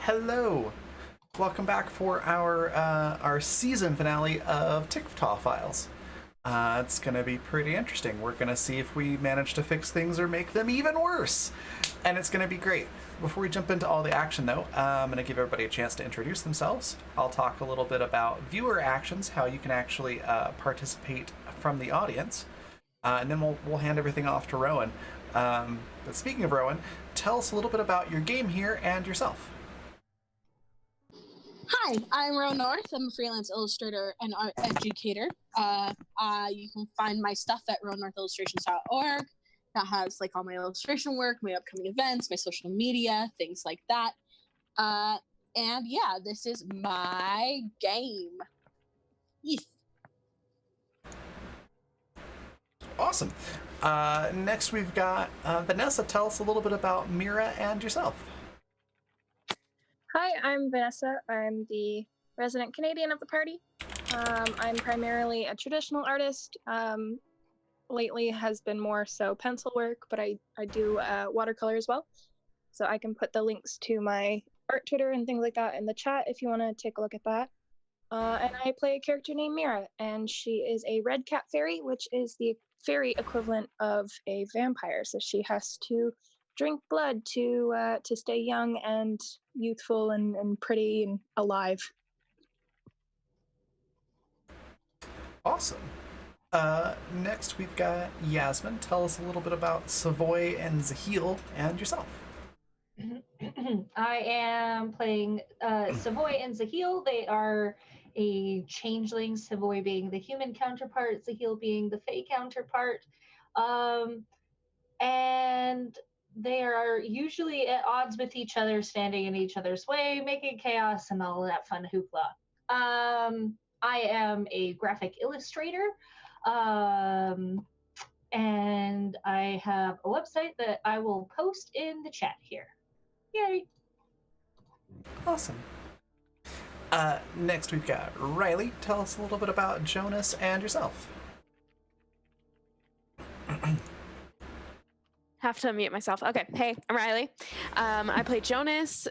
Hello, welcome back for our season finale of Tickfaw files. It's gonna be pretty interesting. We're gonna see if we manage to fix things or make them even worse, and it's gonna be great. Before we jump into all the action, though, I'm gonna give everybody a chance to introduce themselves. I'll talk a little bit about viewer actions, how you can actually participate from the audience, and then we'll hand everything off to Rowan. But speaking of Rowan, tell us a little bit about your game here and yourself. Hi, I'm Ro North. I'm a freelance illustrator and art educator. You can find my stuff at ronorthillustrations.org. That has like all my illustration work, my upcoming events, my social media, things like that. And yeah, this is my game. Yes. Awesome. Next, we've got Vanessa. Tell us a little bit about Mira and yourself. Hi, I'm Vanessa. I'm the resident Canadian of the party. I'm primarily a traditional artist. Lately has been more so pencil work, but I do watercolor as well. So I can put the links to my art Twitter and things like that in the chat if you want to take a look at that. And I play a character named Mira, and she is a red cat fairy, which is the fairy equivalent of a vampire. So she has to drink blood to stay young and youthful and pretty and alive. Awesome. Next, we've got Yasmin. Tell us a little bit about Savoy and Zahil and yourself. I am playing Savoy and Zahil. They are a changeling, Savoy being the human counterpart, Zahil being the fae counterpart. And they are usually at odds with each other, standing in each other's way, making chaos and all that fun hoopla. I am a graphic illustrator, and I have a website that I will post in the chat here. Yay! Awesome. Next, we've got Riley. Tell us a little bit about Jonas and yourself. Have to unmute myself. Okay. Hey, I'm Riley. I play Jonas.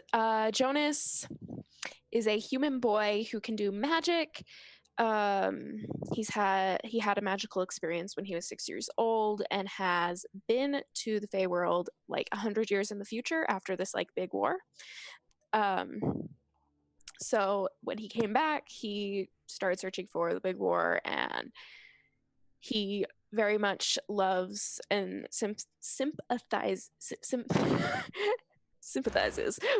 Jonas is a human boy who can do magic. He had a magical experience when he was 6 years old and has been to the Fae world like 100 years in the future after this like big war. So when he came back, he started searching for the big war, and he very much loves and sympathizes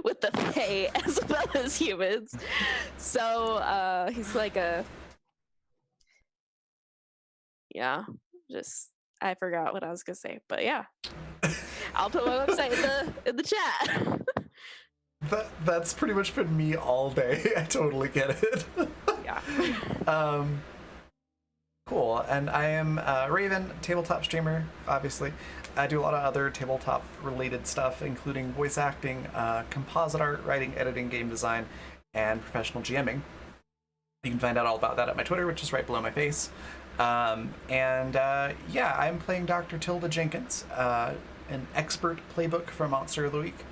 with the Fae as well as humans. So he's like I forgot what I was gonna say, but yeah, I'll put my website in the chat. That's pretty much been me all day. I totally get it. Yeah. Cool. And I am Raven, tabletop streamer, obviously. I do a lot of other tabletop related stuff, including voice acting, composite art, writing, editing, game design, and professional GMing. You can find out all about that at my Twitter, which is right below my face. I'm playing Dr. Tilda Jenkins, an expert playbook for Monster of the Week.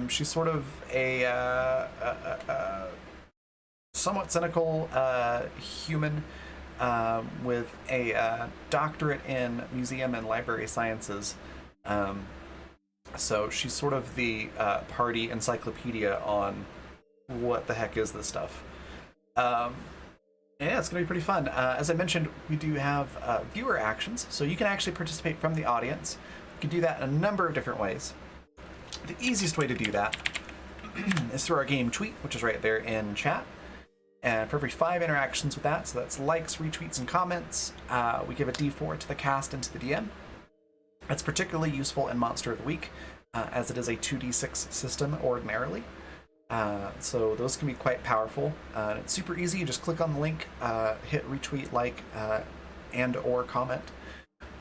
She's sort of a somewhat cynical human with a doctorate in museum and library sciences. So she's sort of the party encyclopedia on what the heck is this stuff. Yeah, it's going to be pretty fun. As I mentioned, we do have viewer actions, so you can actually participate from the audience. You can do that in a number of different ways. The easiest way to do that is through our game tweet, which is right there in chat. And for every 5 interactions with that, so that's likes, retweets, and comments, we give a D4 to the cast and to the DM. That's particularly useful in Monster of the Week, as it is a 2d6 system ordinarily. So those can be quite powerful. It's super easy. You just click on the link, hit retweet, like, and or comment.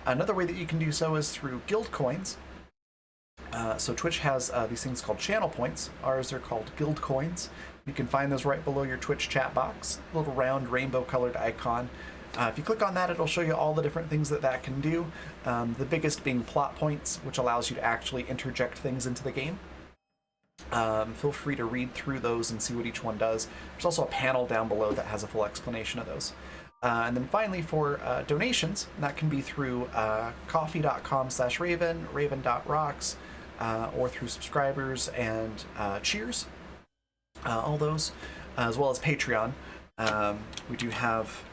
Another way that you can do so is through guild coins. So Twitch has these things called channel points. Ours are called guild coins. You can find those right below your Twitch chat box, a little round rainbow colored icon. If you click on that, it'll show you all the different things that can do. The biggest being plot points, which allows you to actually interject things into the game. Feel free to read through those and see what each one does. There's also a panel down below that has a full explanation of those. And then finally for donations, that can be through coffee.com/raven, raven.rocks, or through subscribers and cheers, all those, as well as Patreon. We do have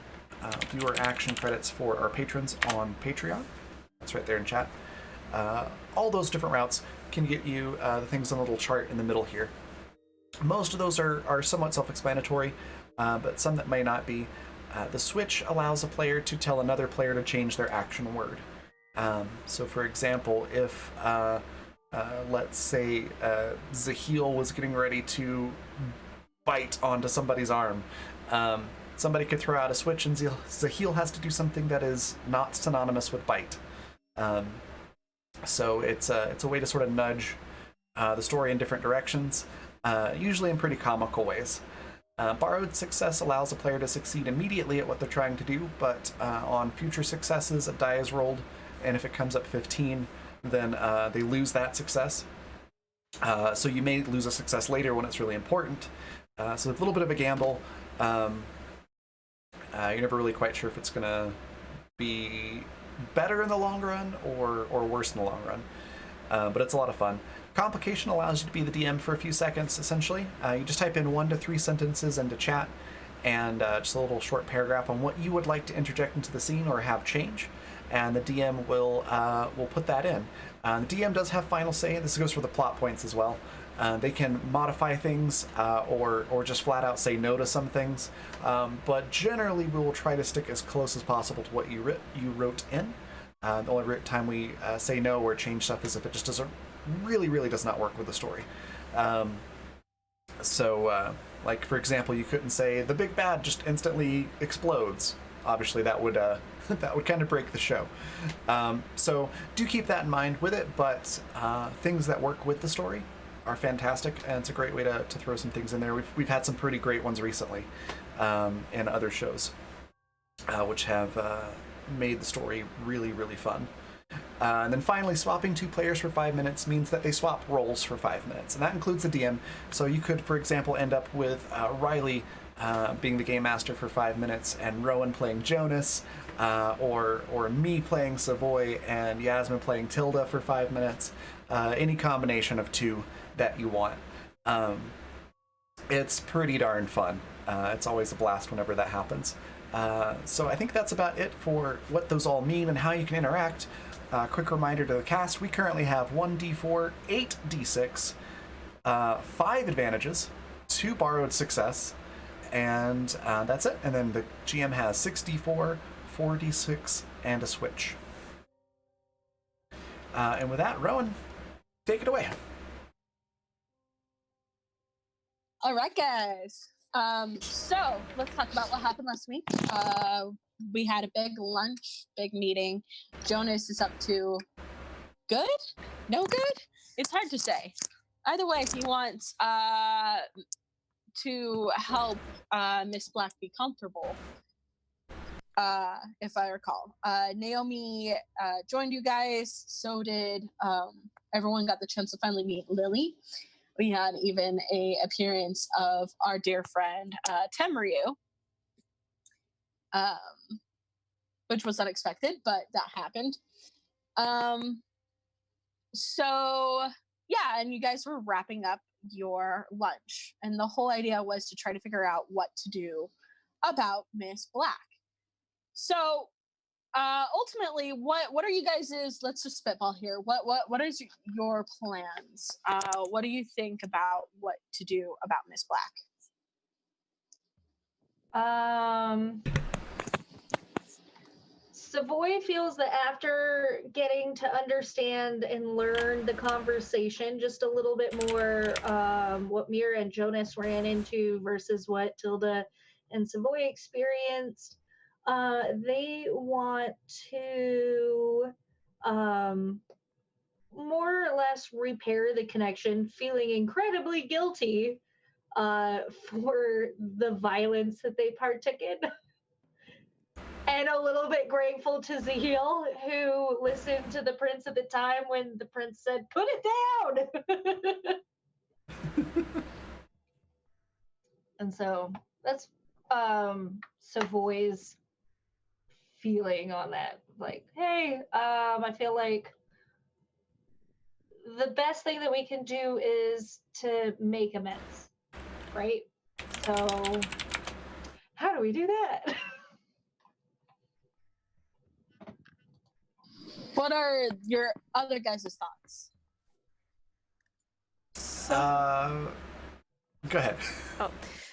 viewer action credits for our patrons on Patreon. That's right there in chat. All those different routes can get you the things on the little chart in the middle here. Most of those are somewhat self-explanatory, but some that may not be. The switch allows a player to tell another player to change their action word. So for example, if let's say Zaheel was getting ready to bite onto somebody's arm, somebody could throw out a switch and Zaheel has to do something that is not synonymous with bite. So it's a way to sort of nudge the story in different directions, usually in pretty comical ways. Borrowed success allows a player to succeed immediately at what they're trying to do, but on future successes, a die is rolled, and if it comes up 15, then they lose that success. So you may lose a success later when it's really important. So it's a little bit of a gamble. You're never really quite sure if it's going to be better in the long run or worse in the long run. But it's a lot of fun. Complication allows you to be the DM for a few seconds, essentially. You just type in 1 to 3 sentences into chat and just a little short paragraph on what you would like to interject into the scene or have change, and the DM will put that in. The DM does have final say. This goes for the plot points as well. They can modify things or just flat out say no to some things, but generally we will try to stick as close as possible to what you wrote in. The only time we say no or change stuff is if it just really does not work with the story. Like for example, you couldn't say the big bad just instantly explodes. Obviously that would that would kind of break the show. So do keep that in mind with it, but things that work with the story are fantastic, and it's a great way to throw some things in there. We've had some pretty great ones recently in other shows, which have made the story really fun. And then finally, swapping 2 players for 5 minutes means that they swap roles for 5 minutes, and that includes the DM. So you could, for example, end up with Riley being the game master for 5 minutes, and Rowan playing Jonas, or me playing Savoy and Yasmin playing Tilda for 5 minutes. Any combination of 2 that you want. It's pretty darn fun. It's always a blast whenever that happens. So I think that's about it for what those all mean and how you can interact. Quick reminder to the cast, we currently have 1d4, 8d6, 5 advantages, 2 borrowed success, and that's it. And then the GM has 6d4, 4d6, and a switch. And with that, Rowan, take it away. All right, guys. So let's talk about what happened last week. We had a big lunch, big meeting. Jonas is up to good? No good? It's hard to say. Either way, he wants to help Miss Black be comfortable, if I recall. Naomi joined you guys. So did everyone got the chance to finally meet Lily. We had even a appearance of our dear friend Temryu, which was unexpected, but that happened. So yeah, and you guys were wrapping up your lunch, and the whole idea was to try to figure out what to do about Miss Black. So ultimately, what are you guys', let's just spitball here, what is your plans? What do you think about what to do about Miss Black? Savoy feels that after getting to understand and learn the conversation just a little bit more, what Mira and Jonas ran into versus what Tilda and Savoy experienced, they want to more or less repair the connection, feeling incredibly guilty for the violence that they partook in. And a little bit grateful to Zahil, who listened to the prince at the time when the prince said, "Put it down." And so that's Savoy's feeling on that. Like, hey, I feel like the best thing that we can do is to make amends, right? So, how do we do that? What are your other guys' thoughts? So, Go ahead.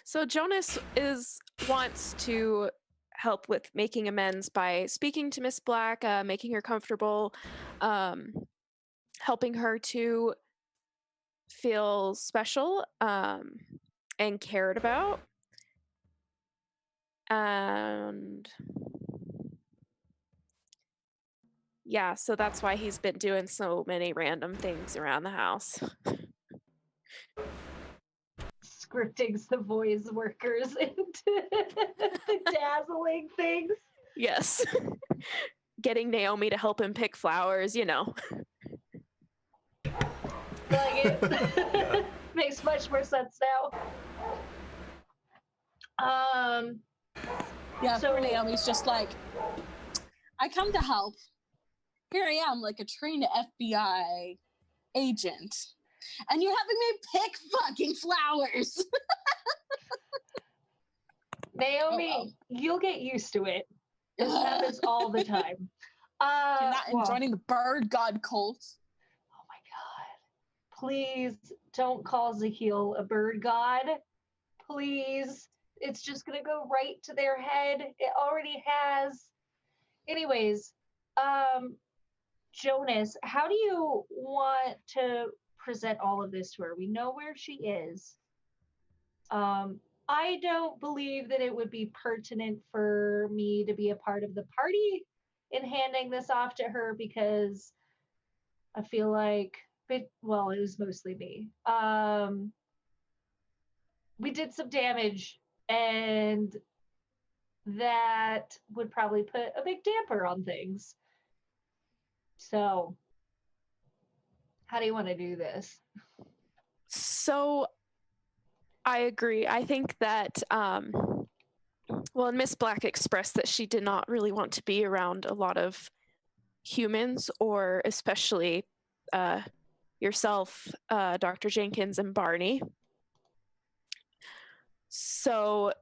so Jonas wants to help with making amends by speaking to Miss Black, making her comfortable, helping her to feel special and cared about. And yeah, so that's why he's been doing so many random things around the house. Scripting Savoy's workers into dazzling things. Yes. Getting Naomi to help him pick flowers, Like it makes much more sense now. Yeah, So poor Naomi's just like, I come to help. Here I am, like a trained FBI agent, and you're having me pick fucking flowers. Naomi, you'll get used to it. This happens all the time. You're not joining the bird god cult. Oh my god. Please don't call Zahil a bird god. Please. It's just gonna go right to their head. It already has. Anyways, Jonas, how do you want to present all of this to her? We know where she is. I don't believe that it would be pertinent for me to be a part of the party in handing this off to her because I feel like, it was mostly me. We did some damage, and that would probably put a big damper on things. So, how do you want to do this? So I agree. I think that, and Miss Black expressed that she did not really want to be around a lot of humans, or especially yourself, Dr. Jenkins, and Barney. So,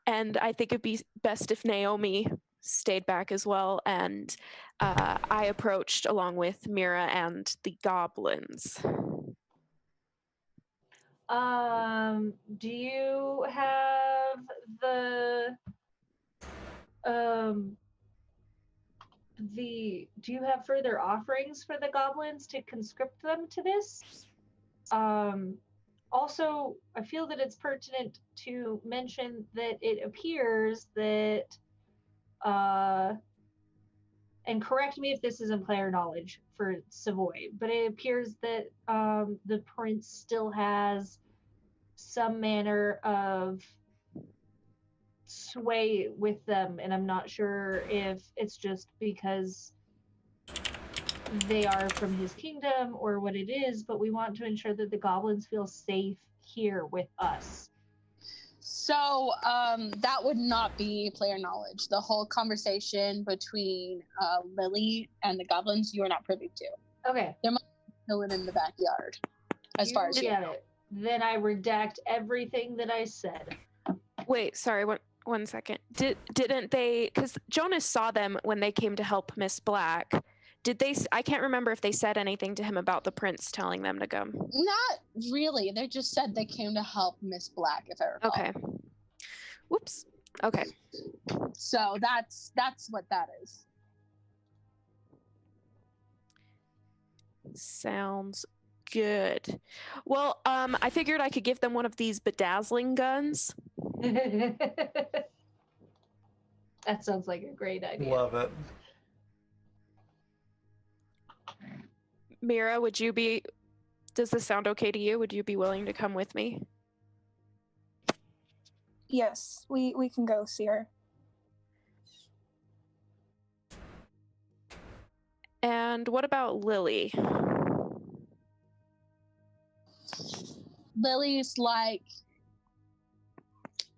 and I think it'd be best if Naomi stayed back as well, and I approached along with Mira and the goblins. Do you have do you have further offerings for the goblins to conscript them to this? Also, I feel that it's pertinent to mention that it appears that, and correct me if this isn't player knowledge for Savoy, but it appears that the prince still has some manner of sway with them, and I'm not sure if it's just because they are from his kingdom or what it is, but we want to ensure that the goblins feel safe here with us. So that would not be player knowledge. The whole conversation between Lily and the goblins, you are not privy to. Okay. Chilling in the backyard. As far as you get know. it. Then I redact everything that I said. Wait, sorry, one second. Didn't they, because Jonas saw them when they came to help Miss Black. Did they, I can't remember if they said anything to him about the prince telling them to come. Not really. They just said they came to help Miss Black, if I recall. Okay. Whoops. Okay. So that's what that is. Sounds good. Well, I figured I could give them one of these bedazzling guns. That sounds like a great idea. Love it. Mira, does this sound okay to you? Would you be willing to come with me? Yes, we can go see her. And what about Lily? Lily's like,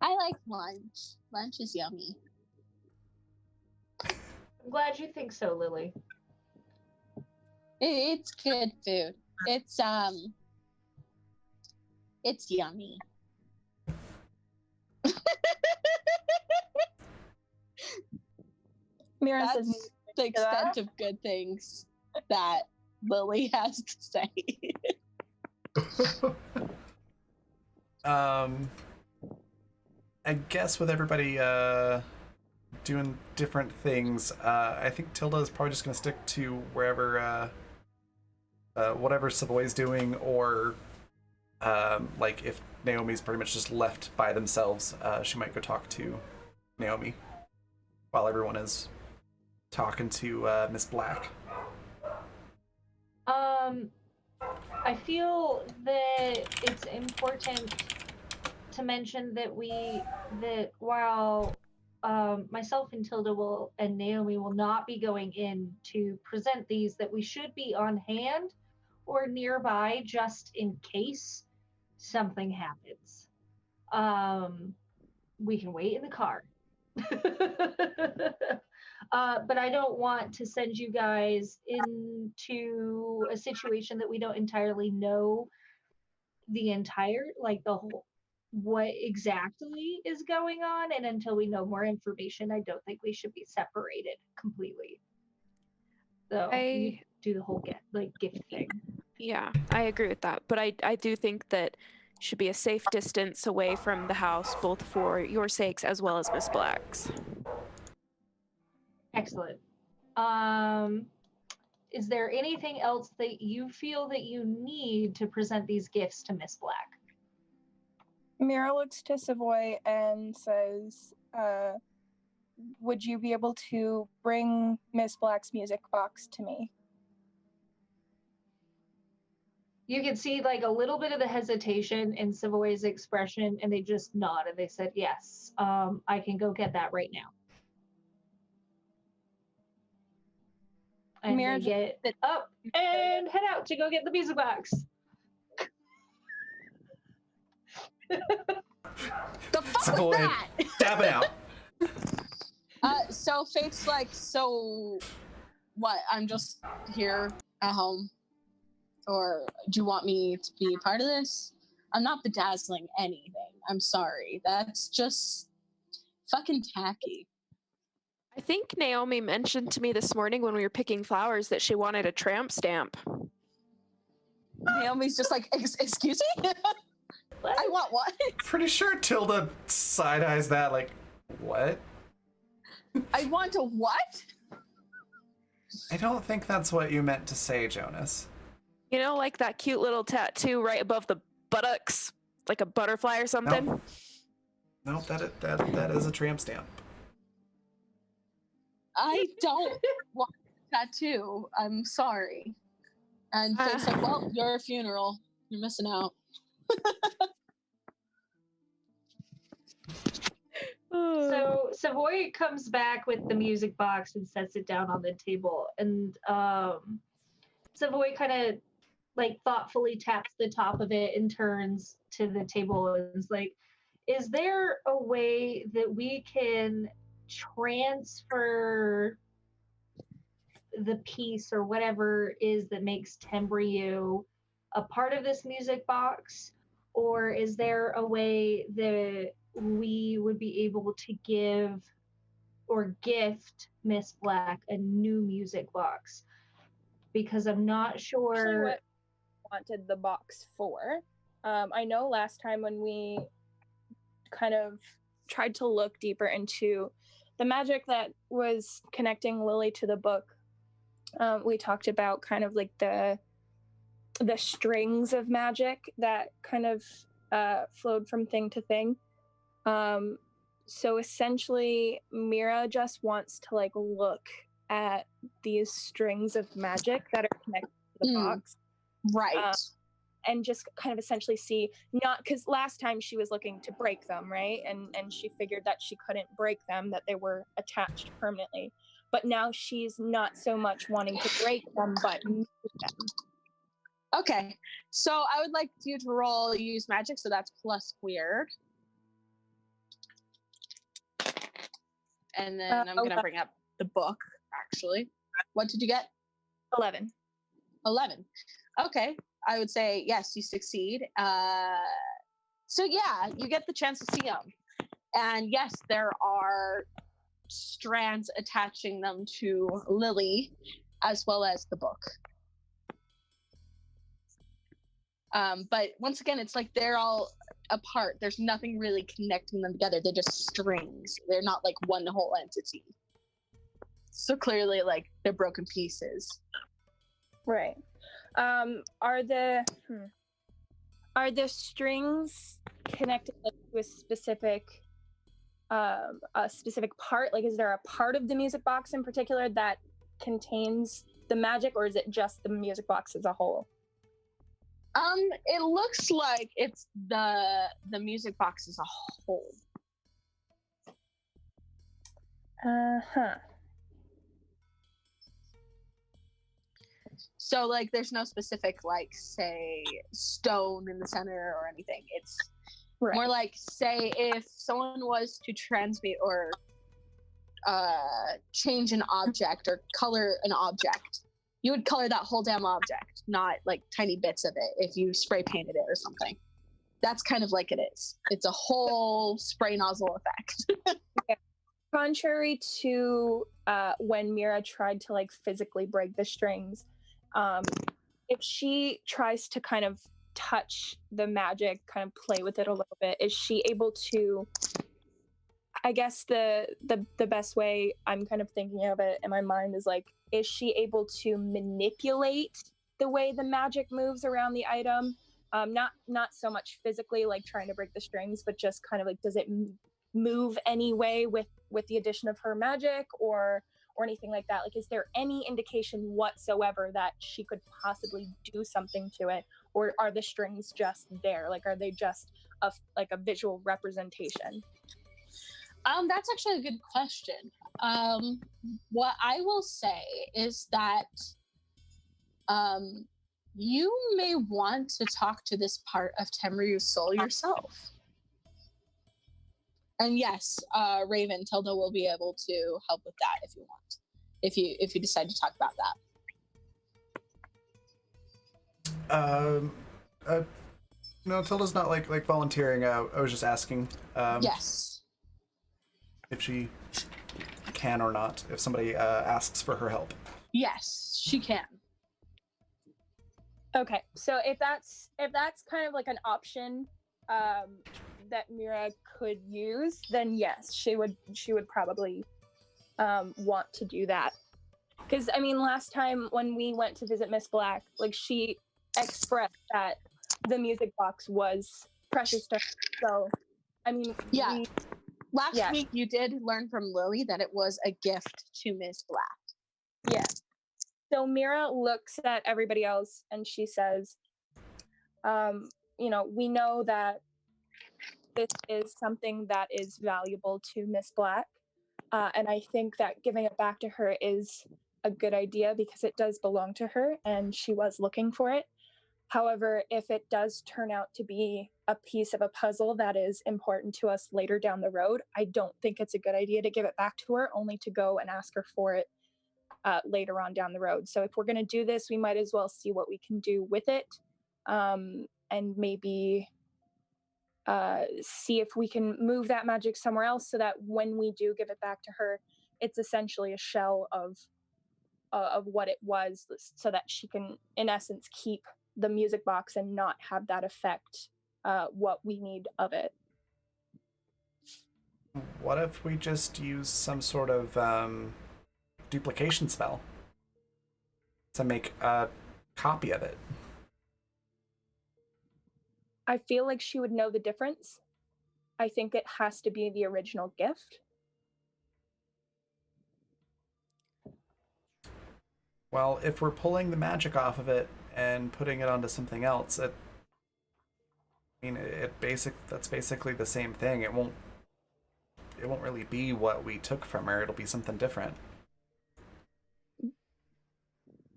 I like lunch. Lunch is yummy. I'm glad you think so, Lily. It's good food. It's yummy. Mira That's says, the extent of good things that Lily has to say. I guess with everybody doing different things, I think Tilda is probably just going to stick to wherever, whatever Savoy's doing, or like if Naomi's pretty much just left by themselves, she might go talk to Naomi while everyone is talking to Miss Black. I feel that it's important to mention that while myself and Tilda and Naomi will not be going in to present these, that we should be on hand or nearby just in case something happens. We can wait in the car. But I don't want to send you guys into a situation that we don't entirely know what exactly is going on. And until we know more information, I don't think we should be separated completely. So you do the whole gift thing. Yeah, I agree with that. But I do think that should be a safe distance away from the house, both for your sakes as well as Miss Black's. Excellent. Is there anything else that you feel that you need to present these gifts to Miss Black? Mira looks to Savoy and says, would you be able to bring Miss Black's music box to me? You can see like a little bit of the hesitation in Savoy's expression, and they just nod and they said, yes, I can go get that right now. And Mira they get up and head out to go get the music box. The fuck Savoy, was that? dab it out. So Fate's like, so what? I'm just here at home, or do you want me to be a part of this? I'm not bedazzling anything. I'm sorry. That's just fucking tacky. I think Naomi mentioned to me this morning when we were picking flowers that she wanted a tramp stamp. Naomi's just like, excuse me? I want what? Pretty sure Tilda side-eyes that like, what? I want a what? I don't think that's what you meant to say, Jonas. You know, like that cute little tattoo right above the buttocks, like a butterfly or something? Nope, that is a tramp stamp. I don't want a tattoo. I'm sorry. And Fate's like, well, your funeral. You're missing out. So Savoy comes back with the music box and sets it down on the table, and Savoy kind of like thoughtfully taps the top of it and turns to the table and is like, is there a way that we can transfer the piece or whatever is that makes Tembriu a part of this music box? Or is there a way that we would be able to give or gift Miss Black a new music box? Because I'm not Actually, sure. what I wanted the box for. I know last time when we kind of tried to look deeper into the magic that was connecting Lily to the book, we talked about kind of like the strings of magic that kind of flowed from thing to thing. So essentially, Mira just wants to like look at these strings of magic that are connected to the box. Right. And just kind of essentially see, not because last time she was looking to break them, right? And she figured that she couldn't break them, that they were attached permanently. But now she's not so much wanting to break them, but move them. Okay. So I would like you to roll use magic, so that's plus weird. And then I'm going to bring up the book, actually. What did you get? 11. 11. Okay. I would say, yes, you succeed. So, yeah, you get the chance to see them. And yes, there are strands attaching them to Lily, as well as the book. But once again, it's like they're all apart. There's nothing really connecting them together. They're just strings. They're not like one whole entity. So clearly, like, they're broken pieces. Right. Are the strings connected like, to a specific part? Like, is there a part of the music box in particular that contains the magic, or is it just the music box as a whole? It looks like it's the music box as a whole. So, like, there's no specific, like, say, stone in the center or anything. It's more like, say, if someone was to transmute or change an object or color an object, you would color that whole damn object, not, like, tiny bits of it if you spray painted it or something. That's kind of like it is. It's a whole spray nozzle effect. Okay. Contrary to when Mira tried to, like, physically break the strings, if she tries to kind of touch the magic, kind of play with it a little bit, is she able to, I guess the best way I'm kind of thinking of it in my mind is like, is she able to manipulate the way the magic moves around the item? Not so much physically, like trying to break the strings, but just kind of like, does it move any way with the addition of her magic or anything like that? Like, is there any indication whatsoever that she could possibly do something to it, or are the strings just there? Like, are they just a visual representation? That's actually a good question. What I will say is that you may want to talk to this part of Temryu's soul yourself. And yes, Raven, Tilda will be able to help with that if you want. If you decide to talk about that. No, Tilda's not like volunteering. I was just asking. Yes. If she can or not, if somebody asks for her help. Yes, she can. Okay, so if that's kind of like an option that Mira could use, then yes, she would probably want to do that. Because I mean, last time when we went to visit Miss Black, like, she expressed that the music box was precious to her. So, I mean, yeah. Last week you did learn from Lily that it was a gift to Miss Black. Yeah. So Mira looks at everybody else and she says, we know that this is something that is valuable to Miss Black. And I think that giving it back to her is a good idea because it does belong to her and she was looking for it. However, if it does turn out to be a piece of a puzzle that is important to us later down the road, I don't think it's a good idea to give it back to her only to go and ask her for it later on down the road. So if we're going to do this, we might as well see what we can do with it, and maybe see if we can move that magic somewhere else so that when we do give it back to her, it's essentially a shell of what it was, so that she can, in essence, keep the music box and not have that affect what we need of it. What if we just use some sort of duplication spell to make a copy of it? I feel like she would know the difference. I think it has to be the original gift. Well, if we're pulling the magic off of it and putting it onto something else, that's basically the same thing. It won't really be what we took from her. It'll be something different.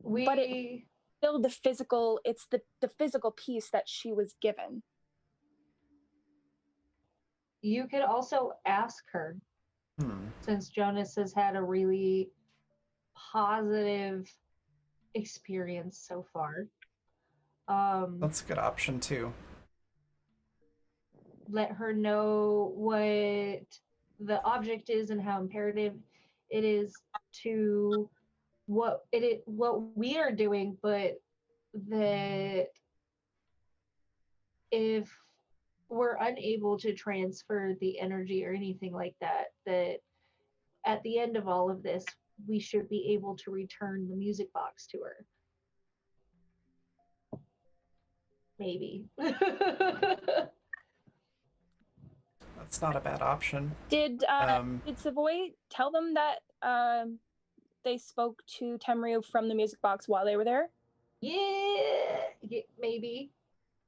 But it's still the physical, it's the physical piece that she was given. You could also ask her, since Jonas has had a really positive experience so far. That's a good option too. Let her know what the object is and how imperative it is to what we are doing, but that if we're unable to transfer the energy or anything like that, that at the end of all of this, we should be able to return the music box to her. Maybe. That's not a bad option. Did Savoy tell them that they spoke to Temryu from the music box while they were there? Yeah, maybe.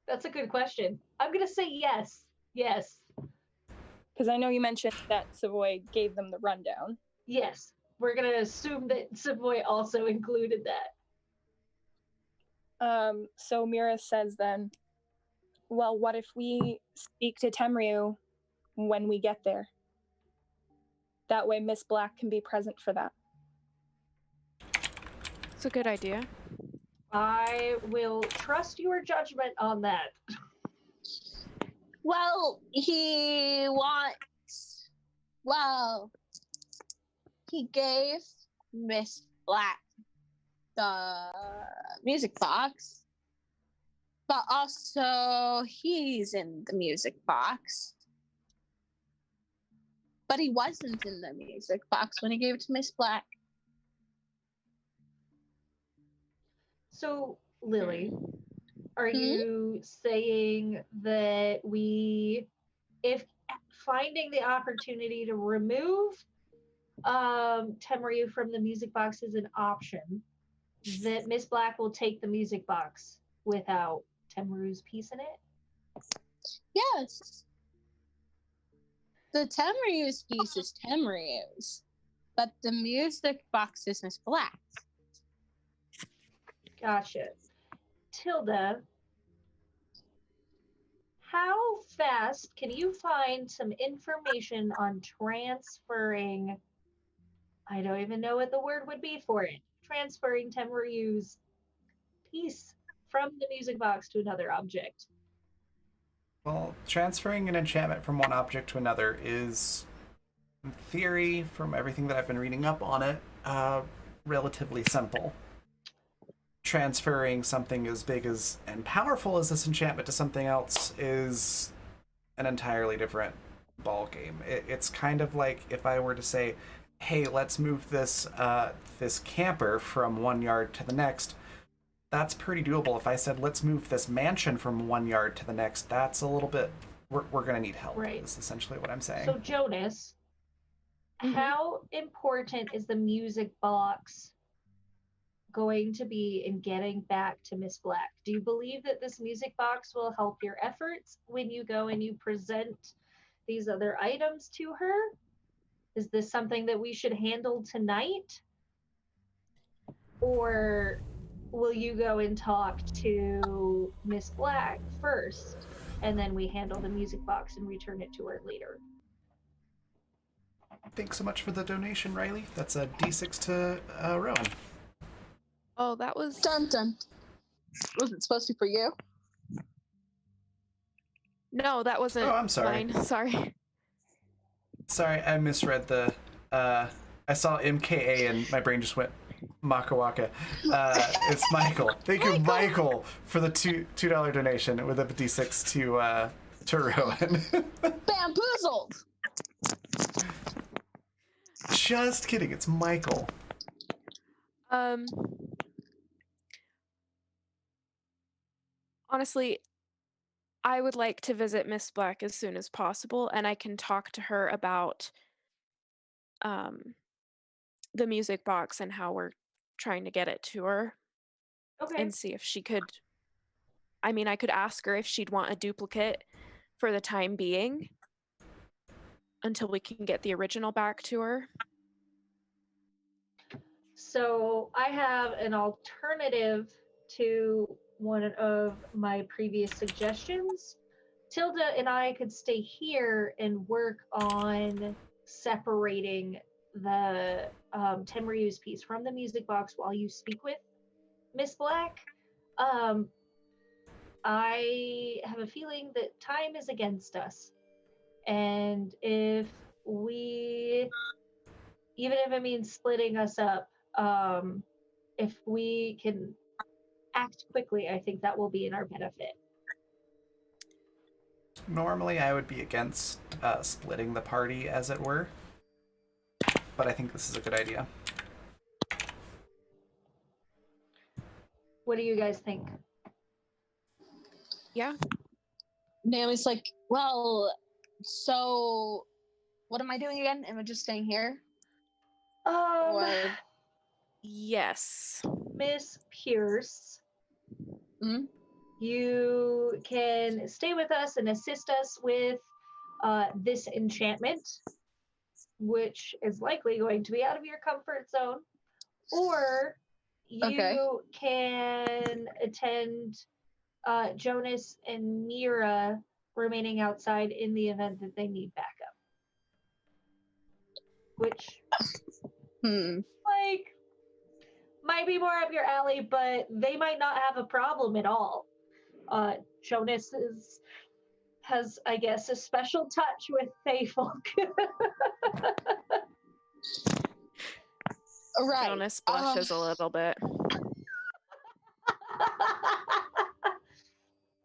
That's a good question. I'm gonna say yes. Yes. Because I know you mentioned that Savoy gave them the rundown. Yes. We're gonna assume that Savoy also included that. So Mira says then, well, what if we speak to Temryu when we get there? That way Miss Black can be present for that. It's a good idea. I will trust your judgment on that. Well, he gave Miss Black the music box, but also he's in the music box. But he wasn't in the music box when he gave it to Miss Black. So, Lily, are you saying that if finding the opportunity to remove Temryu from the music box is an option, that Miss Black will take the music box without Temryu's piece in it? Yes. The Temryu's piece is Temryu's, but the music box is Miss Black's. Gotcha. Tilda, how fast can you find some information on transferring, I don't even know what the word would be for it, transferring Temryu's piece from the music box to another object? Well, transferring an enchantment from one object to another is, in theory, from everything that I've been reading up on it, relatively simple. Transferring something as big as and powerful as this enchantment to something else is an entirely different ball game. It's kind of like if I were to say, "Hey, let's move this camper from 1 yard to the next." That's pretty doable. If I said, "Let's move this mansion from 1 yard to the next," that's a little bit. We're gonna need help. Right. Is essentially what I'm saying. So Jonas, how important is the music box going to be in getting back to Miss Black? Do you believe that this music box will help your efforts when you go and you present these other items to her? Is this something that we should handle tonight? Or will you go and talk to Miss Black first, and then we handle the music box and return it to her later? Thanks so much for the donation, Riley. That's a D6 to Rowan. Oh, that was. Dun dun. Was it supposed to be for you? No, that wasn't. Oh, I'm sorry. Mine. Sorry. Sorry, I misread the. I saw MKA and my brain just went Makawaka. It's Michael. Thank you, Michael, for the $2 donation with a D6 to Rowan. Bamboozled. Just kidding. It's Michael. Honestly, I would like to visit Miss Black as soon as possible, and I can talk to her about the music box and how we're trying to get it to her Okay. and see if she could. I mean, I could ask her if she'd want a duplicate for the time being until we can get the original back to her. So I have an alternative to one of my previous suggestions. Tilda and I could stay here and work on separating the Tenryu's piece from the music box while you speak with Miss Black. I have a feeling that time is against us. And if we, even if it means splitting us up, if we can act quickly, I think that will be in our benefit. Normally, I would be against splitting the party, as it were. But I think this is a good idea. What do you guys think? Yeah. Naomi's like, well, so what am I doing again? Am I just staying here? Or Yes. Miss Pierce, you can stay with us and assist us with this enchantment, which is likely going to be out of your comfort zone, or you can attend Jonas and Mira remaining outside in the event that they need backup. Which, like, might be more up your alley, but they might not have a problem at all. Jonas has, I guess, a special touch with Fae folk. right. Jonas blushes a little bit.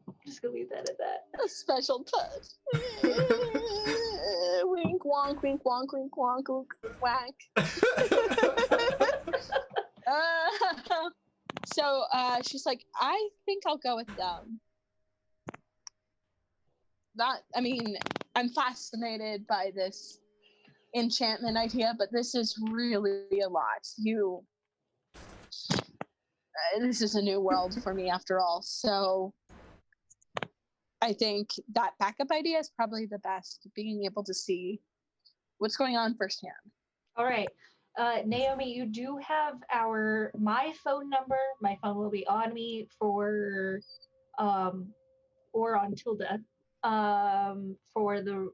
I'm just gonna leave that at that. A special touch. Wink, wonk, wink, wonk, wink, wonk, wink, whack. So she's like, I think I'll go with them. I mean, I'm fascinated by this enchantment idea, but this is really a lot. This is a new world for me after all. So I think that backup idea is probably the best, being able to see what's going on firsthand. All right. Naomi, you do have my phone number. My phone will be on me for or on Tilda for the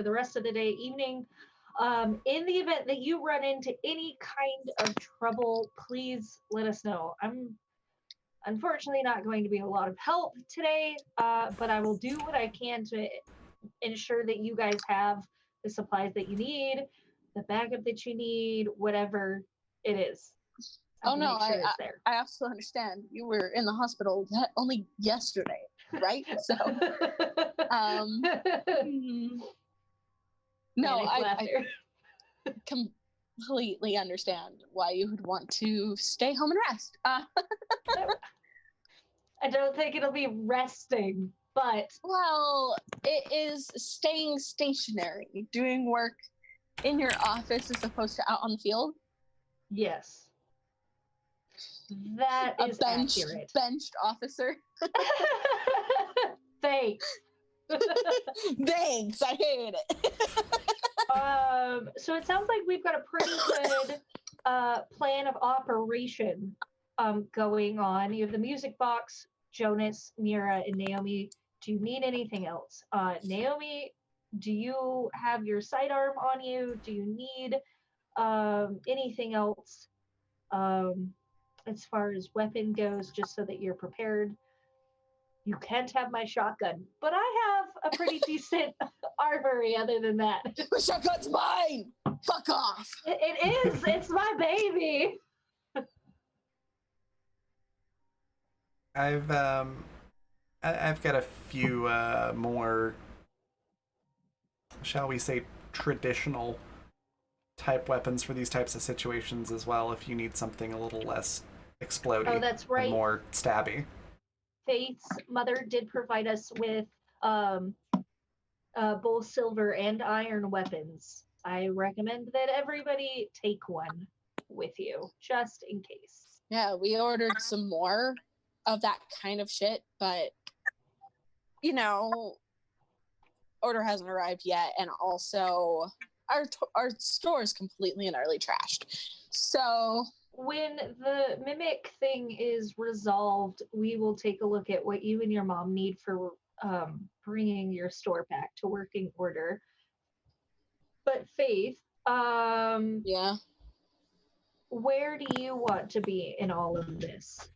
rest of the day, evening. In the event that you run into any kind of trouble, please let us know. I'm unfortunately not going to be a lot of help today, but I will do what I can to ensure that you guys have the supplies that you need, the backup that you need, whatever it is. Oh no, I absolutely understand. You were in the hospital only yesterday, right? So, no, I completely understand why you would want to stay home and rest. I don't think it'll be resting, but well, it is staying stationary, doing work in your office as opposed to out on the field. Yes. That is accurate. Benched officer. Thanks. Thanks. I hate it. So it sounds like we've got a pretty good plan of operation going on. You have the music box, Jonas, Mira, and Naomi. Do you need anything else? Naomi, Do you have your sidearm on you? Do you need anything else as far as weapon goes, just so that you're prepared? You can't have my shotgun, but I have a pretty decent armory other than that. The shotgun's mine. Fuck off. It is. It's my baby. I've got a few more, shall we say, traditional type weapons for these types of situations as well. If you need something a little less explodey, Oh, that's right. and more stabby. Faith's mother did provide us with both silver and iron weapons. I recommend that everybody take one with you, just in case. Yeah, we ordered some more of that kind of shit, but you know, order hasn't arrived yet, and also our store is completely and utterly trashed. So when the mimic thing is resolved, we will take a look at what you and your mom need for bringing your store back to working order. But Faith, yeah, where do you want to be in all of this?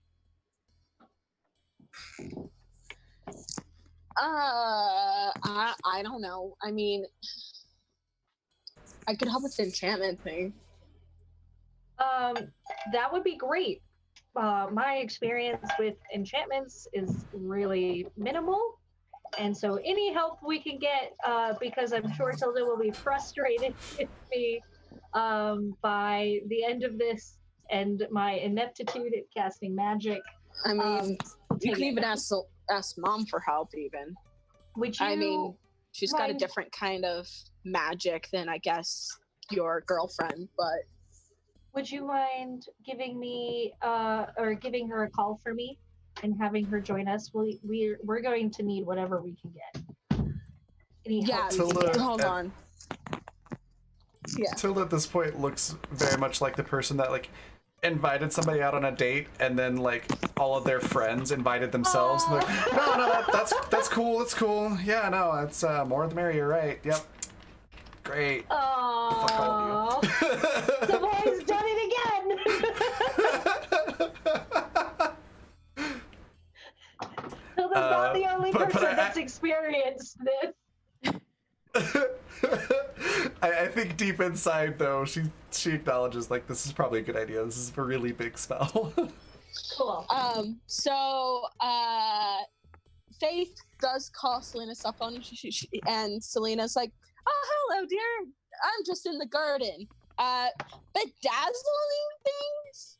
I don't know. I mean, I could help with the enchantment thing. That would be great. My experience with enchantments is really minimal, and so any help we can get, because I'm sure Tilda will be frustrated with me by the end of this and my ineptitude at casting magic. I mean, you can even ask Mom for help. Even, would you? I mean, she's got a different kind of magic than I guess your girlfriend, but. Would you mind giving me or giving her a call for me and having her join us? We're going to need whatever we can get. Any help? Tilda, hold on. Yeah. Tilda at this point looks very much like the person that like invited somebody out on a date and then like all of their friends invited themselves. And like, no, that's cool. It's cool. Yeah, no, it's more the merrier, right? Yep. Great. Oh, fuck all of you. The boy's done it again. Tilda's not the only person that's experienced this. I think deep inside though, she acknowledges like this is probably a good idea. This is a really big spell. Cool. So Faith does call Selena's cell phone, and Selena's like, "Oh, hello, dear. I'm just in the garden. Bedazzling things?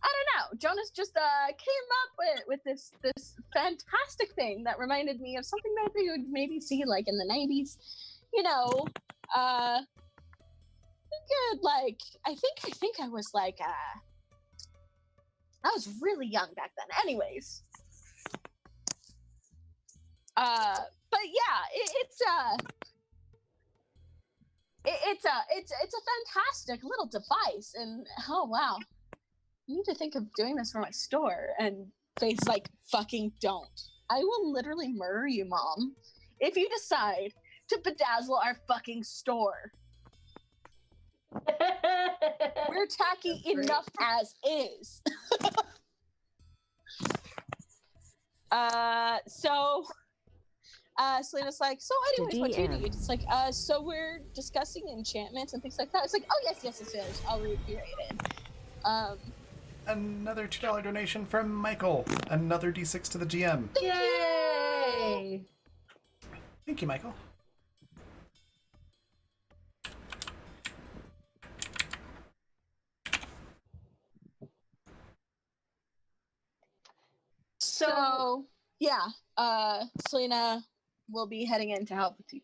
I don't know. Jonas just came up with this fantastic thing that reminded me of something that they would maybe see like in the 90s. You know, good. Like I think I was like I was really young back then. Anyways, but yeah, it's a fantastic little device, and oh wow, I need to think of doing this for my store." And Faith's like, "Fucking don't! I will literally murder you, Mom, if you decide to bedazzle our fucking store. We're tacky enough as is." So Selena's like, "So anyways, what do you need?" It's like, so we're discussing enchantments and things like that. It's like, "Oh, yes. I'll reiterate it." Another $2 donation from Michael. Another D6 to the GM. Yay! Thank you, Michael. So yeah, Selena will be heading in to help you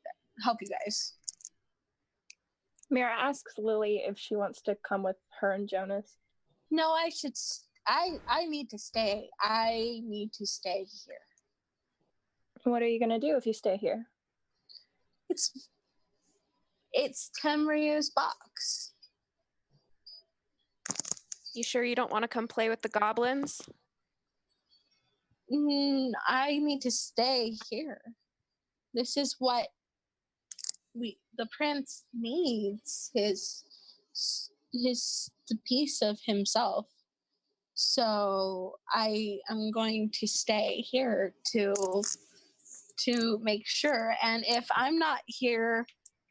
guys. Mira asks Lily if she wants to come with her and Jonas. No, I need to stay. I need to stay here. What are you gonna do if you stay here? It's Temryu's box. You sure you don't want to come play with the goblins? I need to stay here. This is what the prince needs the piece of himself. So I am going to stay here to make sure. And if I'm not here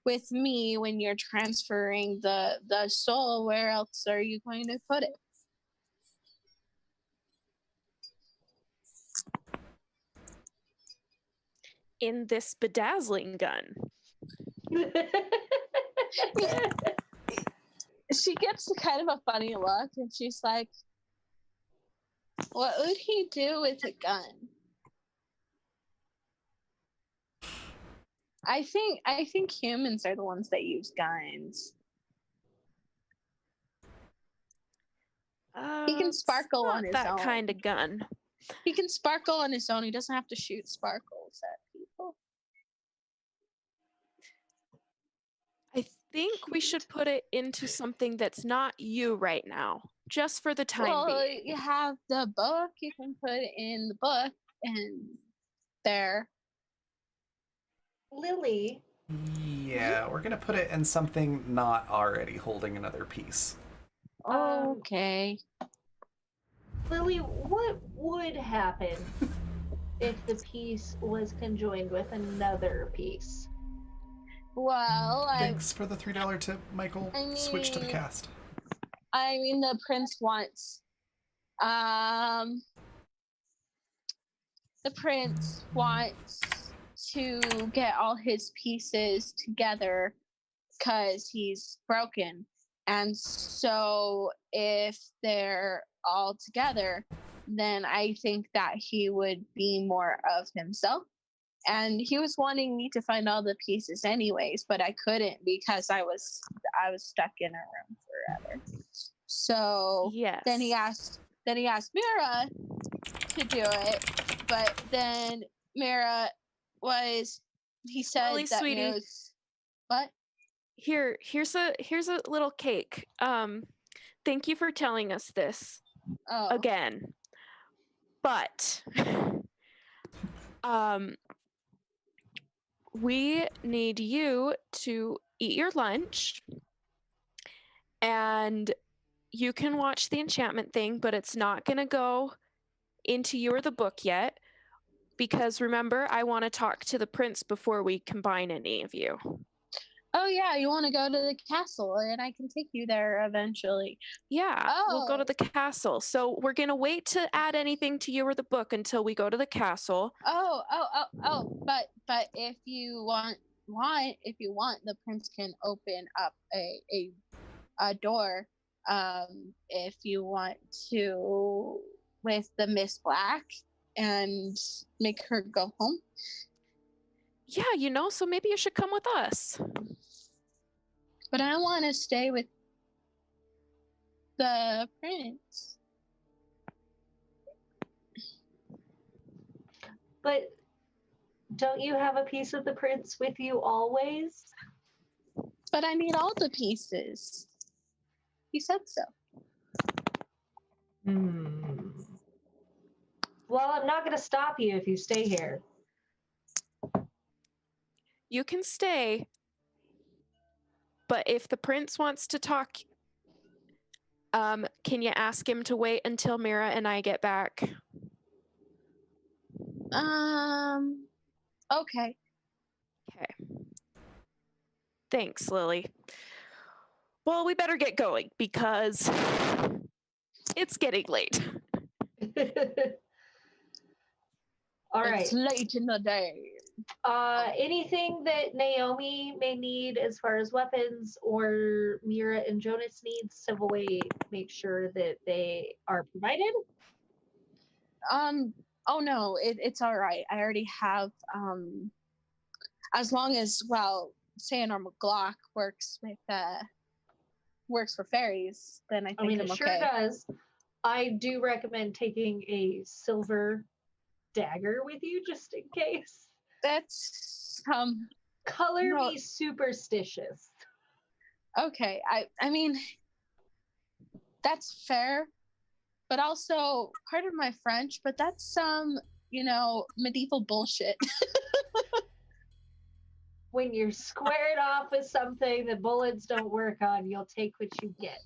with me when you're transferring the soul, where else are you going to put it? In this bedazzling gun. She gets kind of a funny look, and she's like, "What would he do with a gun?" I think humans are the ones that use guns. He can It's sparkle not on his that own. kind of gun. He can sparkle on his own. He doesn't have to shoot sparkles at people. I think we should put it into something that's not you right now, just for the time Well, being. you have the book. You can put it in the book, and there. Lily, Yeah, we're gonna put it in something not already holding another piece. Okay. Lily, what would happen if the piece was conjoined with another piece? Well, Thanks for the $3 tip, Michael. Switch to the cast. I mean, the prince wants, the prince wants to get all his pieces together because he's broken. And so if they're all together, then I think that he would be more of himself. And he was wanting me to find all the pieces anyways, but I couldn't because I was stuck in a room forever. So Yes. then he asked Mira to do it, but then Mira he said Lily, that sweetie. Mira was what? Here's a little cake. Thank you for telling us this again. But we need you to eat your lunch, and you can watch the enchantment thing, but it's not going to go into you or the book yet, because remember, I want to talk to the prince before we combine any of you. Oh yeah, you want to go to the castle, and I can take you there eventually. Yeah, we'll go to the castle. So we're going to wait to add anything to you or the book until we go to the castle. But if you want, the prince can open up a door. If you want to, with the Miss Black, and make her go home. Yeah, so maybe you should come with us. But I want to stay with the prince. But don't you have a piece of the prince with you always? But I need all the pieces. He said so. Well, I'm not going to stop you if you stay here. You can stay, but if the prince wants to talk, can you ask him to wait until Mira and I get back? Okay. Okay. Thanks, Lily. Well, we better get going because it's getting late. All right. It's late in the day. Anything that Naomi may need as far as weapons, or Mira and Jonas need, Civil Way make sure that they are provided? Oh no, it's all right. I already have, as long as, say a normal Glock works for fairies, then I think mean, I'm it okay. sure does. I do recommend taking a silver dagger with you just in case. That's color me superstitious. Okay, I mean, that's fair, but also pardon my French, but that's some medieval bullshit. when you're squared off with something that bullets don't work on, you'll take what you get.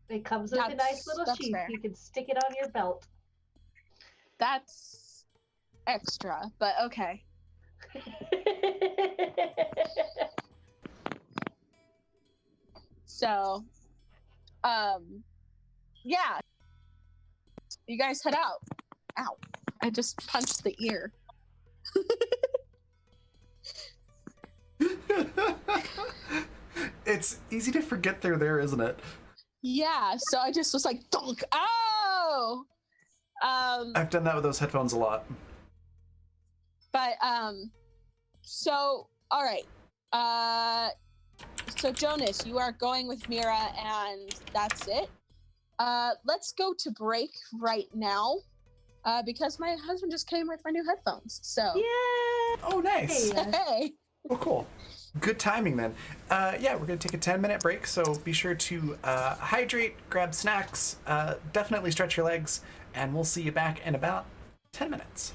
It comes with a nice little That's sheath. fair. You can stick it on your belt. That's extra, but okay. So, yeah. You guys head out. Ow. I just punched the ear. It's easy to forget they're there, isn't it? Yeah, so I just was like, dunk. Oh! I've done that with those headphones a lot. But, so, all right. So Jonas, you are going with Mira, and that's it. Let's go to break right now, because my husband just came with my new headphones. So, Yeah. Oh, nice. Hey. hey. Oh, cool. Good timing then. Yeah, we're going to take a 10-minute break, so be sure to hydrate, grab snacks, definitely stretch your legs, and we'll see you back in about 10 minutes.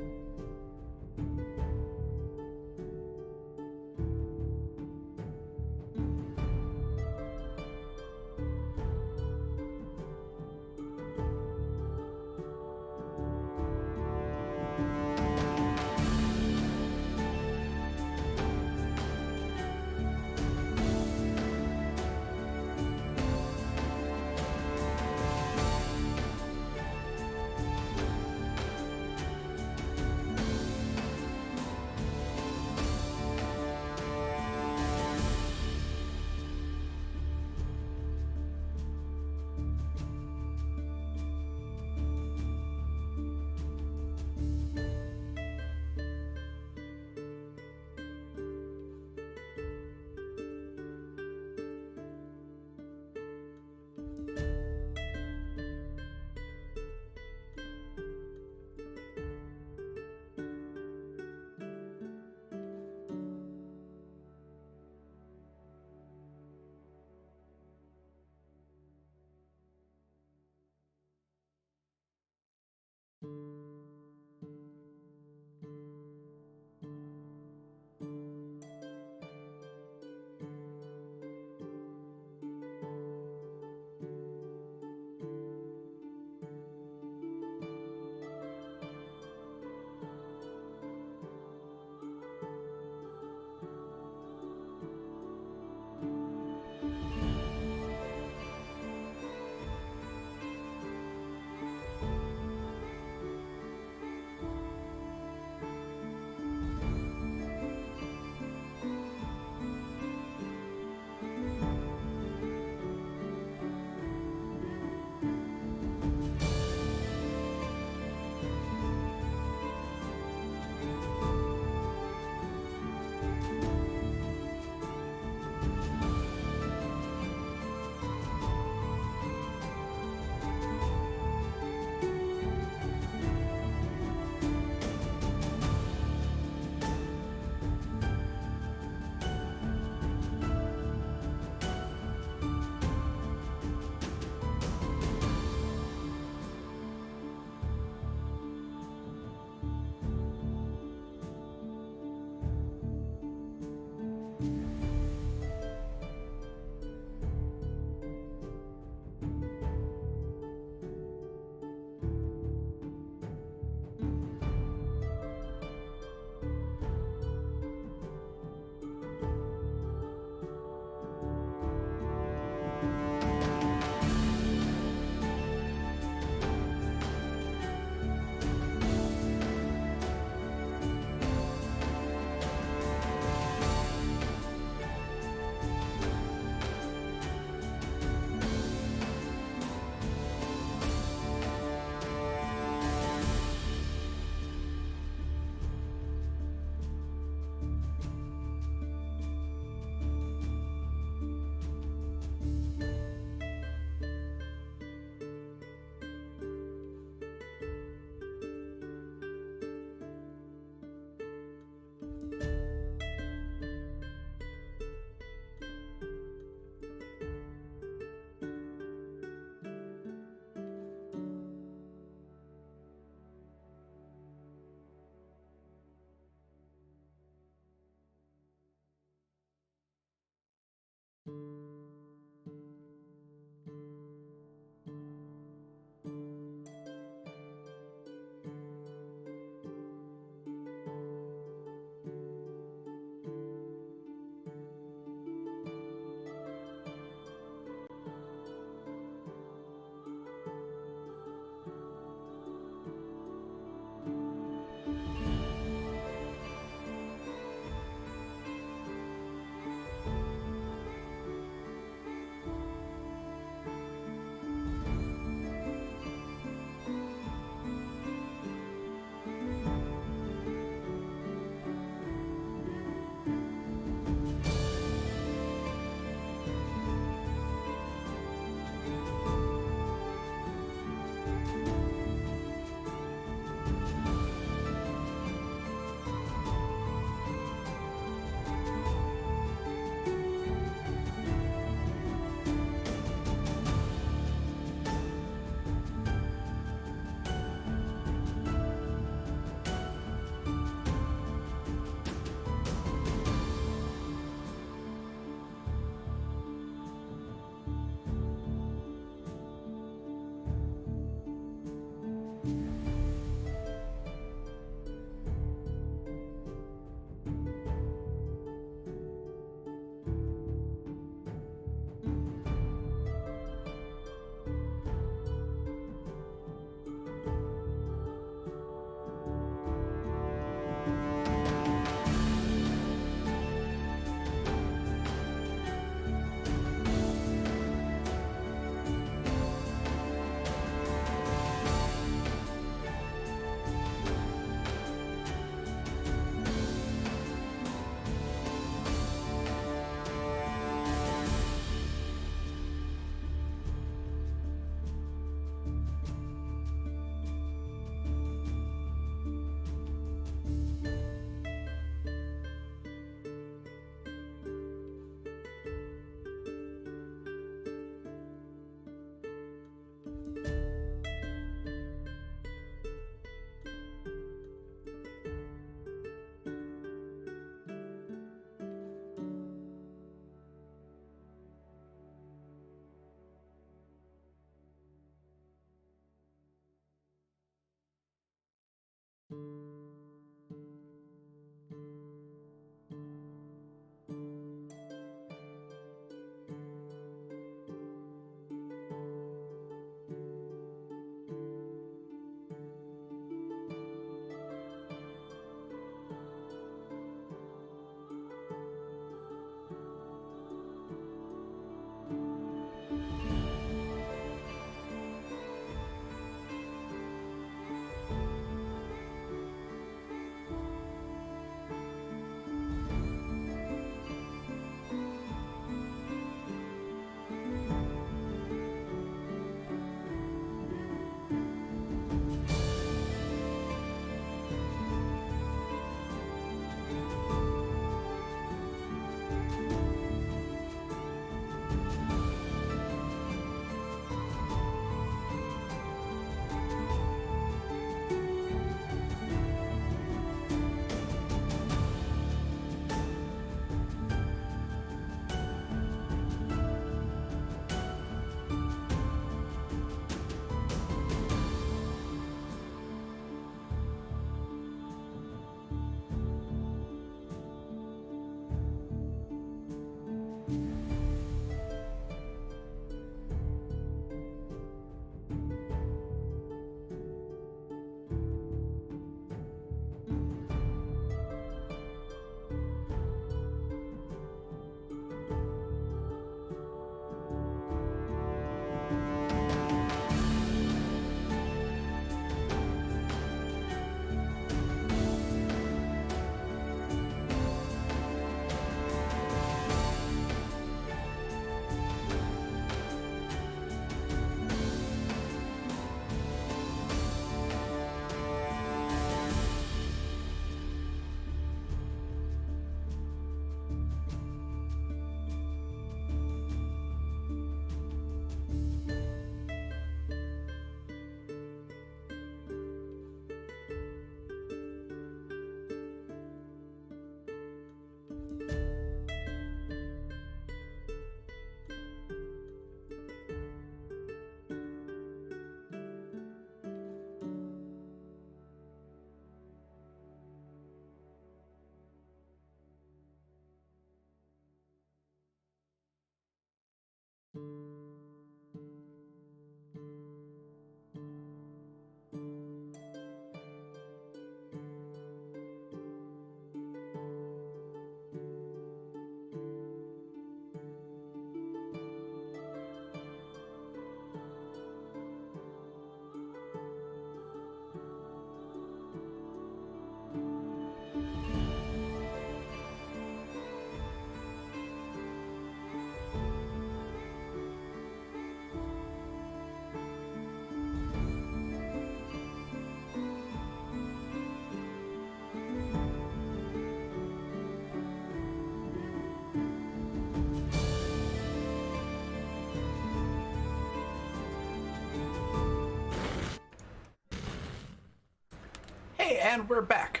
Hey, and we're back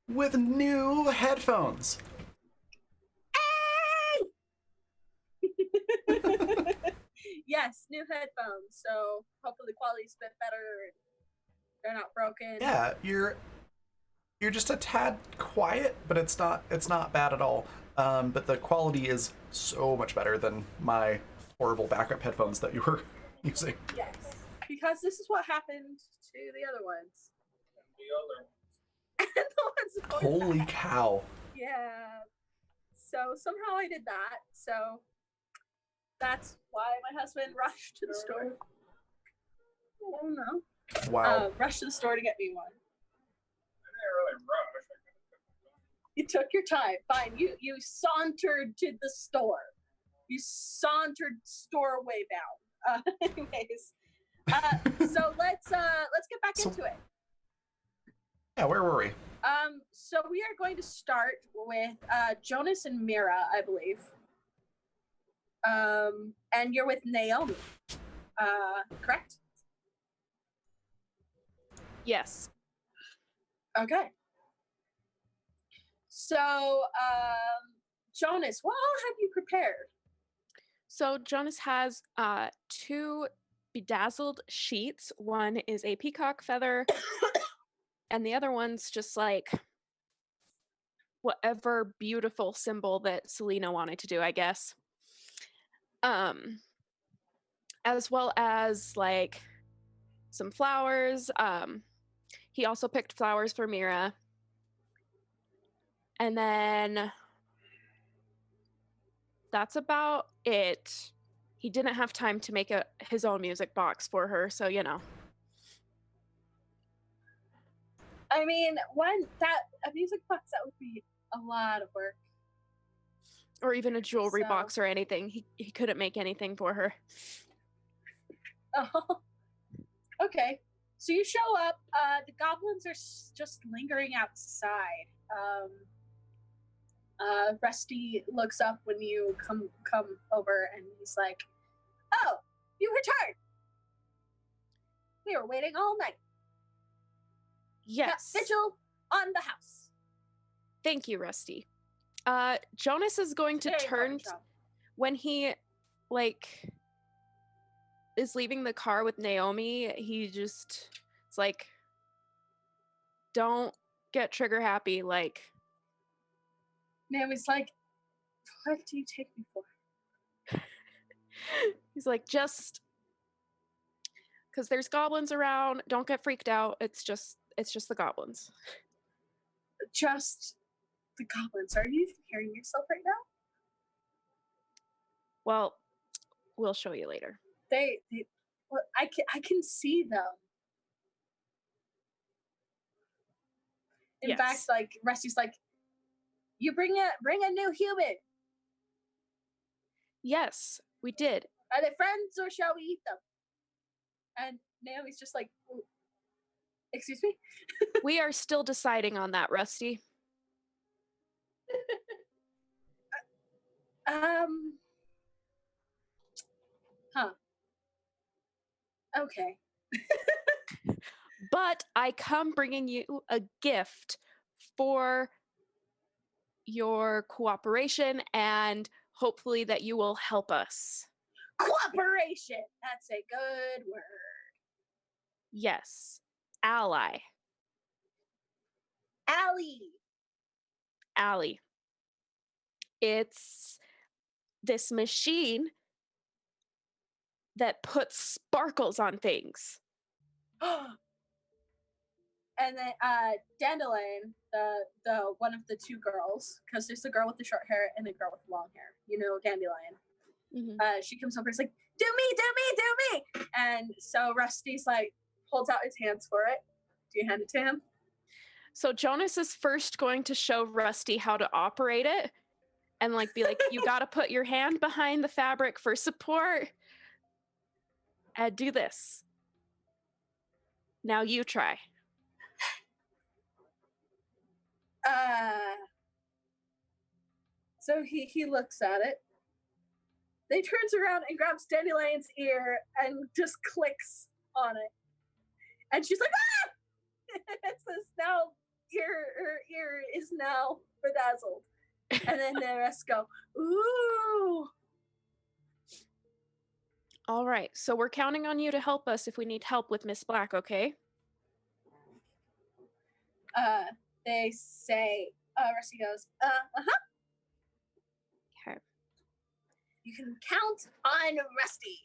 with new headphones. Yes, new headphones. So hopefully the quality's a bit better. They're not broken. Yeah, you're just a tad quiet, but it's not bad at all. But the quality is so much better than my horrible backup headphones that you were using. Yes, because this is what happened to the other ones. The ones before Holy that. cow! Yeah. So somehow I did that. So that's why my husband rushed to the store. Oh no. Wow. Rushed to the store to get me one. You took your time. Fine. You sauntered to the store. You sauntered store way bound. Anyways. So let's get back into it. Yeah, where were we? So we are going to start with Jonas and Mira, I believe. And you're with Naomi. Correct? Yes. Okay. So, Jonas, what all have you prepared? So Jonas has 2 bedazzled sheets. One is a peacock feather, and the other one's just like whatever beautiful symbol that Selena wanted to do, I guess. As well as like some flowers. He also picked flowers for Mira. And then that's about it. He didn't have time to make his own music box for her, so you know. I mean, a music box, that would be a lot of work. Or even a jewelry So- box or anything. He couldn't make anything for her. Oh, okay. So you show up. The goblins are just lingering outside. Rusty looks up when you come over, and he's like, "Oh, you returned. We were waiting all night. Yes. Got vigil on the house." Thank you, Rusty. Jonas is going to Very turn important job. when he like is leaving the car with Naomi. He just it's like, don't get trigger happy. Like, Naomi's like, "What do you take me for?" he's like, just because there's goblins around, don't get freaked out. It's just the goblins. Just the goblins. Are you even hearing yourself right now? Well, we'll show you later. They well, I can see them. In fact, Yes. like Rusty's like, "You bring a new human. Yes, we did. Are they friends or shall we eat them?" And Naomi's just like, "Excuse me?" We are still deciding on that, Rusty. Huh. Okay. But I come bringing you a gift for your cooperation and hopefully that you will help us. Cooperation. That's a good word. Yes. Ally. Allie. It's this machine that puts sparkles on things. And then Dandelion, the one of the two girls, because there's the girl with the short hair and the girl with the long hair. You know, Dandelion. Mm-hmm. She comes over, and is like, "Do me, do me, do me!" And so Rusty's like, holds out his hands for it. Do you hand it to him? So Jonas is first going to show Rusty how to operate it, and like be like, "You got to put your hand behind the fabric for support, and do this. Now you try." So he looks at it. Then he turns around and grabs Dandelion's ear and just clicks on it. And she's like, "Ah!" It says, "Now her ear is now bedazzled." And then the rest go, "Ooh." All right, so we're counting on you to help us if we need help with Miss Black, okay? They say, Rusty goes, uh-huh. Okay. You can count on Rusty.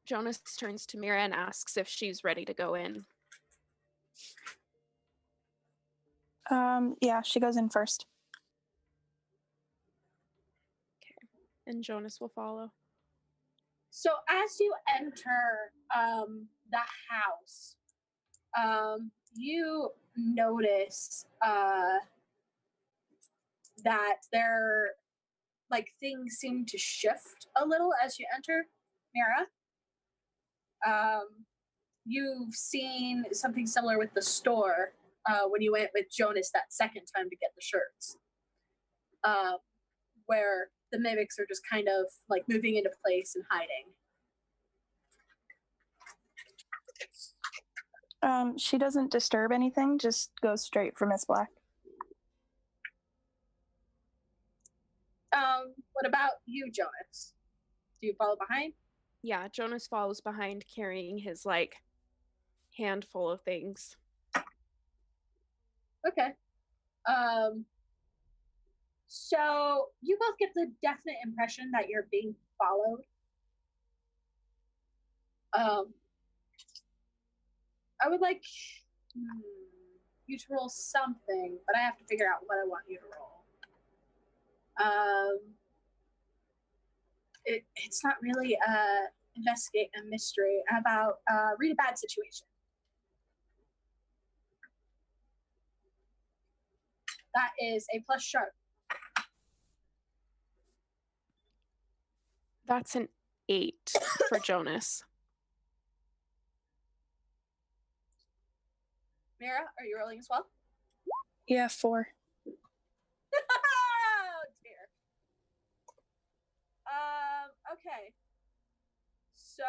Jonas turns to Mira and asks if she's ready to go in. Yeah, she goes in first. Okay. And Jonas will follow. So as you enter the house, you notice that there, like, things seem to shift a little as you enter, Mira. You've seen something similar with the store when you went with Jonas that second time to get the shirts, where the mimics are just kind of like moving into place and hiding. She doesn't disturb anything, just goes straight for Miss Black. What about you, Jonas? Do you follow behind? Yeah, Jonas follows behind carrying his, like, handful of things. Okay. So you both get the definite impression that you're being followed. I would like you to roll something, but I have to figure out what I want you to roll. It's not really investigate a mystery. How about read a bad situation? That is a plus sharp. That's an 8 for Jonas. Mira, are you rolling as well? Yeah, 4. Oh dear. Okay. So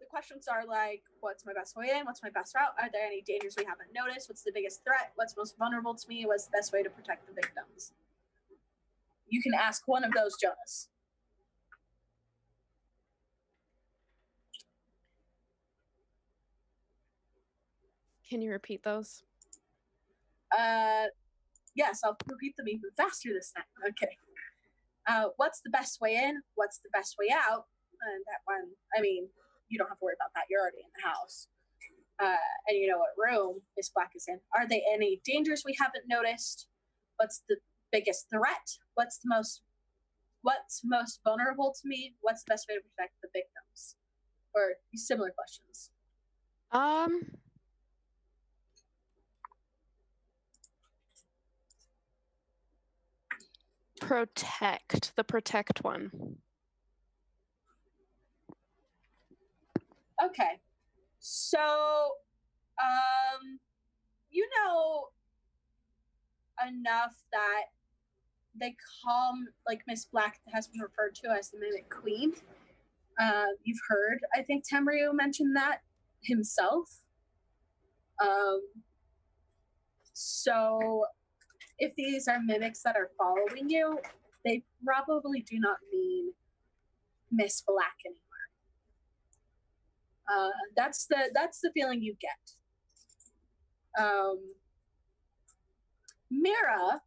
the questions are like, what's my best way in? What's my best route? Are there any dangers we haven't noticed? What's the biggest threat? What's most vulnerable to me? What's the best way to protect the victims? You can ask one of those, Jonas. Can you repeat those? Yes, I'll repeat them even faster this time. Okay. What's the best way in? What's the best way out? And that one, I mean, you don't have to worry about that. You're already in the house. And you know what room Miss Black is in. Are there any dangers we haven't noticed? What's the biggest threat? What's most vulnerable to me? What's the best way to protect the victims? Or similar questions. Protect. The protect one. Okay. So, you know enough that they call, like, Miss Black has been referred to as the Mimic Queen. You've heard, I think, Tamriel mention that himself. So if these are mimics that are following you, they probably do not mean Miss Black anymore. That's the feeling you get. Mira,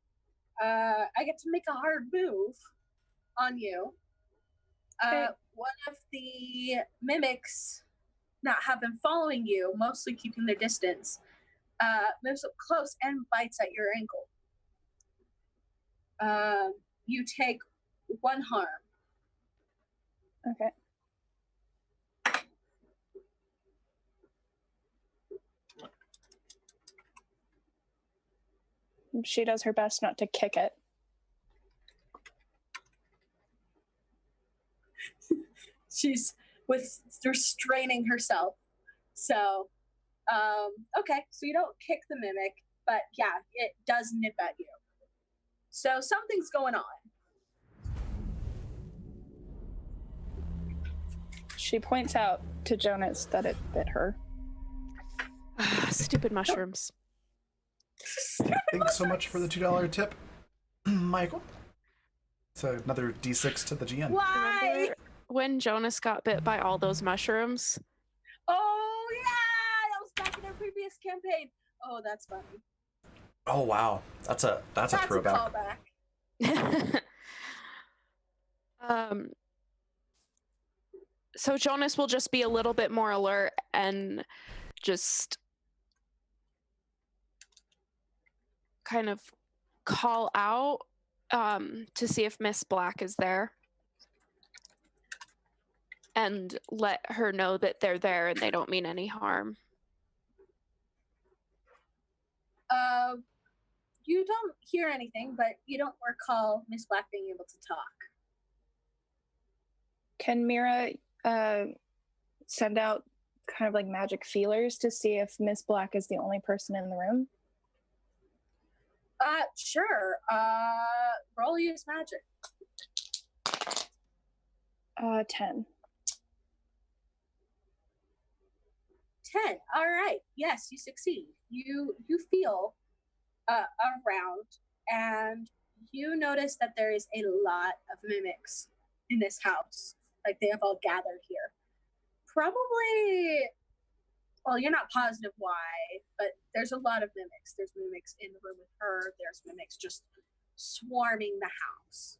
I get to make a hard move. on you. Okay. One of the mimics that have been following you, mostly keeping their distance, moves up close and bites at your ankle. You take 1 harm. Okay. She does her best not to kick it. She's restraining herself. So, okay, so you don't kick the mimic, but yeah, it does nip at you. So something's going on. She points out to Jonas that it bit her. Stupid mushrooms. Thanks so much for the $2 tip, Michael. So another D6 to the GM. Why? Remember when Jonas got bit by all those mushrooms? Oh yeah, that was back in our previous campaign. Oh, that's funny. Oh wow, that's a throwback. A callback. So Jonas will just be a little bit more alert and just kind of call out to see if Miss Black is there and let her know that they're there and they don't mean any harm. You don't hear anything, but you don't recall Miss Black being able to talk. Can Mira send out kind of like magic feelers to see if Miss Black is the only person in the room? Sure. Roll use magic. 10. 10. All right. Yes, you succeed. You feel around, and you notice that there is a lot of mimics in this house. Like, they have all gathered here. Probably, well, you're not positive why, but there's a lot of mimics. There's mimics in the room with her. There's mimics just swarming the house.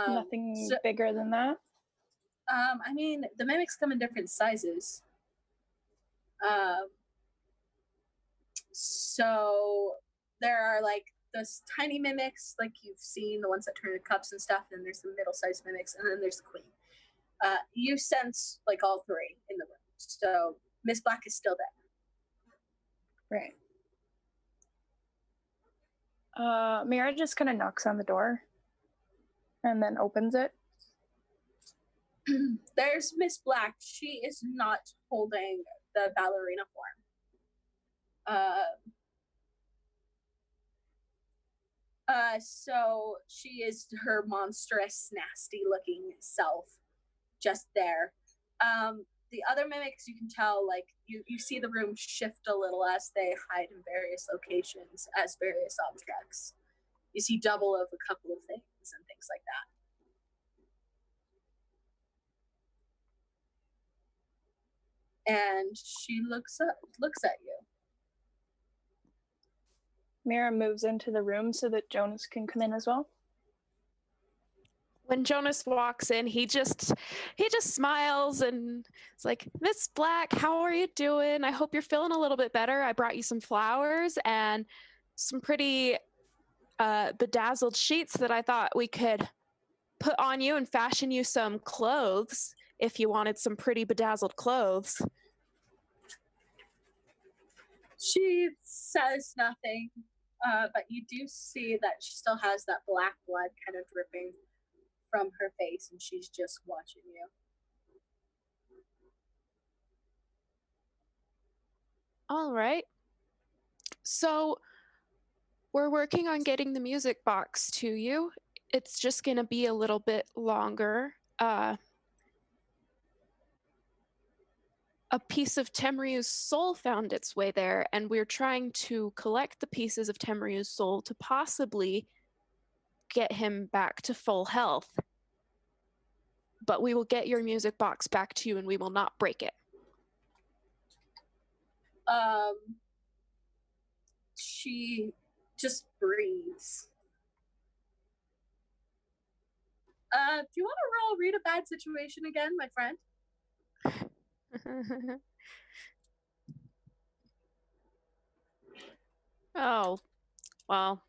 Nothing bigger than that? I mean, the mimics come in different sizes. So there are like those tiny mimics, like you've seen, the ones that turn into cups and stuff, and there's the middle-sized mimics, and then there's the queen. You sense like all three in the room. So Miss Black is still there. Right. Mira just kind of knocks on the door and then opens it. There's Miss Black. She is not holding the ballerina form. So she is her monstrous, nasty-looking self, just there. The other mimics, you can tell, like, you see the room shift a little as they hide in various locations as various objects. You see double of a couple of things and things like that. And she looks at you. Mira moves into the room so that Jonas can come in as well. When Jonas walks in, he just smiles and it's like, Miss Black, how are you doing? I hope you're feeling a little bit better. I brought you some flowers and some pretty bedazzled sheets that I thought we could put on you and fashion you some clothes if you wanted some pretty bedazzled clothes. She says nothing, but you do see that she still has that black blood kind of dripping from her face, and she's just watching you. All right. So we're working on getting the music box to you. It's just going to be a little bit longer. A piece of Temryu's soul found its way there, and we're trying to collect the pieces of Temryu's soul to possibly get him back to full health. But we will get your music box back to you, and we will not break it. She just breathes, Do you want to roll read a bad situation again, my friend? Oh, well.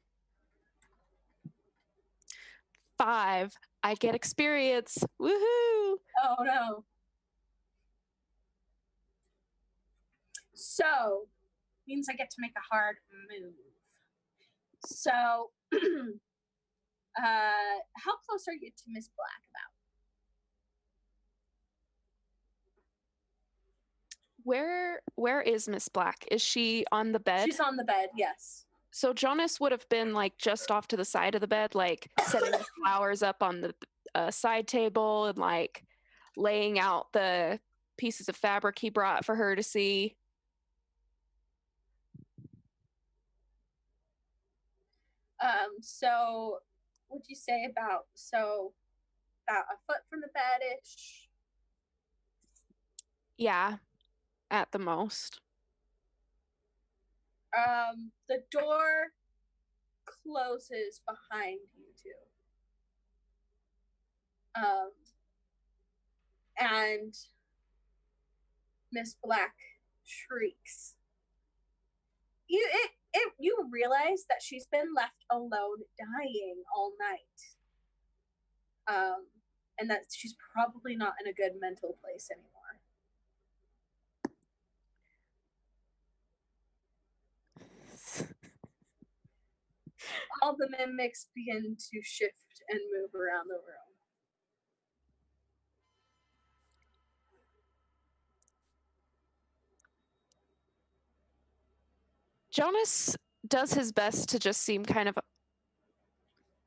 5. I get experience. Woohoo! Oh no. So means I get to make a hard move. So how close are you to Miss Black about? Where is Miss Black? Is she on the bed? She's on the bed, yes. So Jonas would have been like just off to the side of the bed, like setting the flowers up on the side table and like laying out the pieces of fabric he brought for her to see. So what'd you say about a foot from the bed-ish? Yeah, at the most. The door closes behind you two. And Miss Black shrieks. You realize that she's been left alone dying all night. And that she's probably not in a good mental place anymore. All the mimics begin to shift and move around the room. Jonas does his best to just seem kind of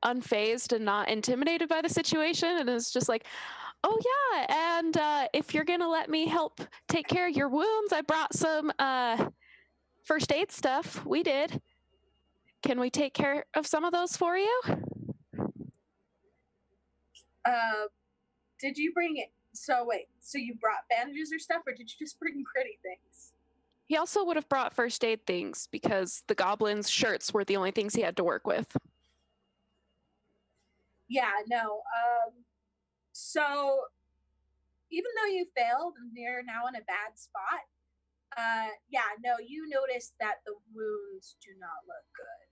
unfazed and not intimidated by the situation, and is just like, oh yeah, and if you're gonna let me help take care of your wounds, I brought some first aid stuff. We did. Can we take care of some of those for you? Did you bring it? So wait, so you brought bandages or stuff, or did you just bring pretty things? He also would have brought first aid things because the goblin's shirts were the only things he had to work with. Yeah, no. So even though you failed and you're now in a bad spot, you notice that the wounds do not look good.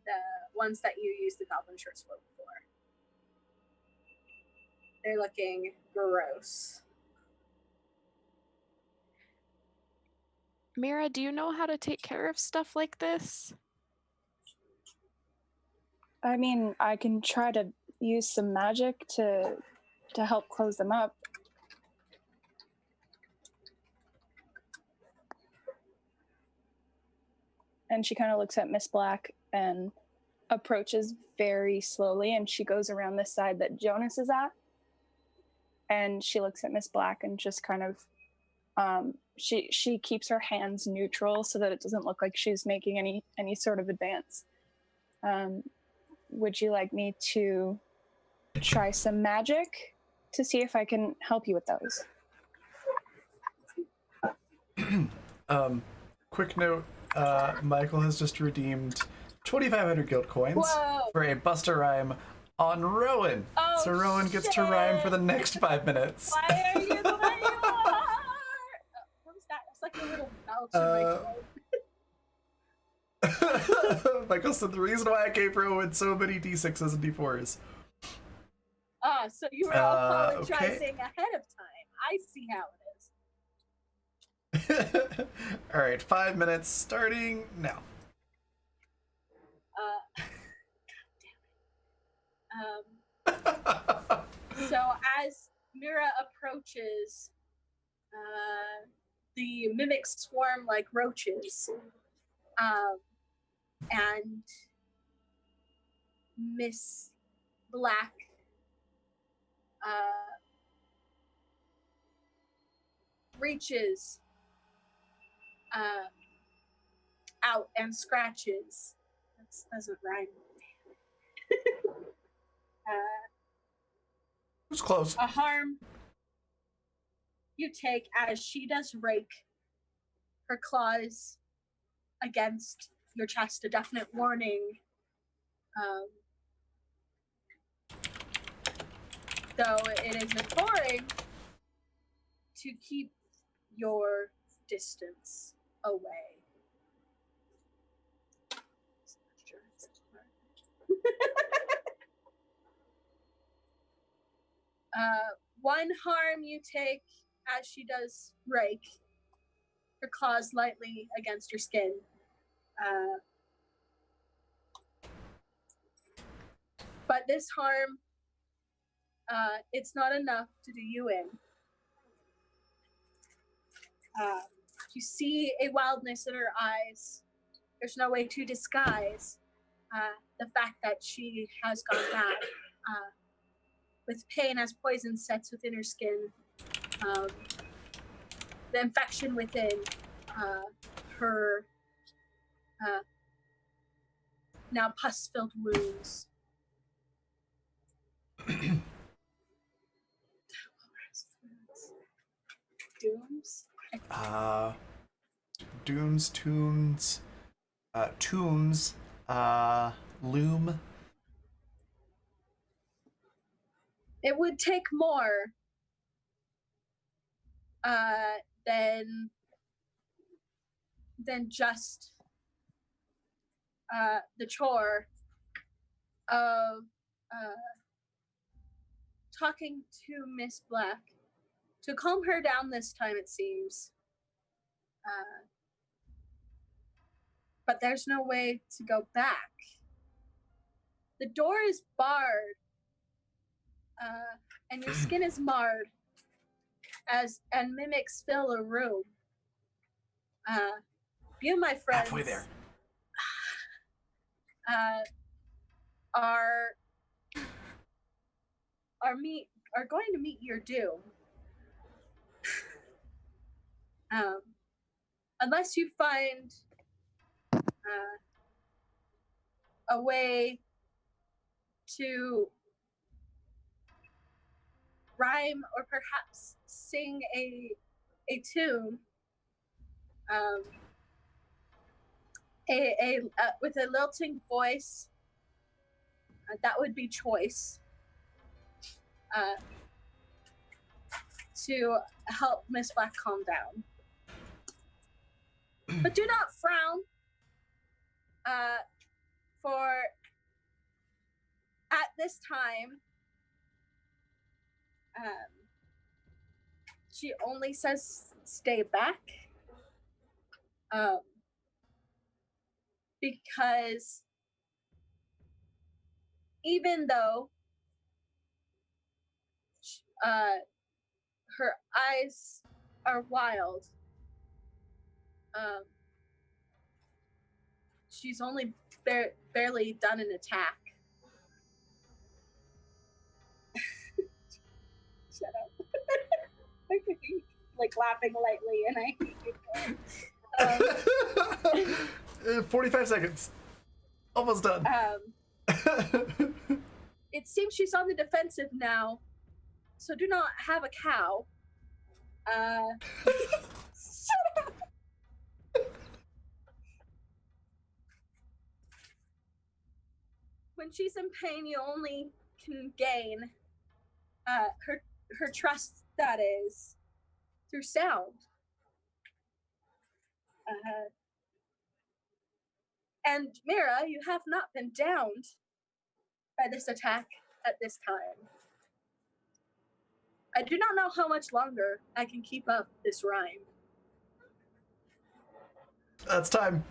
The ones that you used the goblin shirts for before. They're looking gross. Mira, do you know how to take care of stuff like this? I mean, I can try to use some magic to help close them up. And she kind of looks at Miss Black and approaches very slowly, and she goes around the side that Jonas is at. And she looks at Miss Black and just kind of she keeps her hands neutral so that it doesn't look like she's making any sort of advance. Would you like me to try some magic to see if I can help you with those? Quick note, Michael has just redeemed 2,500 guild coins for a Buster rhyme on Rowan. Oh, so Rowan gets to rhyme for the next 5 minutes. Why are you the way you are? What was that? It's like a little belch in my throat. Michael said the reason why I gave Rowan so many D6s and D4s. So you were apologizing ahead of time. I see how it is. All right, 5 minutes starting now. So as Mira approaches, the mimics swarm like roaches, and Miss Black reaches out and scratches. That doesn't rhyme. It was close. A harm you take as she does rake her claws against your chest, a definite warning. though it is important to keep your distance away. One harm you take as she does rake her claws lightly against your skin. But this harm, it's not enough to do you in. You see a wildness in her eyes. There's no way to disguise the fact that she has gone mad. With pain as poison sets within her skin, the infection within her now pus-filled wounds. Dooms? Dunes, tunes, tombs, loom. It would take more than just the chore of talking to Miss Black to calm her down this time, it seems. But there's no way to go back. The door is barred, and your skin is marred and mimics fill a room. You, my friends, Halfway there. Are going to meet your doom. Unless you find a way to rhyme or perhaps sing a tune with a lilting voice, that would be choice to help Miss Black calm down. But do not frown, for at this time, she only says stay back, because even though her eyes are wild, she's only barely done an attack. Shut up. Like laughing lightly, and I hate you. 45 seconds. Almost done. It seems she's on the defensive now, so do not have a cow. Shut up. When she's in pain, you only can gain her trust, that is, through sound. And Mira, you have not been downed by this attack at this time. I do not know how much longer I can keep up this rhyme. That's time.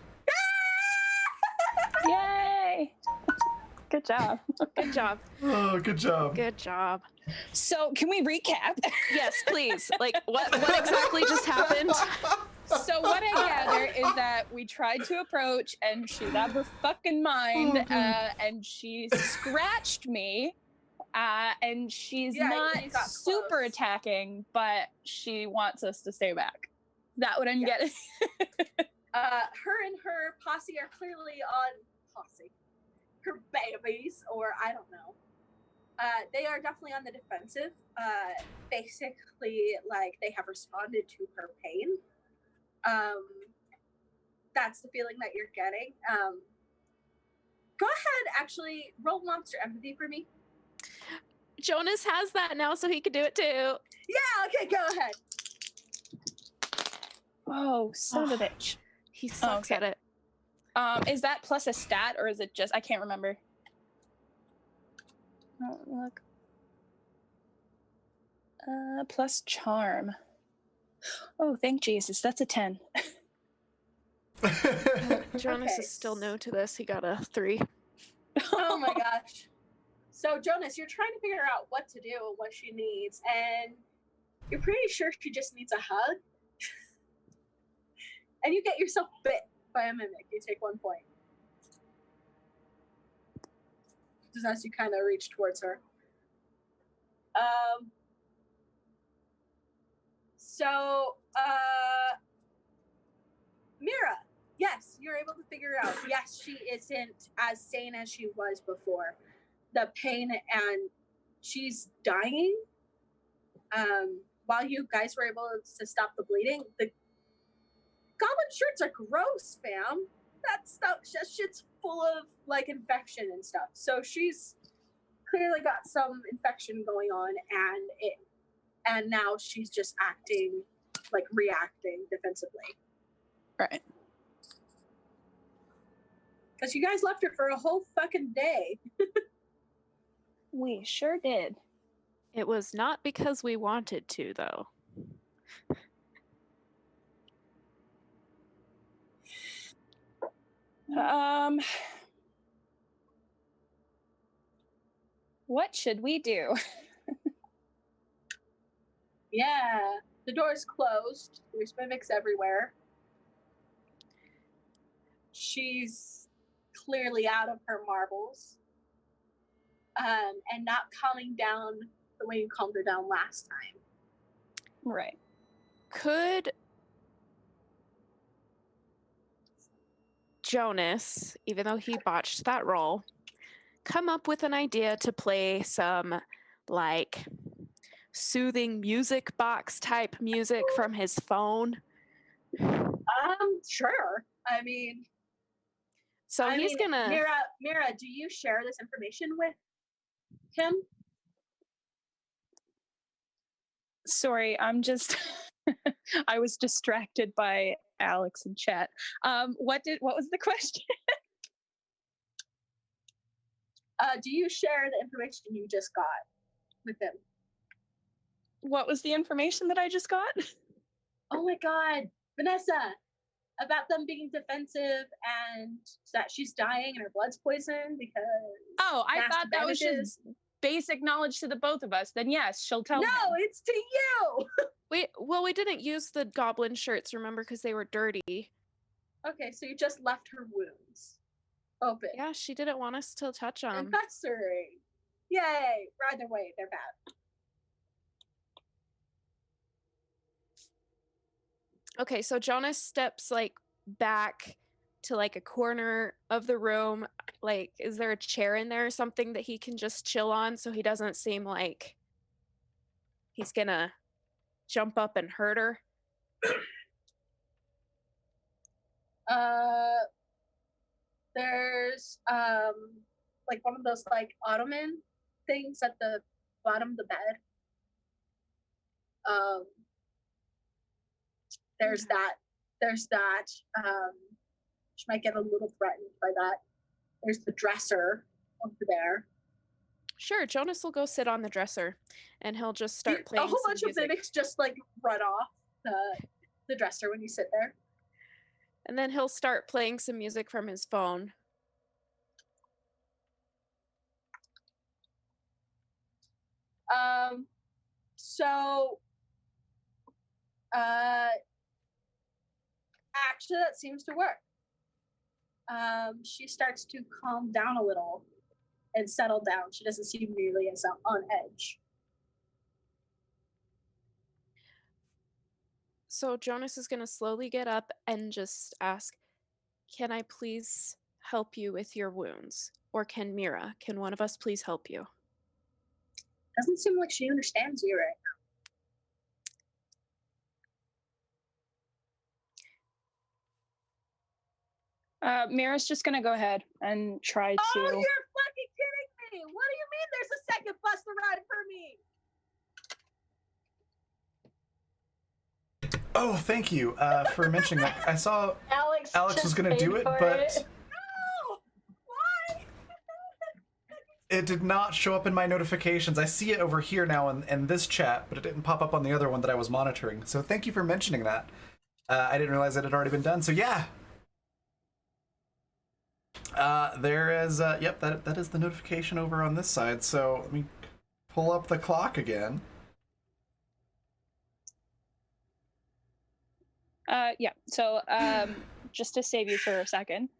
Yay! Good job. Good job. Oh, good job. Good job. So can we recap? Yes, please. Like, what exactly just happened? So what I gather is that we tried to approach and she's out of her fucking mind, and she scratched me, and she's not super close. attacking, but she wants us to stay back. Is that what I'm getting? Her and her posse are clearly on her babies, or I don't know. They are definitely on the defensive. Basically, like, they have responded to her pain. That's the feeling that you're getting. Go ahead, actually, roll monster empathy for me. Jonas has that now, so he can do it too. Yeah, okay, go ahead. Oh, son of a bitch. He sucks Okay. at it. Is that plus a stat or is it just? I can't remember. Oh, look. Plus charm. Oh, thank Jesus. That's a 10. Jonas Okay. is still new to this. He got a 3. Oh my gosh. So Jonas, you're trying to figure out what to do, what she needs, and you're pretty sure she just needs a hug. And you get yourself bit by a mimic. You take 1 point. Just as you kind of reach towards her. So, Mira, yes, you're able to figure it out. Yes, she isn't as sane as she was before. The pain and she's dying. While you guys were able to stop the bleeding, the goblin shirts are gross, fam. That stuff, that shit's full of like infection and stuff. So she's clearly got some infection going on, and now she's just acting like reacting defensively. Right. Because you guys left her for a whole fucking day. We sure did. It was not because we wanted to, though. What should we do? Yeah, the door's closed. There's mimics everywhere. She's clearly out of her marbles. And not calming down the way you calmed her down last time. Right. Could Jonas, even though he botched that roll, come up with an idea to play some, like, soothing music box type music from his phone? Sure. I mean, gonna... Mira, do you share this information with him? Sorry, I'm just I was distracted by Alex in chat. What was the question? Do you share the information you just got with him? What was the information that I just got? Oh my god, Vanessa, about them being defensive and that she's dying and her blood's poisoned because I nasty thought that was bandages. just basic knowledge to the both of us. Then yes, she'll tell him. No, it's to you. We didn't use the goblin shirts, remember, because they were dirty. Okay, so you just left her wounds open. Yeah, she didn't want us to touch them. And festering. Yay! Either way, they're bad. Okay, so Jonas steps like back to like a corner of the room. Like, is there a chair in there or something that he can just chill on so he doesn't seem like he's gonna jump up and hurt her? There's like one of those like ottoman things at the bottom of the bed. There's that. She might get a little threatened by that. There's the dresser over there. Sure, Jonas will go sit on the dresser, and he'll just start playing. A whole some bunch music. of mimics just like run off the dresser when you sit there. And then he'll start playing some music from his phone. So actually that seems to work. She starts to calm down a little and settle down. She doesn't seem nearly as on edge. So Jonas is going to slowly get up and just ask, "Can I please help you with your wounds? Or can one of us please help you?" Doesn't seem like she understands you right now. Mira's just gonna go ahead and try to. Oh, you're fucking kidding me! What do you mean there's a second bus to ride Oh, thank you for mentioning that. I saw Alex was just going to do paid it, for but it. No! Why? it did not show up in my notifications. I see it over here now in this chat, but it didn't pop up on the other one that I was monitoring. So thank you for mentioning that. I didn't realize it had already been done. So yeah. There is, yep, that is the notification over on this side. So let me pull up the clock again. Yeah. So just to save you for a second,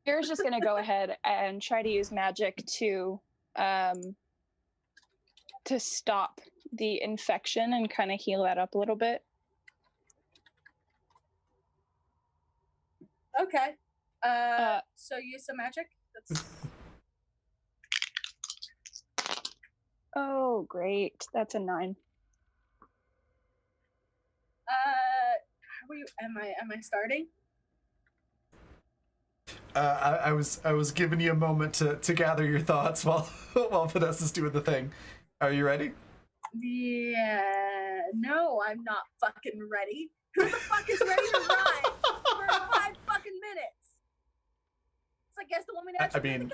Mira's just gonna go ahead and try to use magic to stop the infection and kind of heal that up a little bit. Okay. So use some magic. That's Oh, great. That's a 9. am I starting? I was giving you a moment to gather your thoughts while Vanessa's doing the thing. Are you ready? Yeah. No, I'm not fucking ready. Who the fuck is ready to ride for 5 fucking minutes? It's like, guess the woman actually play the game.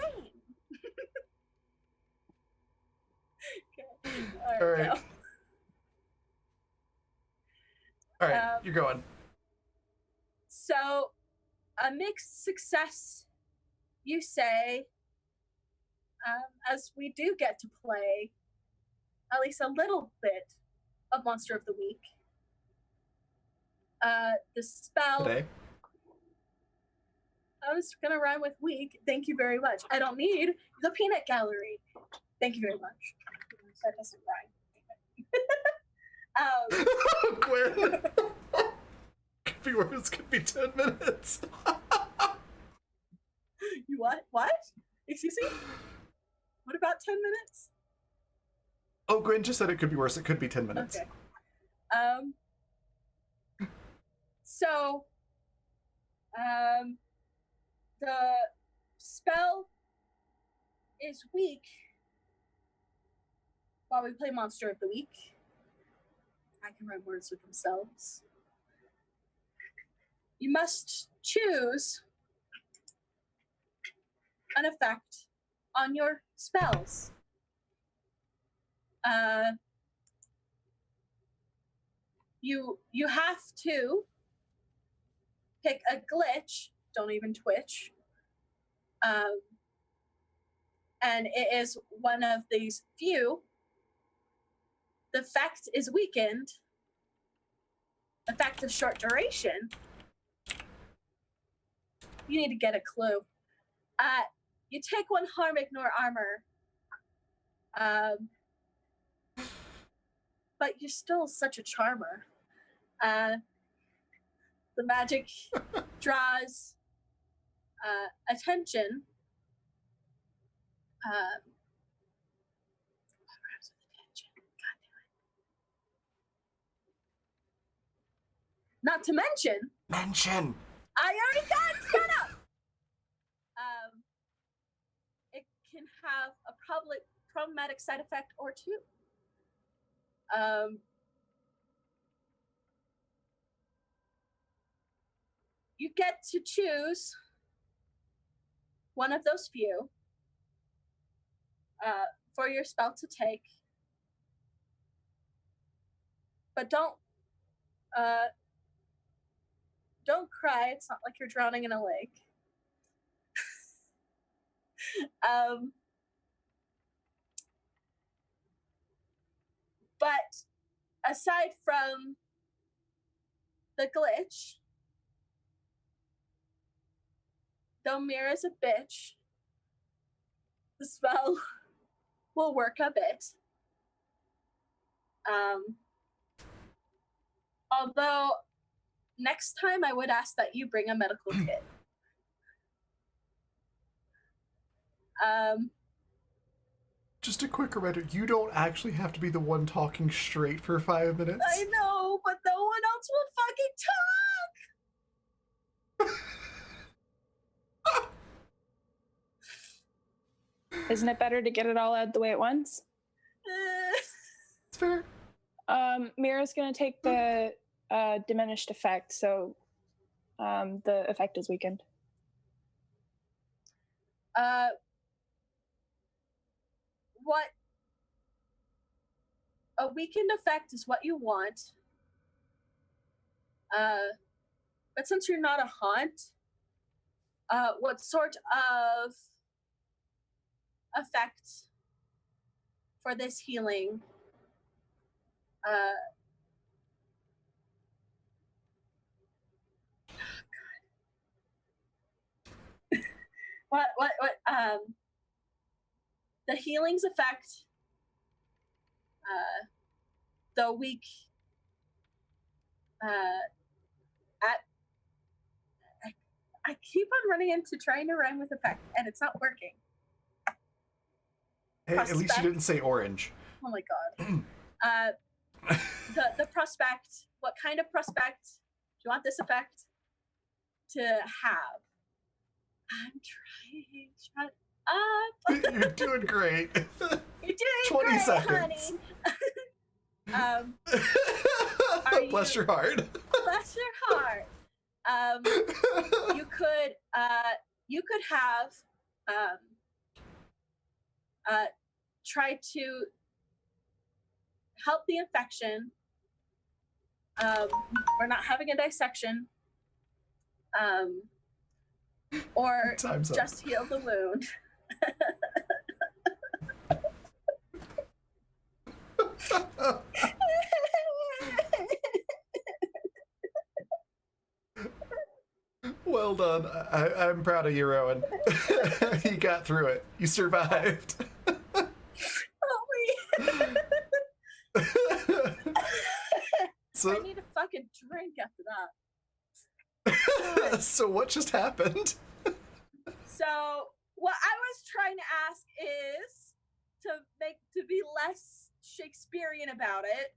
Okay. All right. Go. All right, you're going. So, a mixed success, you say, as we do get to play at least a little bit of Monster of the Week. The spell. Today. I was gonna rhyme with week. Thank you very much. I don't need the peanut gallery. Thank you very much. That doesn't rhyme. Gwen. Could be worse. Could be 10 minutes. You what? What? Excuse me? What about 10 minutes? Oh, Gwen just said it could be worse. It could be 10 minutes. Okay. So, the spell is weak while we play Monster of the Week. I can write words with themselves. You must choose an effect on your spells. You have to pick a glitch. Don't even twitch. And it is one of these few. The effect is weakened. Effect of short duration. You need to get a clue. You take 1 harm, ignore armor. But you're still such a charmer. The magic draws attention. Not to mention. Mention. I already got it. Shut up. It can have a problematic side effect or 2. You get to choose one of those few for your spell to take, but don't cry. It's not like you're drowning in a lake. But aside from the glitch, though Mira's a bitch, the spell will work a bit. Although next time I would ask that you bring a medical kit. Just a quick reminder, you don't actually have to be the one talking straight for 5 minutes. I know, but no one else will fucking talk! Isn't it better to get it all out the way at once? It's fair. Mira's gonna take the diminished effect, so the effect is weakened. What a weakened effect is what you want. But since you're not a haunt, what sort of effect for this healing? What the healing's effect, the weak I keep on running into trying to rhyme with effect and it's not working. Hey, at least you didn't say orange. Oh my god. The prospect, what kind of prospect do you want this effect to have? I'm trying. Shut up. You're doing great. You're doing 20 great, seconds. Honey. Bless your heart. Bless your heart. You could have try to help the infection. We're not having a dissection. Or Time's just up. heal the wound. Well done. I'm proud of you, Rowan. You got through it. You survived. So, I need a fucking drink after that. so what just happened? So what I was trying to ask is to be less Shakespearean about it.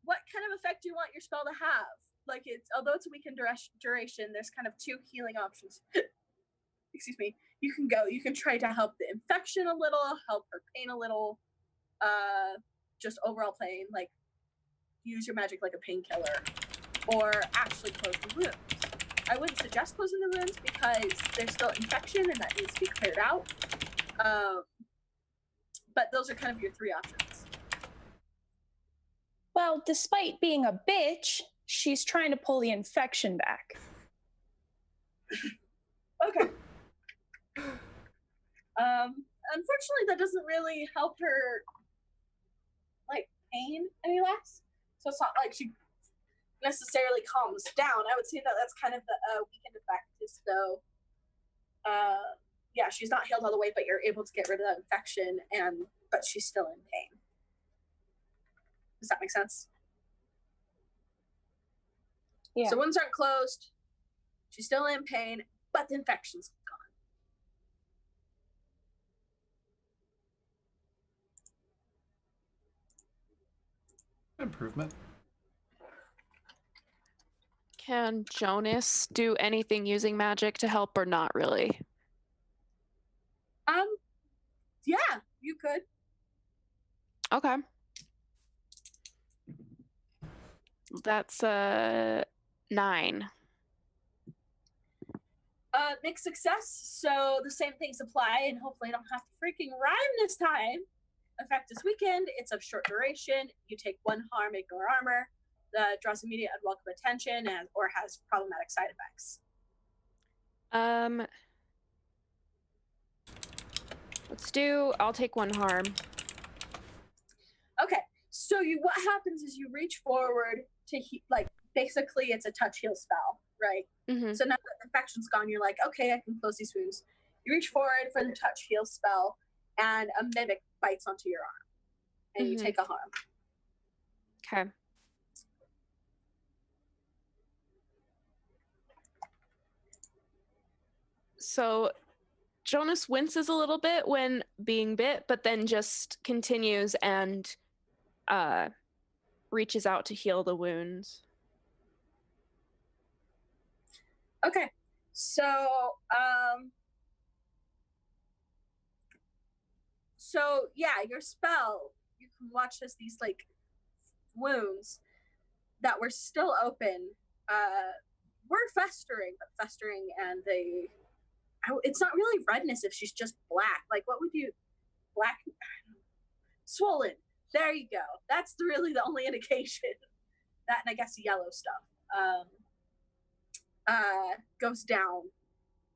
What kind of effect do you want your spell to have? Like although it's a weakened duration, there's kind of two healing options. Excuse me. You can try to help the infection a little, help her pain a little, just overall pain, like use your magic like a painkiller, or actually close the wounds. I wouldn't suggest closing the wounds because there's still infection and that needs to be cleared out. But those are kind of your three options. Well, despite being a bitch, she's trying to pull the infection back. Okay. Unfortunately, that doesn't really help her, like, pain any less. So it's not like she necessarily calms down. I would say that that's kind of the weakened effect is though, yeah, she's not healed all the way, but you're able to get rid of the infection, but she's still in pain. Does that make sense? Yeah. So wounds aren't closed. She's still in pain, but the infection's gone. Improvement. Can Jonas do anything using magic to help or not really? Yeah, you could. Okay. That's 9. Mixed success, so the same things apply, and hopefully I don't have to freaking rhyme this time. Effect is weakened, it's of short duration, you take 1 harm, ignore armor, that draws immediate unwelcome attention or has problematic side effects. I'll take 1 harm. Okay, so what happens is you reach forward to basically it's a touch heal spell, right? Mm-hmm. So now that the infection's gone, you're like, okay, I can close these wounds. You reach forward for the touch heal spell, and a mimic bites onto your arm, and you take a harm. Okay. So Jonas winces a little bit when being bit, but then just continues and reaches out to heal the wounds. Okay, so yeah, your spell, you can watch as these like wounds, that were still open were festering, and it's not really redness if she's just black. Like, what would you, black, swollen. There you go. That's really the only indication. That, and I guess yellow stuff goes down,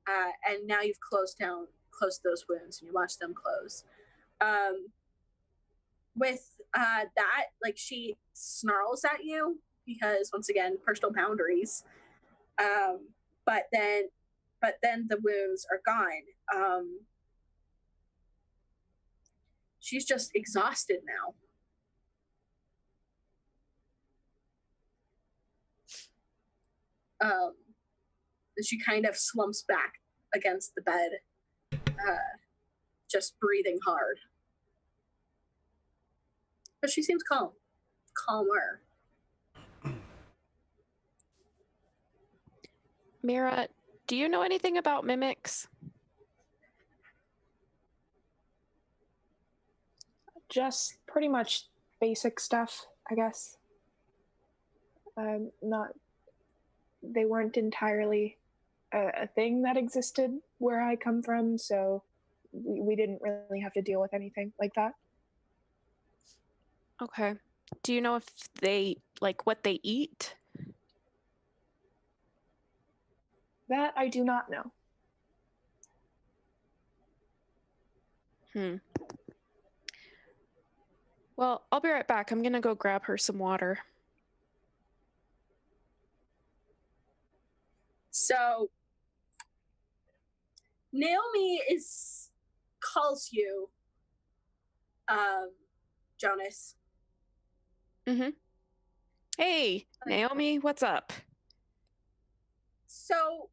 and now you've closed those wounds, and you watch them close. With that, like, she snarls at you because, once again, personal boundaries. But then the wounds are gone. She's just exhausted now. She kind of slumps back against the bed, just breathing hard. But she seems calmer. Mira, do you know anything about mimics? Just pretty much basic stuff, I guess. They weren't entirely a thing that existed where I come from, so we didn't really have to deal with anything like that. Okay. Do you know if they, like, what they eat? That I do not know. Well, I'll be right back. I'm gonna go grab her some water. So Naomi calls you, Jonas. Mm-hmm. Hey, Naomi, what's up? So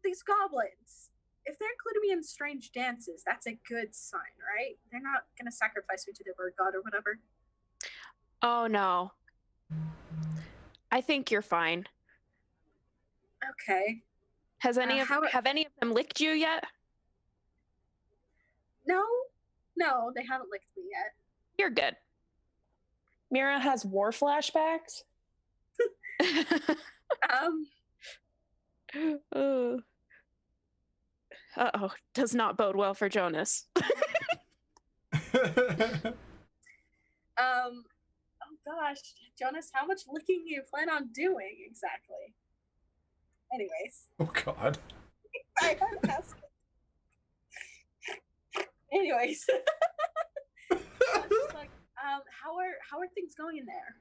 these goblins, if they're including me in strange dances, that's a good sign, right? They're not gonna sacrifice me to their bird god or whatever. Oh no. I think you're fine. Okay. Have any of them licked you yet? No, they haven't licked me yet. You're good. Mira has war flashbacks. Uh-oh. Does not bode well for Jonas. Oh gosh, Jonas, how much licking do you plan on doing exactly? Anyways. Oh God. I haven't asked. Anyways. Just like, how are things going in there?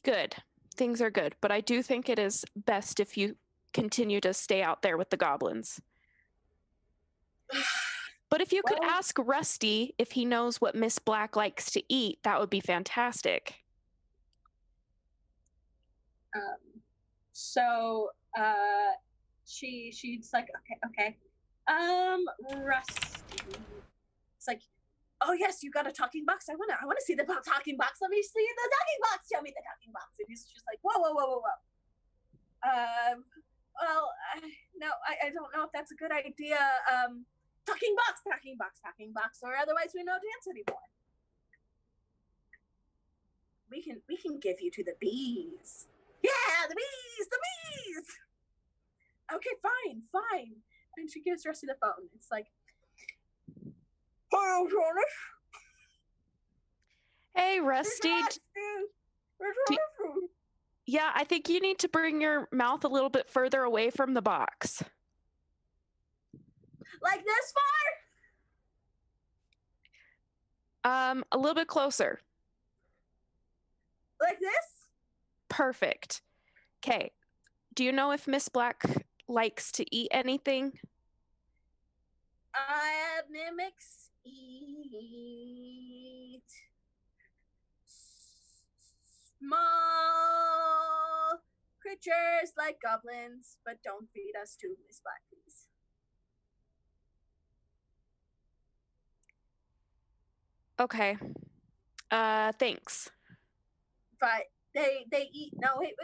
Good. Things are good, but I do think it is best if you continue to stay out there with the goblins. But if you could ask Rusty if he knows what Miss Black likes to eat, that would be fantastic. So she's like, okay. Rusty. It's like, oh yes, you got a talking box. I wanna see the talking box. Let me see the talking box. Show me the talking box. And he's just like, whoa. Well, no, I don't know if that's a good idea. Talking box, or otherwise we don't dance anymore. We can give you to the bees. Yeah, the bees. Okay, fine. And she gives Rusty the phone. It's like, hello, Jonas. Hey, Rusty. Yeah, I think you need to bring your mouth a little bit further away from the box. Like this far? A little bit closer. Like this? Perfect. Okay. Do you know if Miss Black likes to eat anything? Mimics eat small creatures like goblins, but don't feed us to Miss Black, please. Okay. Thanks. But they eat. No, wait.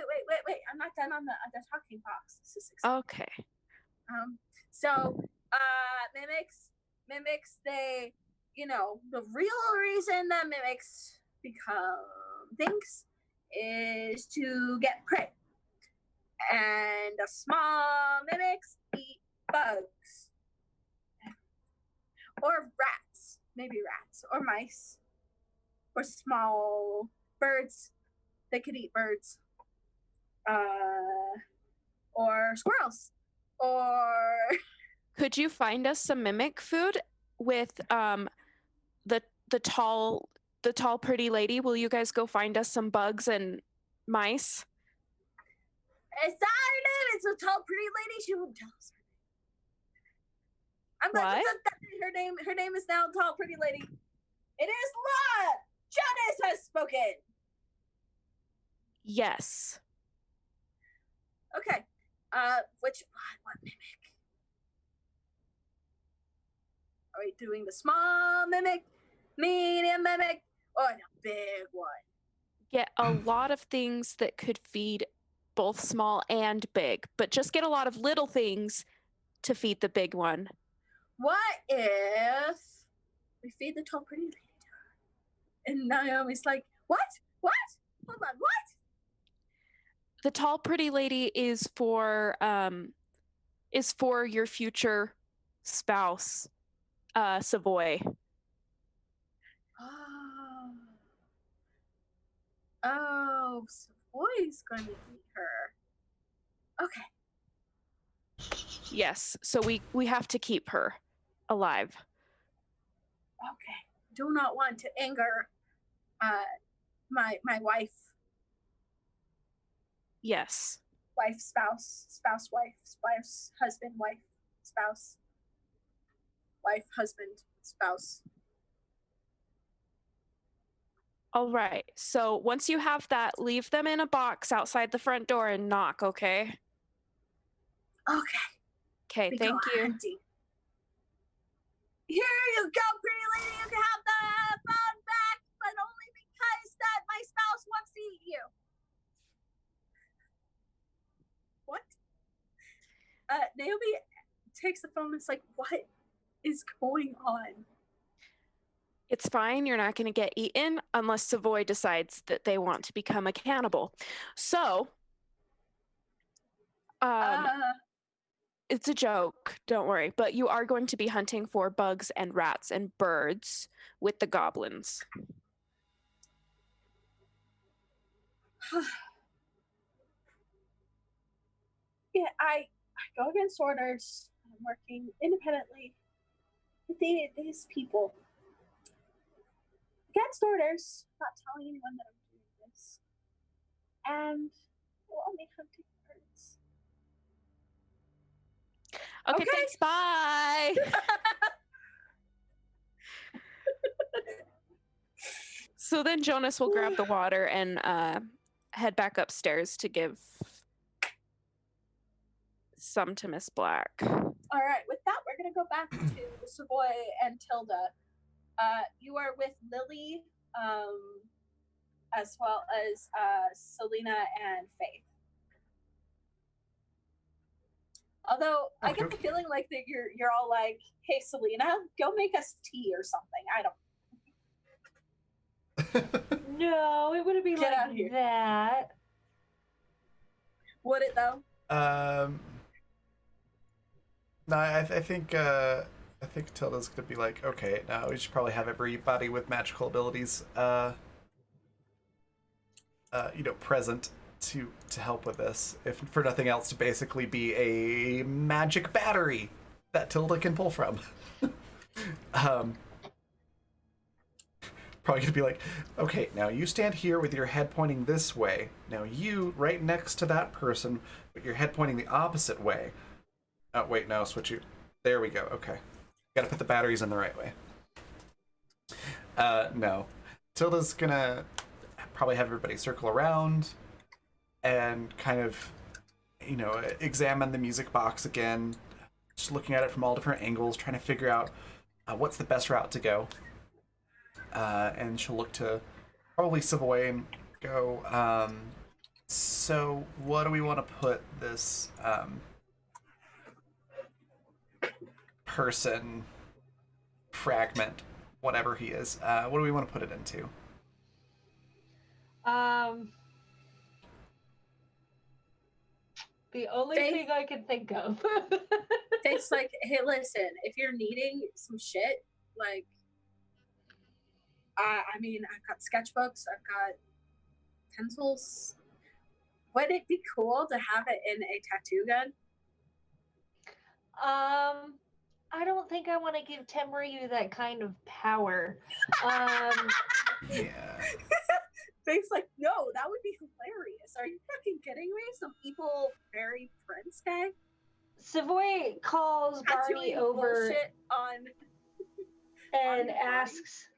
I'm not done on the talking box. This is exciting. Okay. So mimics, they, the real reason that mimics become things is to get prey. And the small mimics eat bugs. Or rats. Maybe rats. Or mice. Or small birds. They could eat birds. Or squirrels. Or Could you find us some mimic food with the tall pretty lady? Will you guys go find us some bugs and mice? Is that her name? It's a tall, pretty lady. She won't tell us her name. I'm glad you said that. Her name is now tall, pretty lady. It is law. Janice has spoken. Yes. Okay. What mimic? Are we doing the small mimic, medium mimic, or the big one? Get a lot of things that could feed both small and big, but just get a lot of little things to feed the big one. What if we feed the tall, pretty lady to her? And Naomi's like, what? What? Hold on, what? The tall pretty lady is for your future spouse, Savoy. Oh, Savoy's gonna eat her. Okay. Yes, so we have to keep her alive. Okay. Do not want to anger my wife. Yes. Wife, spouse, wife, husband, wife, spouse, wife, husband, spouse. All right. So once you have that, leave them in a box outside the front door and knock, okay? Okay. Okay, thank you. Hunting. Here you go, pretty lady. You can have the phone back, but only because that my spouse wants to eat you. What? Naomi takes the phone and is like, what is going on? It's fine. You're not going to get eaten unless Savoy decides that they want to become a cannibal. So, it's a joke. Don't worry. But you are going to be hunting for bugs and rats and birds with the goblins. Yeah, I go against orders. I'm working independently with these people. Against orders, not telling anyone that I'm doing this. And we'll only hunting birds. Okay, thanks. Bye. So then Jonas will grab the water and head back upstairs to give some to Miss Black. All right, with that, we're going to go back to Savoy and Tilda. You are with Lily, as well as Selena and Faith. Although I get the feeling like that you're all like, "Hey, Selena, go make us tea or something." I don't. No, it wouldn't be Get like out of here. that. Would it though? No, I think Tilda's gonna be like, okay, now we should probably have everybody with magical abilities, present to help with this, if for nothing else, to basically be a magic battery that Tilda can pull from. Probably gonna be like, okay, now you stand here with your head pointing this way. Now you, right next to that person, with your head pointing the opposite way. Oh, wait, no, switch you. There we go, okay. Gotta put the batteries in the right way. No. Tilda's gonna probably have everybody circle around and kind of, examine the music box again, just looking at it from all different angles, trying to figure out what's the best route to go. And she'll look to probably Savoy and go, so what do we want to put this fragment, whatever he is, what do we want to put it into? The only thing I can think of. It's like, hey, listen, if you're needing some shit, like, I mean, I've got sketchbooks, I've got pencils. Would it be cool to have it in a tattoo gun? I don't think I want to give Temryu that kind of power. Yeah. Faith's like, no, that would be hilarious. Are you fucking kidding me? Some evil fairy prince guy? Savoy calls Barney over on and asks,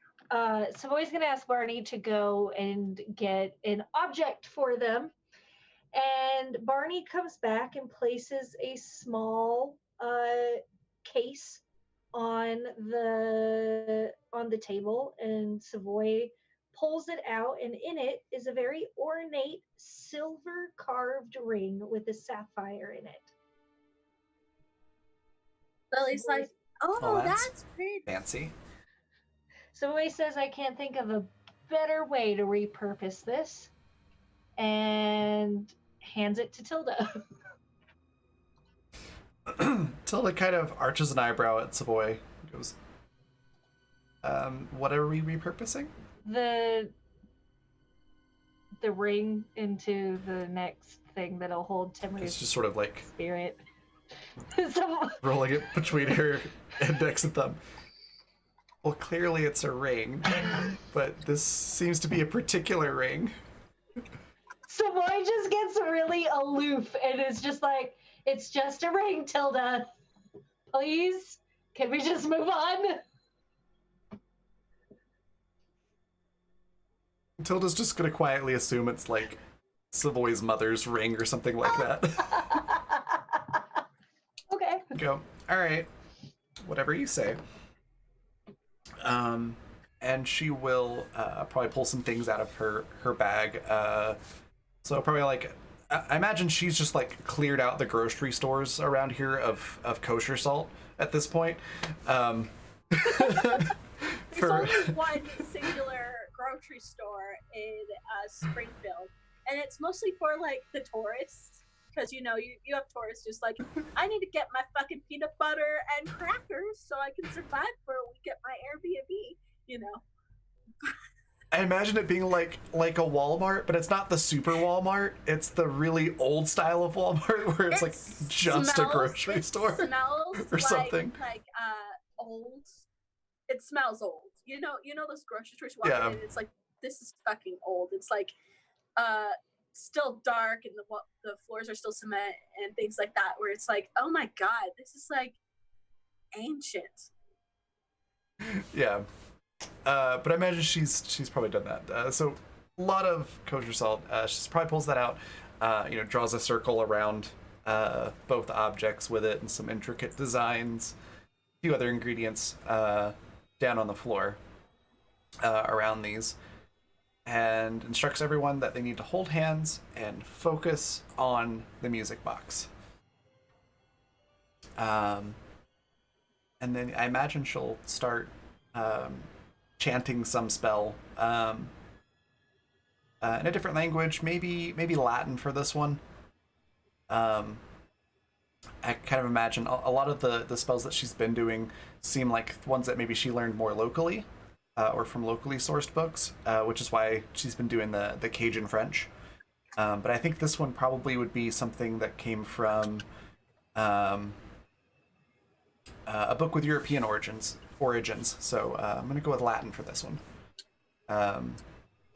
Savoy's going to ask Barney to go and get an object for them. And Barney comes back and places a small case on the table, and Savoy pulls it out, and in it is a very ornate silver carved ring with a sapphire in it. Lily's like, oh, that's pretty fancy. Savoy says, I can't think of a better way to repurpose this, and hands it to Tilda. Tilda kind of arches an eyebrow at Savoy. Goes, what are we repurposing? The ring into the next thing that'll hold Timry's It's just sort of like spirit. rolling it between her index and thumb. Well, clearly it's a ring, but this seems to be a particular ring. Savoy just gets really aloof and is just like, it's just a ring, Tilda. Please, can we just move on? Tilda's just gonna quietly assume it's like Savoy's mother's ring or something like that. Okay. Go, all right, whatever you say. And she will probably pull some things out of her bag. So probably like, I imagine she's just like cleared out the grocery stores around here of kosher salt at this point. There's only one singular grocery store in Springfield, and it's mostly for like the tourists, because you have tourists just like, I need to get my fucking peanut butter and crackers so I can survive for a week at my Airbnb. I imagine it being like a Walmart, but it's not the super Walmart. It's the really old style of Walmart where it's like just a grocery store or something. Like old. It smells old. You know those grocery stores you walk in and it's like, this is fucking old. It's like still dark and the floors are still cement and things like that, where it's like, oh my god, this is like ancient. Yeah. But I imagine she's probably done that. So a lot of kosher salt. She probably pulls that out. Draws a circle around both objects with it and some intricate designs. A few other ingredients down on the floor around these, and instructs everyone that they need to hold hands and focus on the music box. And then I imagine she'll start chanting some spell in a different language, maybe Latin for this one. I kind of imagine a lot of the spells that she's been doing seem like ones that maybe she learned more locally or from locally sourced books, which is why she's been doing the Cajun French. But I think this one probably would be something that came from a book with European origins. So I'm going to go with Latin for this one. And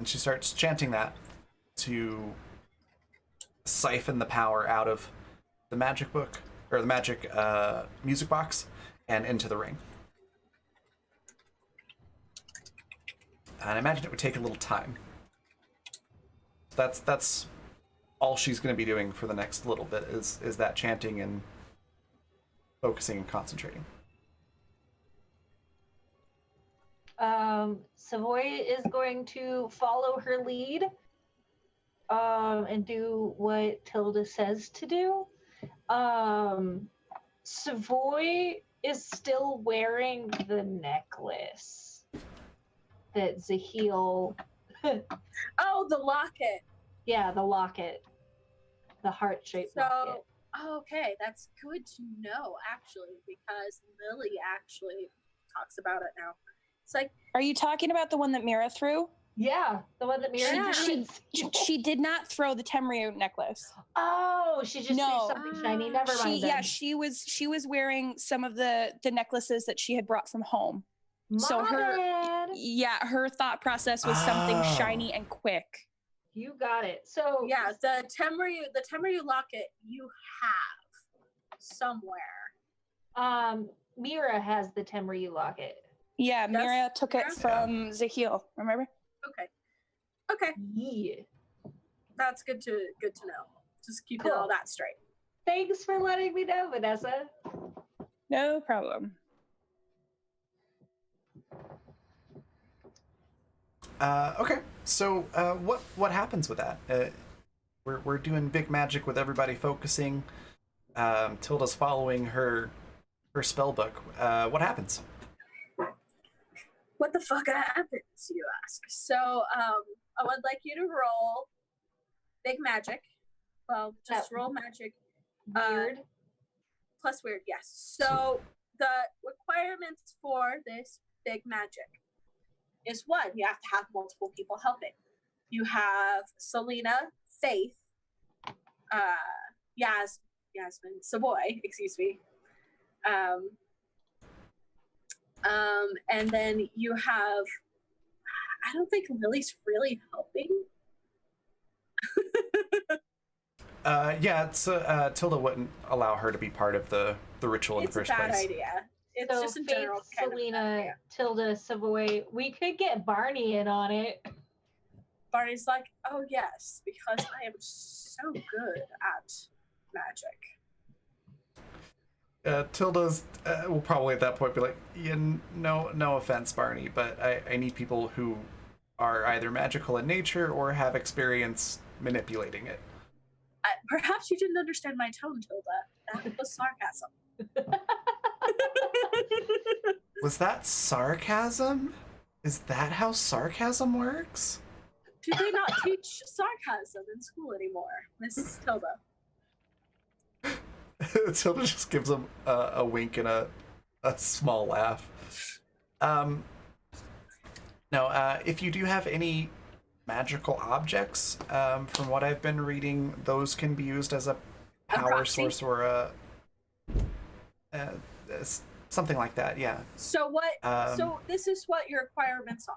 she starts chanting that to siphon the power out of the magic book, or the magic music box, and into the ring. And I imagine it would take a little time. That's all she's going to be doing for the next little bit is that chanting and focusing and concentrating. Savoy is going to follow her lead and do what Tilda says to do. Savoy is still wearing the necklace that Zahil Oh, the locket. Yeah, the locket. The heart-shaped locket. So, okay, that's good to know, actually, because Lily actually talks about it now. It's like, Are you talking about the one that Mira threw? Yeah, the one that Mira Yeah. She did not throw the Temrio necklace. Oh, she just No. threw something shiny. Never mind then. She was wearing some of the necklaces that she had brought from home. So her thought process was something shiny and quick. You got it. So yeah, the Temryu locket you have somewhere. Mira has the Temryu locket. Yeah, Mira took it from Zahil. Remember? Okay. Yeah. That's good to know. Just keeping all that straight. Thanks for letting me know, Vanessa. No problem. Okay, so what happens with that? We're doing big magic with everybody focusing. Tilda's following her spell book. What happens? What the fuck happens, you ask? So, I would like you to roll big magic. Well, just roll magic. Weird. Plus weird, yes. So the requirements for this big magic is one, you have to have multiple people helping. You have Selena, Faith, Yasmin, Savoy, excuse me. And then you have, I don't think Lily's really helping. Yeah, it's Tilda wouldn't allow her to be part of the ritual in the first place. It's a bad idea. It's So just in Faith, general. Selena, Tilda, Savoy. We could get Barney in on it. Barney's like, oh yes, because I am so good at magic. Tilda's will probably at that point be like, yeah, no offense, Barney, but I need people who are either magical in nature or have experience manipulating it. Perhaps you didn't understand my tone, Tilda. That was sarcasm. Was that sarcasm? Is that how sarcasm works? Do they not teach sarcasm in school anymore, Miss Tilda? Tilda just gives him a wink and a small laugh. No, if you do have any magical objects, from what I've been reading, those can be used as a power source or something like that. Yeah. So what? So this is what your requirements are.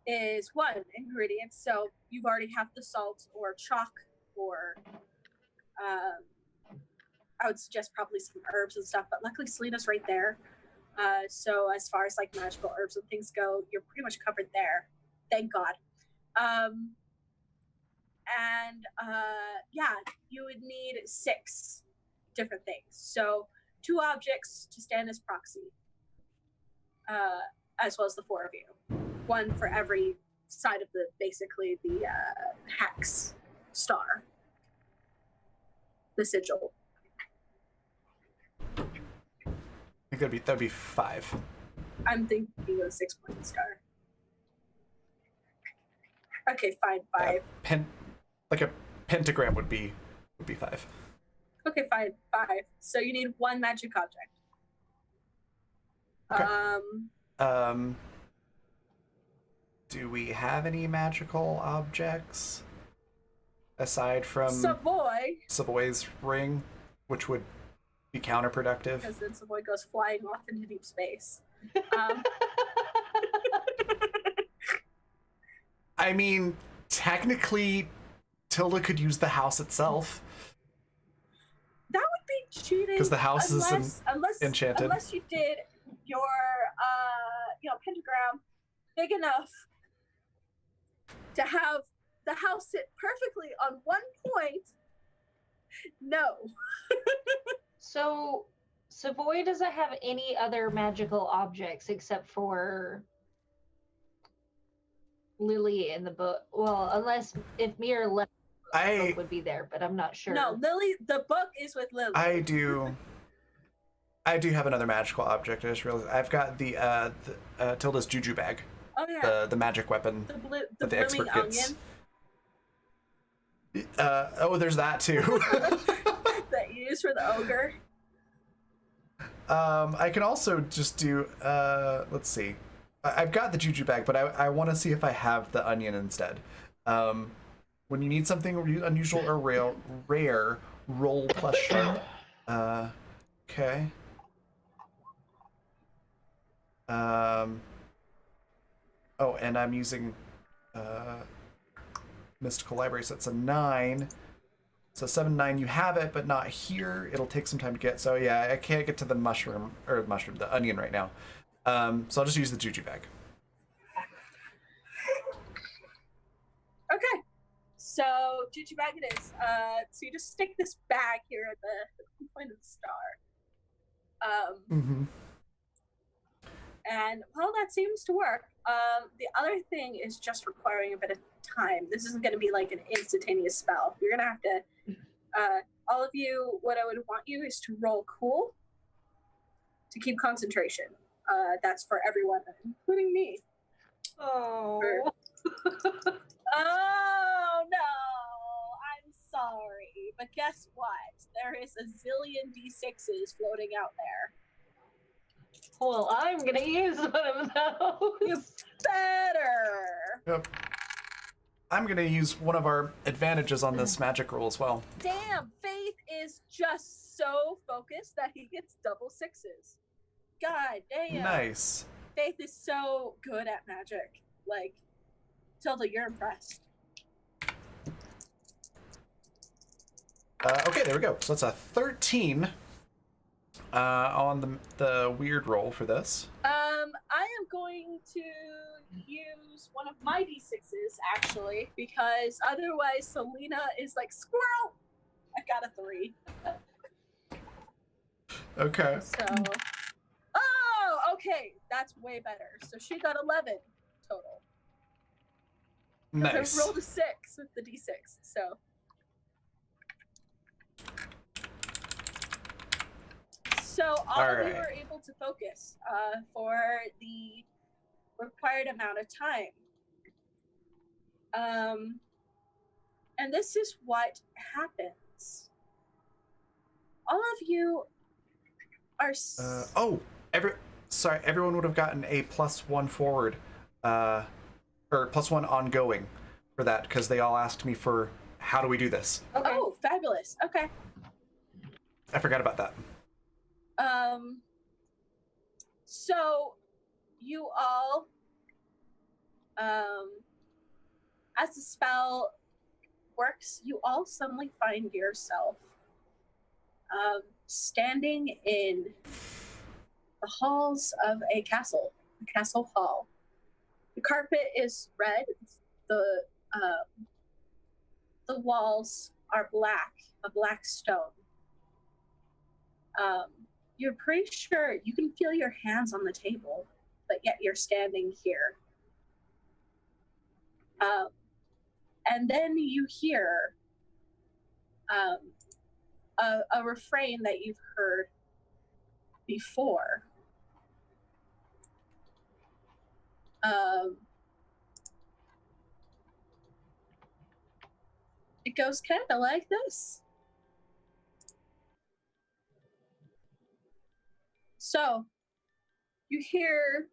Is one, ingredients. So you've already have the salt or chalk or I would suggest probably some herbs and stuff, but luckily Selena's right there. So as far as like magical herbs and things go, you're pretty much covered there. Thank God. Yeah, you would need 6 different things. So 2 objects to stand as proxy, as well as the 4 of you. 1 for every side of basically the hex star, the sigil. I think that'd be 5. I'm thinking of 6-point star. Okay, fine, 5. Like a pentagram would be 5. Okay, fine, 5. So you need 1 magic object. Okay. Do we have any magical objects aside from Savoy's ring, which would be counterproductive? Because then Savoy goes flying off into deep space. I mean, technically, Tilda could use the house itself. That would be cheating. Because the house is enchanted. Unless you did your, pentagram big enough to have the house sit perfectly on one point. No. So, Savoy doesn't have any other magical objects except for Lily in the book. Well, unless if Mira left, the book would be there, but I'm not sure. No, Lily. The book is with Lily. I do have another magical object. I just realized I've got the Tilda's juju bag. Oh yeah. the magic weapon The that the expert blooming gets. onion Oh, there's that too. that you use for the ogre. I can also just do. Let's see. I've got the juju bag, but I want to see if I have the onion instead. When you need something unusual or rare, roll plus sharp. Okay. Oh, and I'm using Mystical Library, so it's a 9. So 7, 9, you have it, but not here. It'll take some time to get. So yeah, I can't get to the the onion right now. So I'll just use the juju bag. Okay. So juju bag it is. So you just stick this bag here at the point of the star. And well, that seems to work. The other thing is just requiring a bit of time. This isn't going to be like an instantaneous spell. You're going to have to, all of you, what I would want you is to roll cool to keep concentration. That's for everyone, including me. Oh. Oh no, I'm sorry. But guess what? There is a zillion D6s floating out there. Well, I'm gonna use one of those. Better. Yep. I'm gonna use one of our advantages on this magic roll as well. Damn, Faith is just so focused that he gets double 6s. God damn. Nice. Faith is so good at magic. Like, Tilda, you're impressed. Okay, there we go. So that's a 13 on the weird roll for this. I am going to use one of my D6s, actually, because otherwise Selena is like, squirrel! I got a 3. Okay. So, oh, okay, that's way better. So she got 11 total. Nice. I rolled a 6 with the D6, so. So all of you are able to focus for the required amount of time. And this is what happens. All of you are. Everyone would have gotten a +1 forward, or +1 ongoing for that because they all asked me for how do we do this. Okay. Oh, fabulous. Okay. I forgot about that. So you all, as the spell works, you all suddenly find yourself standing in the halls of a castle hall. The carpet is red. The walls are black, a black stone. You're pretty sure you can feel your hands on the table, but yet you're standing here. And then you hear a refrain that you've heard before. It goes kind of like this. So, you hear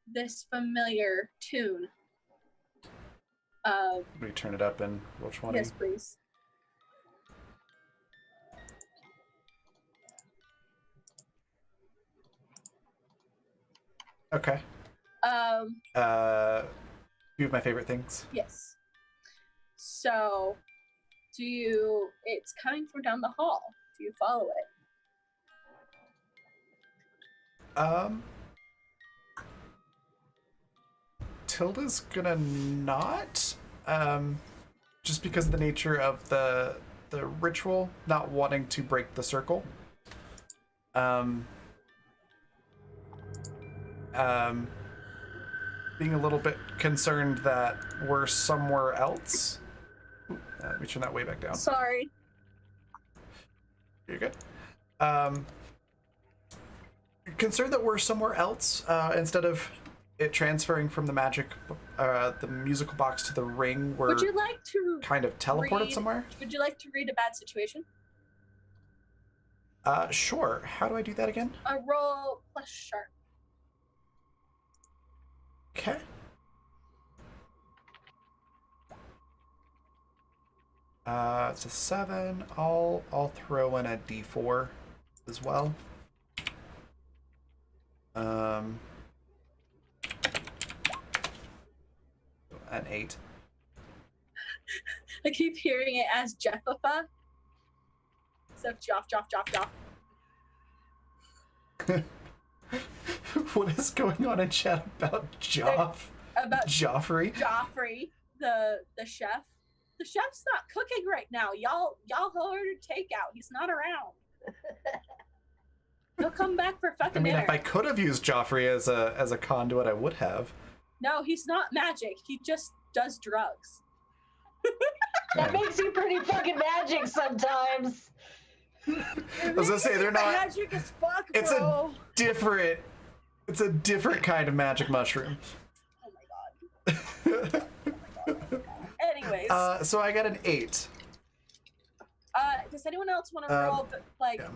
this familiar tune. Let me turn it up and roll 20. Yes, please. Okay. Few of my favorite things. Yes. So, it's coming from down the hall. Do you follow it? Tilda's gonna not, just because of the nature of the ritual, not wanting to break the circle. Being a little bit concerned that we're somewhere else. Let me turn that way back down. Sorry. You're good. Concerned that we're somewhere else instead of it transferring from the the musical box to the ring were Would you like to kind of teleported read- somewhere? Would you like to read a bad situation? Sure. How do I do that again? A roll plus sharp. Okay. It's a 7. I'll throw in a D4 as well. An 8. I keep hearing it as Jeffifa. So Joff. What is going on in chat about Joff? About Joffrey? Joffrey, the chef. The chef's not cooking right now. Y'all ordered takeout. He's not around. He'll come back for fucking I mean, dinner. if I could have used Joffrey as a conduit, I would have. No, he's not magic. He just does drugs. That makes you pretty fucking magic sometimes. I was gonna say they're not. Magic as fuck, It's bro. It's a different kind of magic mushroom. Oh my god. Anyways, So I got an 8. does anyone else want to roll? Like, yeah.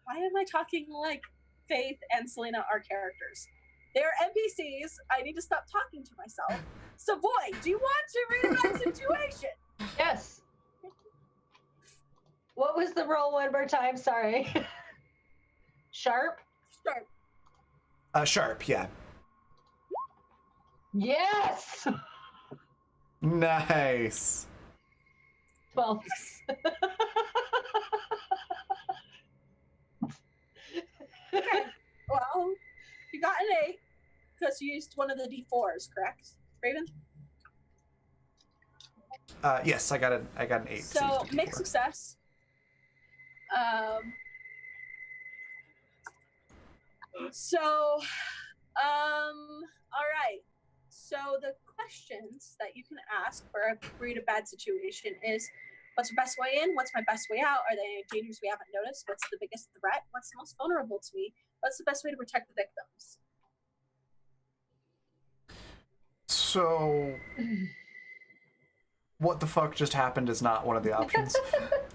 Why am I talking like Faith and Selena are characters? They're NPCs. I need to stop talking to myself. Savoy, do you want to read about situation? Yes. What was the roll one more time? Sorry. Sharp? Sharp. Sharp, yeah. Yes! Nice. 12. Okay. Well, you got an 8 because you used one of the D4s, correct, Raven? Yes, I got an 8. So mixed success. All right. So the questions that you can ask for a read a bad situation is, what's the best way in? What's my best way out? Are there any dangers we haven't noticed? What's the biggest threat? What's the most vulnerable to me? What's the best way to protect the victims? So, what the fuck just happened is not one of the options.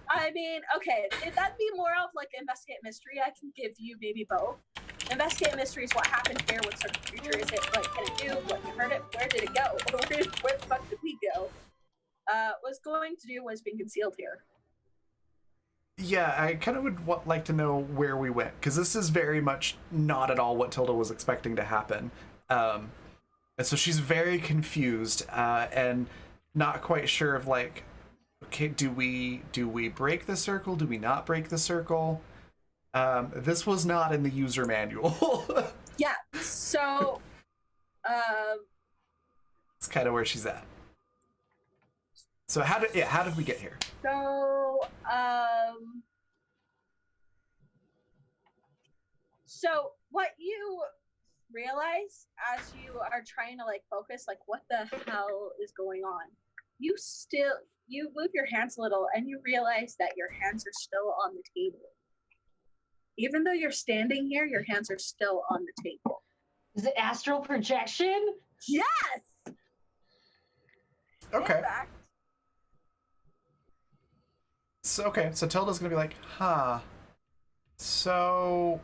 I mean, okay, if that'd be more of like investigate mystery, I can give you maybe both. Investigate mystery is what happened here, what sort of creature is it, what can it do, what hurt it, where did it go, where the fuck did we go? Was going to do was being concealed here. Yeah, I kind of would like to know where we went, because this is very much not at all what Tilda was expecting to happen. And so she's very confused and not quite sure of like, okay, do we break the circle? Do we not break the circle? This was not in the user manual. Yeah, so It's kind of where she's at. So how did we get here? So what you realize as you are trying to like focus, like what the hell is going on, you move your hands a little and you realize that your hands are still on the table. Even though you're standing here, your hands are still on the table. Is it astral projection? Yes! Okay. In fact, So Tilda's gonna be like, huh. So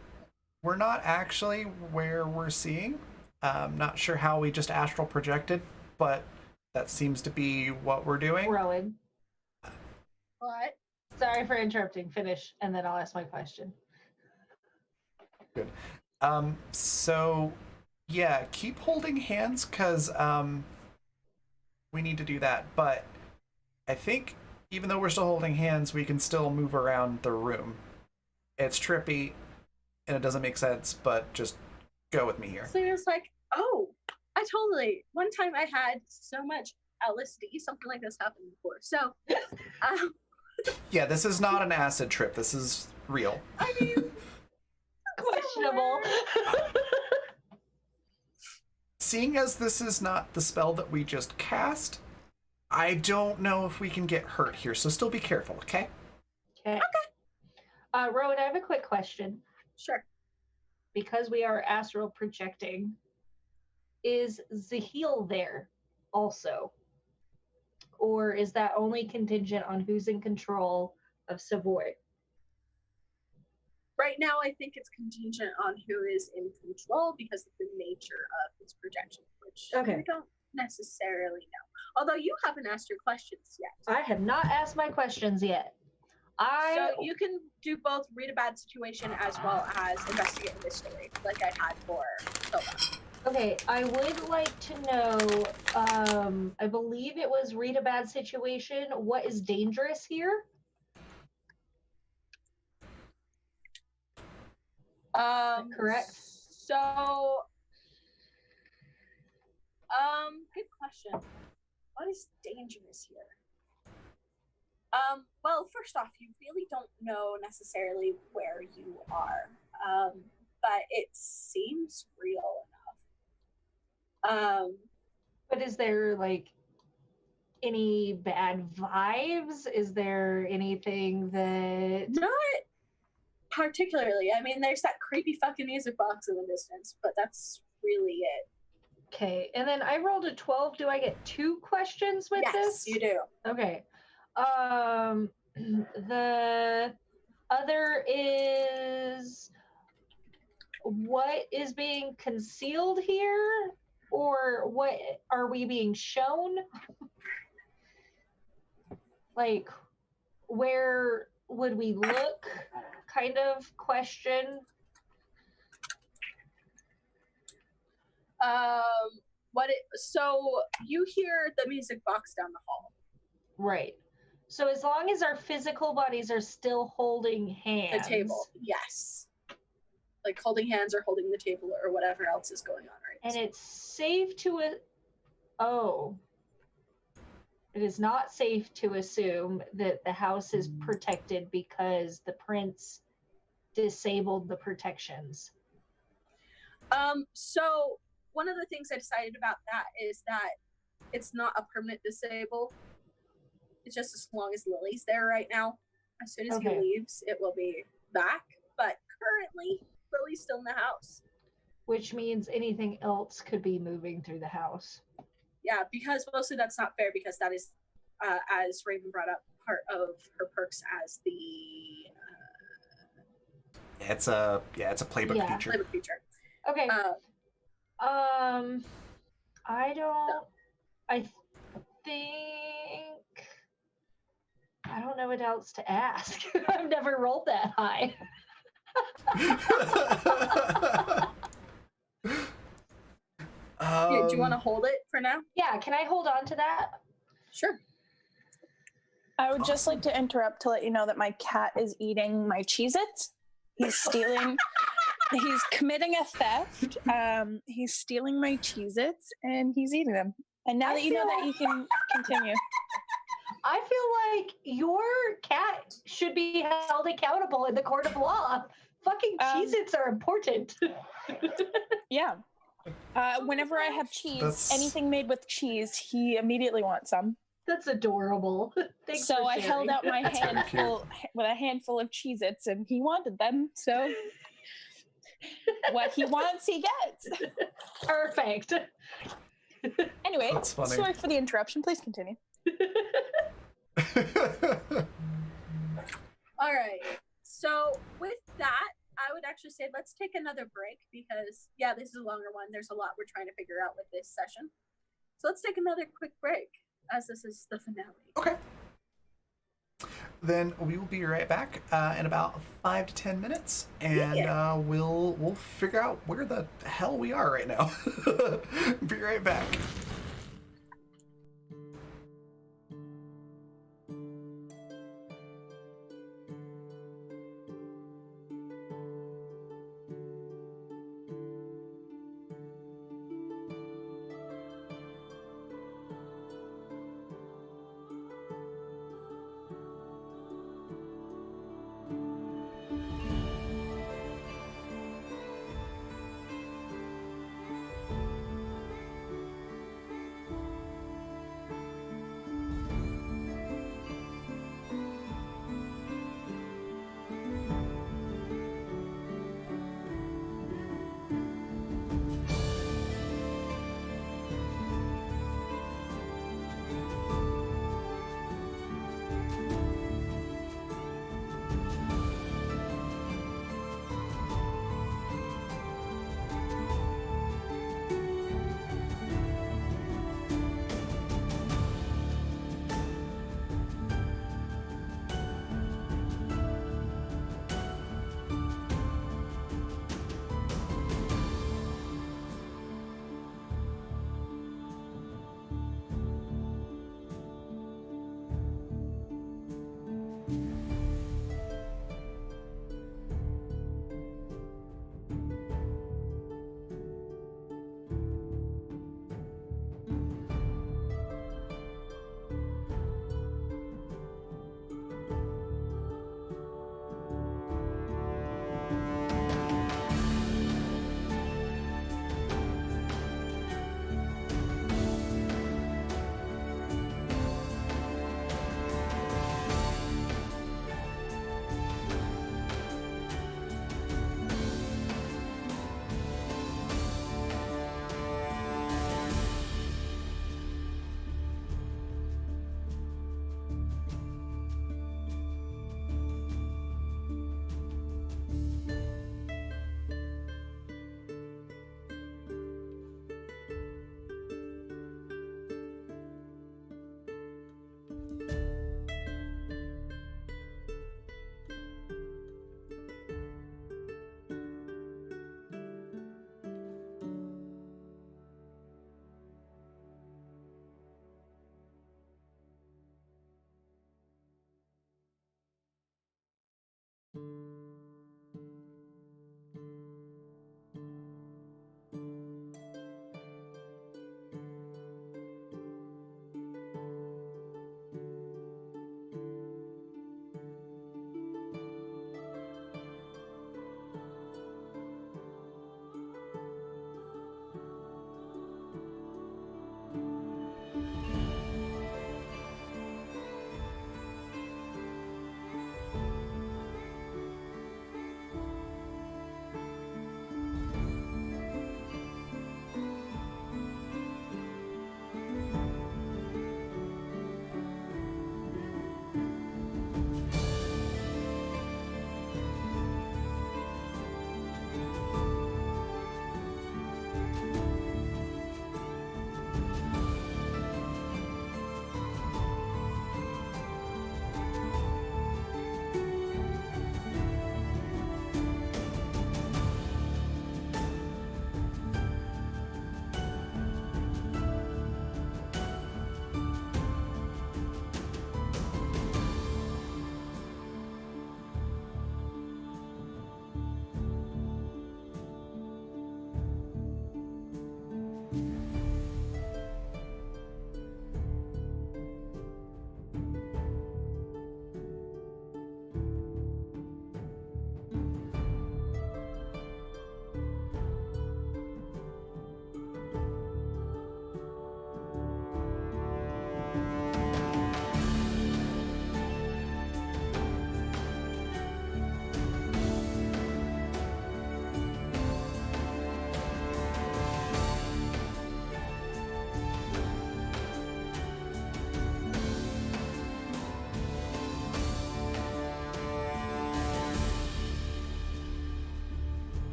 we're not actually where we're seeing. Not sure how we just astral projected, but that seems to be what we're doing. Rowan. what? Sorry for interrupting. Finish, and then I'll ask my question. Good. So yeah, keep holding hands, because we need to do that. But I think even though we're still holding hands, we can still move around the room. It's trippy and it doesn't make sense, but just go with me here. So it's like, oh, one time I had so much LSD, something like this happened before. So, Yeah, this is not an acid trip. This is real. I mean, Questionable. Seeing as this is not the spell that we just cast, I don't know if we can get hurt here, so still be careful, okay? Okay. Rowan, I have a quick question. sure. Because we are astral projecting, is Zahil there also? Or is that only contingent on who's in control of Savoy? Right now, I think it's contingent on who is in control because of the nature of his projection, which we don't necessarily know. Although you haven't asked your questions yet. I have not asked my questions yet. So you can do both read a bad situation as well as investigate a mystery, like I had for Tilda. Okay, I would like to know, I believe it was read a bad situation. What is dangerous here? Correct? So, good question. What is dangerous here? Well, first off, you really don't know necessarily where you are, but it seems real enough. But is there, like, any bad vibes? Is there anything that... Not particularly. I mean, there's that creepy fucking music box in the distance, but that's really it. Okay, and then I rolled a 12. Do I get 2 questions with this? Yes, you do. Okay. The other is, what is being concealed here? Or what are we being shown? Like, where would we look? Kind of question. So you hear the music box down the hall. Right. So as long as our physical bodies are still holding hands. The table, yes. Like holding hands or holding the table or whatever else is going on, right? And it's safe to... It is not safe to assume that the house is protected because the prince disabled the protections. So one of the things I decided about that is that it's not a permanent disable. It's just as long as Lily's there right now. As soon as he leaves, it will be back. But currently, Lily's still in the house. Which means anything else could be moving through the house. Yeah, because mostly that's not fair because that is, as Raven brought up, part of her perks as the... It's a playbook feature. Playbook feature. Okay. I don't know what else to ask. I've never rolled that high. Do you want to hold it for now? Yeah, can I hold on to that? Sure. I would just like to interrupt to let you know that my cat is eating my Cheez-Its. He's stealing... He's committing a theft. He's stealing my Cheez-Its and he's eating them. And now that you know that, you can continue. I feel like your cat should be held accountable in the court of law. Fucking Cheez-Its are important. Yeah. Whenever I have cheese, anything made with cheese, he immediately wants some. That's adorable. Thanks so for I held out my handful with a handful of Cheez-Its and he wanted them, so what he wants, he gets. Perfect. Anyway, sorry for the interruption. Please continue. All right. So with that, I would actually say let's take another break because, yeah, this is a longer one. There's a lot we're trying to figure out with this session. So let's take another quick break as this is the finale. Okay. Then we will be right back in about 5 to 10 minutes, and we'll figure out where the hell we are right now. Be right back.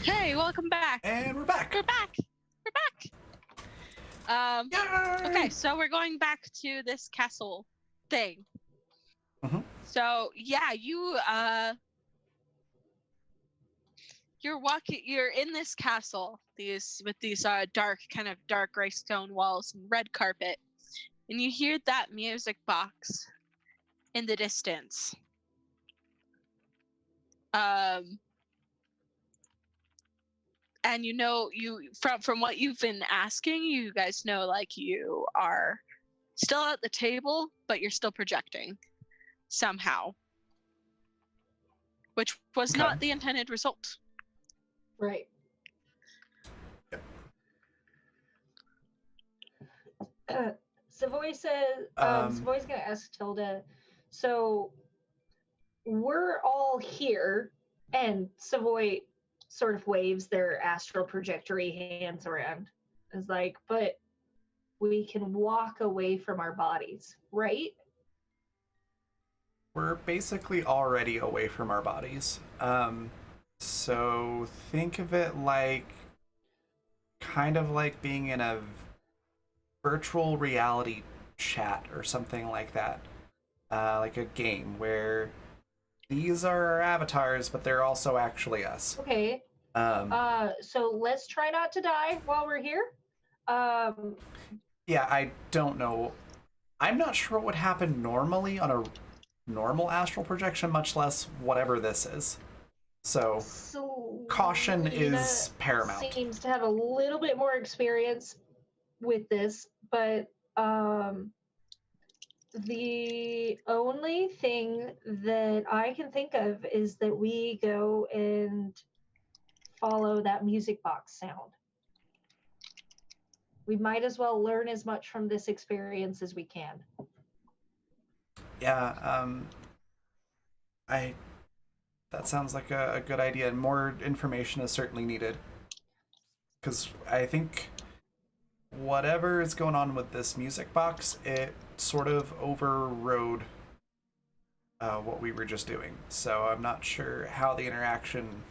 Hey, welcome back. And we're back. We're back. We're back. Yay! Okay, so we're going back to this castle thing. Mhm. So yeah, you're in this castle, with these dark gray stone walls and red carpet, and you hear that music box in the distance. And from what you've been asking, you guys know, like, you are still at the table, but you're still projecting somehow, which was Okay. not the intended result. Right. Savoy says, Savoy's going to ask Tilda, so we're all here, and Savoy sort of waves their astral projectory hands around. It's like, but we can walk away from our bodies, right? We're basically already away from our bodies. So think of it like kind of like being in a virtual reality chat or something like that. Like a game where these are our avatars, but they're also actually us. Okay. So let's try not to die while we're here. Yeah, I don't know. I'm not sure what would happen normally on a normal astral projection, much less whatever this is. So caution is paramount. Seems to have a little bit more experience with this, but the only thing that I can think of is that we go and follow that music box sound. We might as well learn as much from this experience as we can. Yeah, that sounds like a good idea, and more information is certainly needed. Because I think whatever is going on with this music box, it sort of overrode what we were just doing. So I'm not sure how the interaction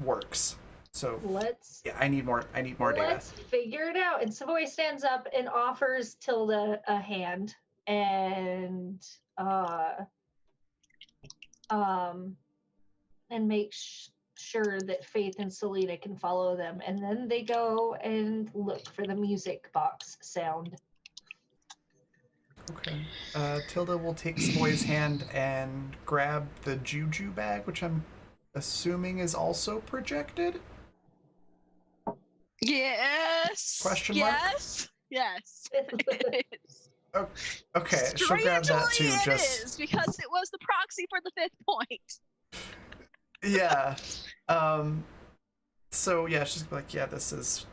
works. So Let's yeah, I need more data. let's figure it out. And Savoy stands up and offers Tilda a hand, and make sure that Faith and Selena can follow them, and then they go and look for the music box sound. Okay. Tilda will take Savoy's hand and grab the juju bag, which I'm assuming is also projected. Yes. Question mark? Yes. Okay, she'll grab that too. Strangely, Just it is because it was the proxy for the 5th point. yeah. So yeah, she's like, yeah, this is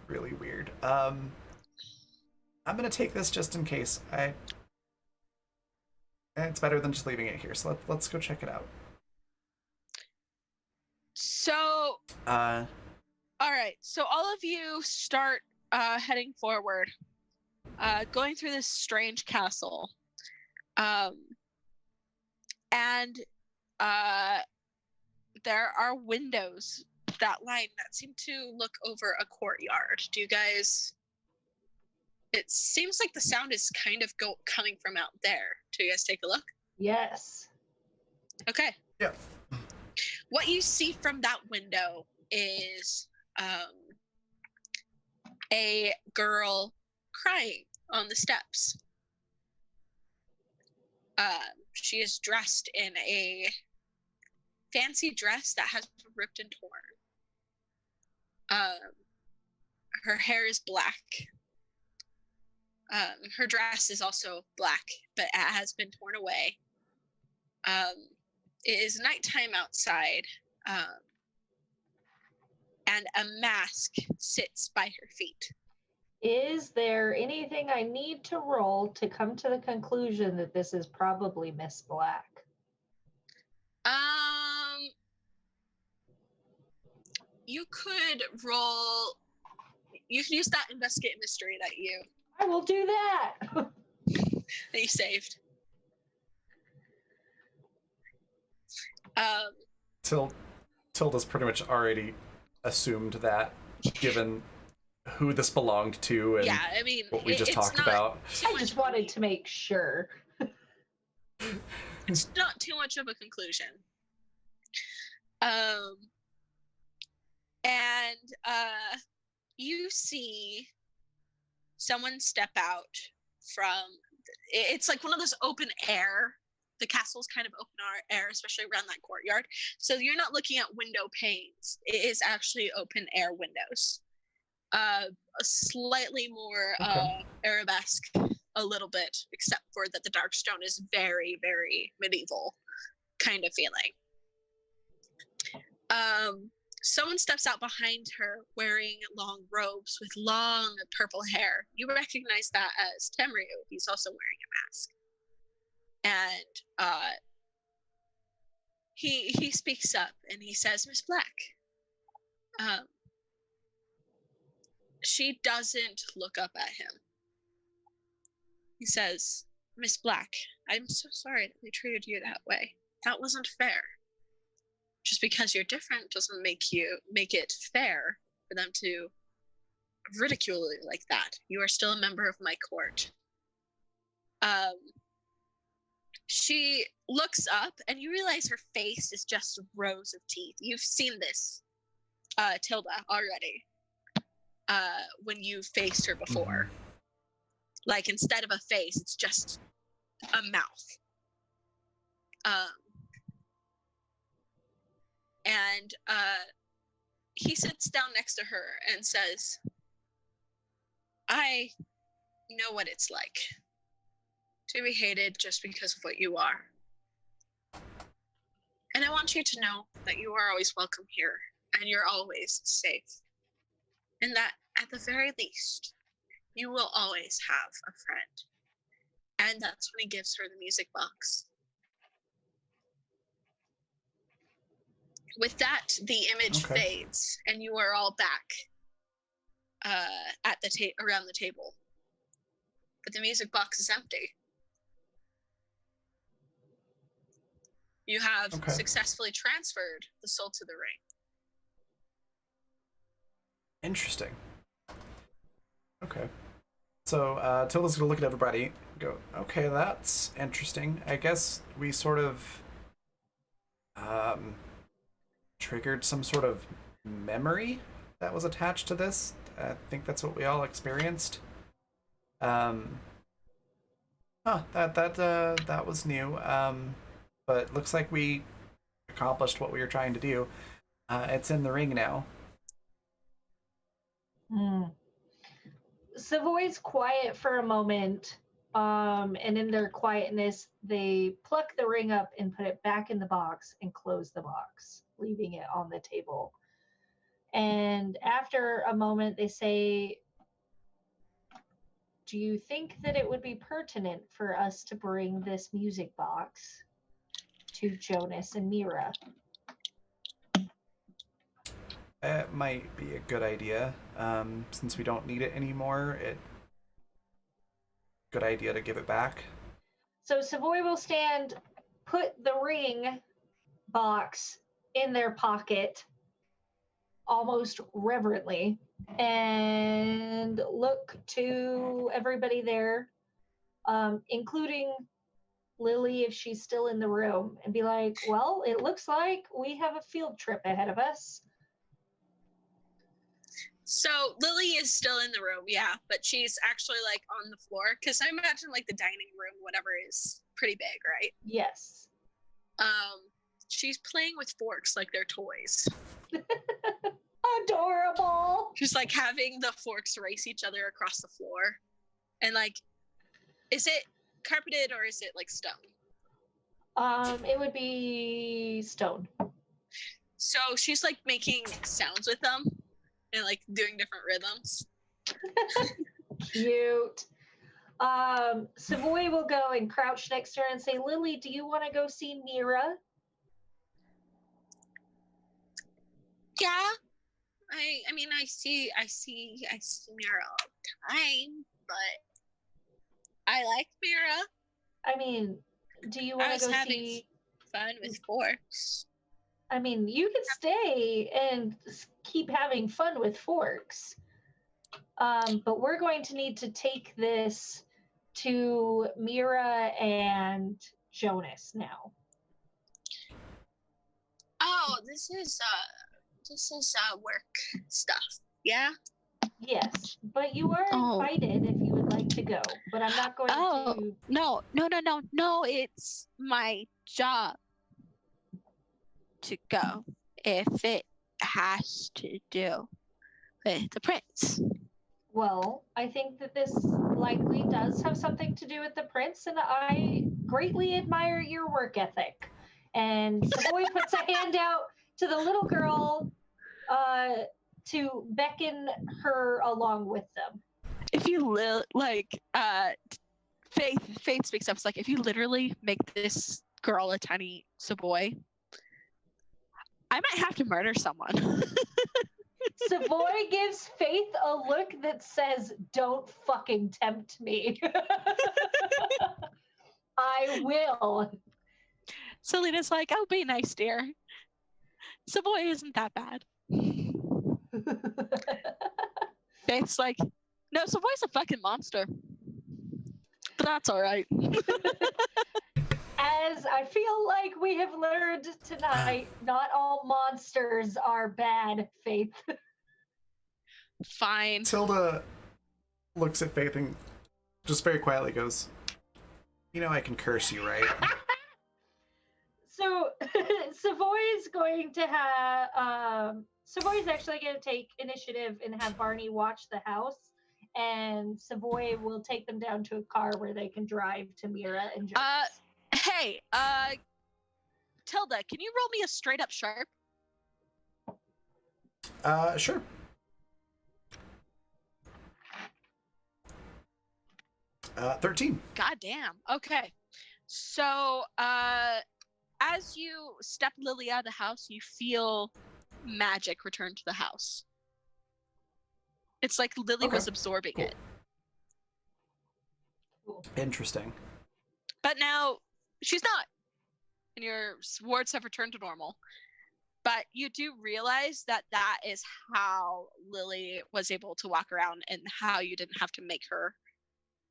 really weird. I'm gonna take this just in case. It's better than just leaving it here. So let's go check it out. So, all right. So all of you start heading forward, going through this strange castle, and there are windows that seem to look over a courtyard. Do you guys? It seems like the sound is kind of coming from out there. Do you guys take a look? Yes. Okay. Yeah. What you see from that window is a girl crying on the steps. She is dressed in a fancy dress that has been ripped and torn. Her hair is black. Her dress is also black, but it has been torn away. It is nighttime outside, and a mask sits by her feet. Is there anything I need to roll to come to the conclusion that this is probably Miss Black? You could roll. You could use that investigate mystery that I will do that. you saved. Tilda's pretty much already assumed that, given who this belonged to and Yeah, I mean, what we just talked about. I just wanted to make sure. It's not too much of a conclusion. You see someone step out from. It's like one of those open air. The castle's kind of open air, especially around that courtyard. So you're not looking at window panes. It is actually open air windows. A slightly more Arabesque, a little bit, except for that the dark stone is very, very medieval kind of feeling. Someone steps out behind her wearing long robes with long purple hair. You recognize that as Temryu. He's also wearing a mask. And he speaks up and he says, Miss Black. She doesn't look up at him. He says, Miss Black, I'm so sorry that they treated you that way. That wasn't fair. Just because you're different doesn't make it fair for them to ridicule you like that. You are still a member of my court. She looks up and you realize her face is just rows of teeth. You've seen this, Tilda, already. When you faced her before. Like, instead of a face, it's just a mouth. He sits down next to her and says, I know what it's like to be hated just because of what you are. And I want you to know that you are always welcome here, and you're always safe. And that, at the very least, you will always have a friend. And that's when he gives her the music box. With that, the image fades, and you are all back at the around the table. But the music box is empty. You have successfully transferred the soul to the ring. Interesting. Okay. So Tilda's gonna look at everybody and go, okay, that's interesting. I guess we sort of triggered some sort of memory that was attached to this. I think that's what we all experienced. That was new. But looks like we accomplished what we were trying to do. It's in the ring now. Savoy's quiet for a moment, and in their quietness, they pluck the ring up and put it back in the box and close the box, leaving it on the table. And after a moment, they say, do you think that it would be pertinent for us to bring this music box to Jonas and Mira? It might be a good idea. Since we don't need it anymore, good idea to give it back. So Savoy will stand, put the ring box in their pocket, almost reverently, and look to everybody there, including Lily if she's still in the room, and be like, well, it looks like we have a field trip ahead of us. So Lily is still in the room, yeah, but she's actually like on the floor because I imagine like the dining room, whatever, is pretty big, right? Yes. She's playing with forks like they're toys. Adorable. Just like having the forks race each other across the floor, and like, is it carpeted or is it like stone? It would be stone. So she's like making sounds with them and like doing different rhythms. Cute. Savoy will go and crouch next to her and say, Lily, do you want to go see Mira? Yeah. I mean I see Mira all the time, but I like Mira. I mean, do you want to go see fun with forks? I mean, you can stay and keep having fun with forks. But we're going to need to take this to Mira and Jonas now. Oh, this is work stuff. Yeah? Yes, but you are invited if you would like to go. But I'm not going to. No, it's my job to go if it has to do with the prince. Well, I think that this likely does have something to do with the prince, and I greatly admire your work ethic. And Savoy puts a hand out to the little girl to beckon her along with them. If you Faith speaks up. It's like, if you literally make this girl a tiny Savoy, I might have to murder someone. Savoy gives Faith a look that says, don't fucking tempt me. I will. Selena's like, oh, be nice, dear. Savoy isn't that bad. Faith's like, no, Savoy's a fucking monster. But that's all right. As I feel like we have learned tonight, not all monsters are bad, Faith. Fine. Tilda looks at Faith and just very quietly goes, you know I can curse you, right? So Savoy's going to have Savoy's actually going to take initiative and have Barney watch the house, and Savoy will take them down to a car where they can drive to Mira and Jonas. Hey, Tilda, can you roll me a straight up sharp? Sure. Uh, 13. God damn. Okay. So, as you step Lily out of the house, you feel magic return to the house. It's like Lily was absorbing it. Cool. Interesting. But now she's not. And your wards have returned to normal. But you do realize that that is how Lily was able to walk around and how you didn't have to make her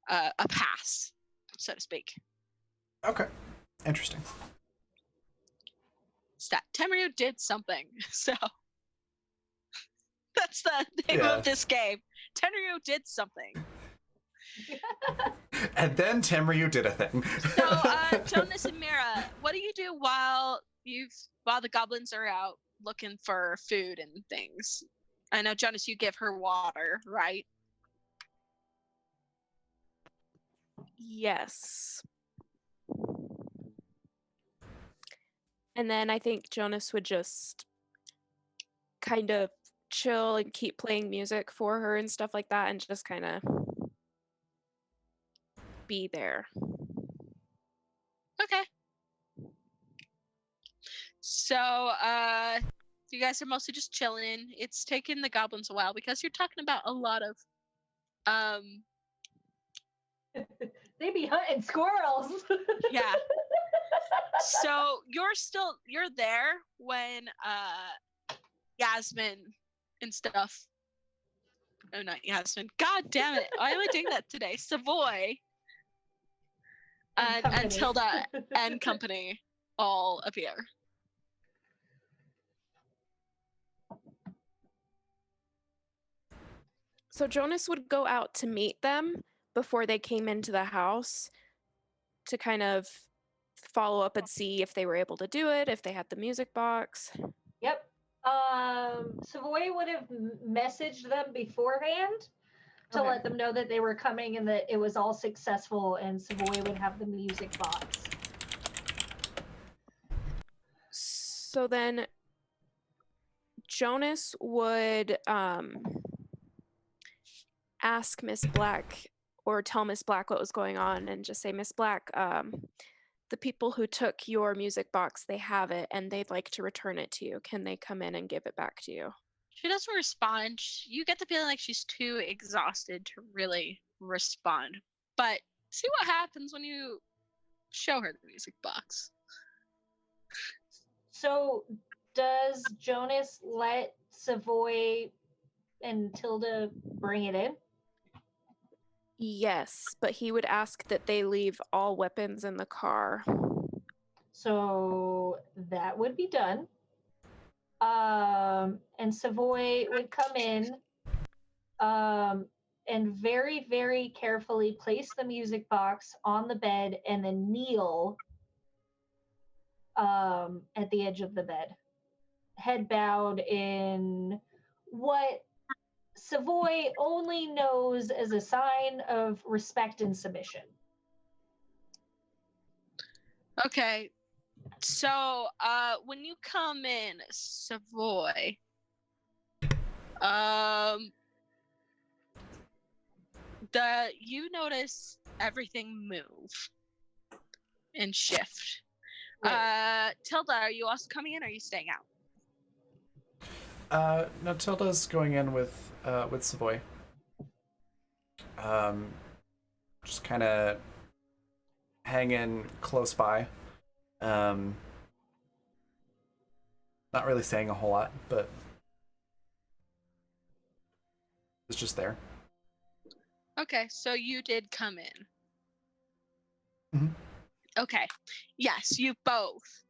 a pass, so to speak. Okay. Interesting. Tamaru did something, so that's the name of this game. Tamaru did something. And then Tamryu did a thing. So, Jonas and Mira, what do you do while the goblins are out looking for food and things? I know, Jonas, you give her water, right? Yes. And then I think Jonas would just kind of chill and keep playing music for her and stuff like that, and just kind of be there. Okay. So, you guys are mostly just chilling. It's taken the goblins a while because you're talking about a lot of, They be hunting squirrels. yeah. So you're there when Yasmin and stuff. Oh, not Yasmin. God damn it! Why am I doing that today? Savoy and Tilda and company all appear. So Jonas would go out to meet them before they came into the house to kind of follow up and see if they were able to do it, if they had the music box. Yep. Savoy would have messaged them beforehand to let them know that they were coming and that it was all successful, and Savoy would have the music box. So then Jonas would ask Miss Black or tell Miss Black what was going on and just say, Miss Black, the people who took your music box, they have it and they'd like to return it to you. Can they come in and give it back to you? She doesn't respond. You get the feeling like she's too exhausted to really respond. But see what happens when you show her the music box. So does Jonas let Savoy and Tilda bring it in? Yes, but he would ask that they leave all weapons in the car. So that would be done. And Savoy would come in and very, very carefully place the music box on the bed and then kneel at the edge of the bed, head bowed in what Savoy only knows as a sign of respect and submission. Okay. So, when you come in, Savoy, you notice everything move and shift. Right. Tilda, are you also coming in or are you staying out? No, Tilda's going in with Savoy. Just kind of hanging close by. Not really saying a whole lot, but it's just there. Okay, so you did come in. Mm-hmm. Okay. Yes, you both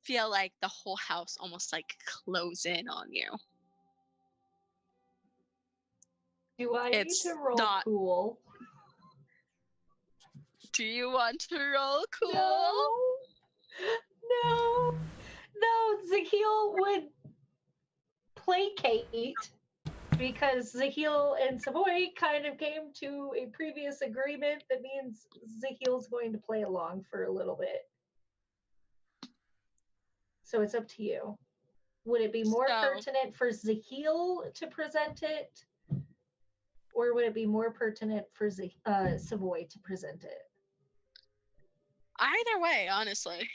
feel like the whole house almost like close in on you. Do I need to roll cool? Do you want to roll cool? No. Zahiel would placate because Zahiel and Savoy kind of came to a previous agreement that means Zahiel's going to play along for a little bit. So it's up to you. Would it be more pertinent for Zahiel to present it? Or would it be more pertinent for Savoy to present it? Either way, honestly.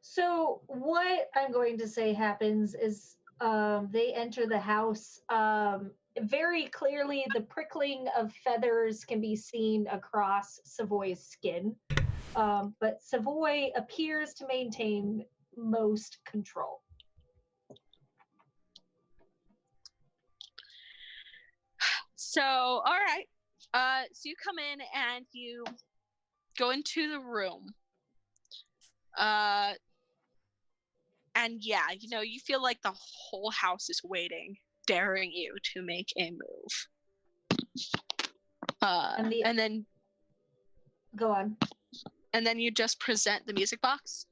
So what I'm going to say happens is they enter the house. Very clearly, the prickling of feathers can be seen across Savoy's skin. But Savoy appears to maintain most control. So, all right. So you come in and you go into the room. And yeah, you feel like the whole house is waiting, daring you to make a move. And then Go on. and then you just present the music box.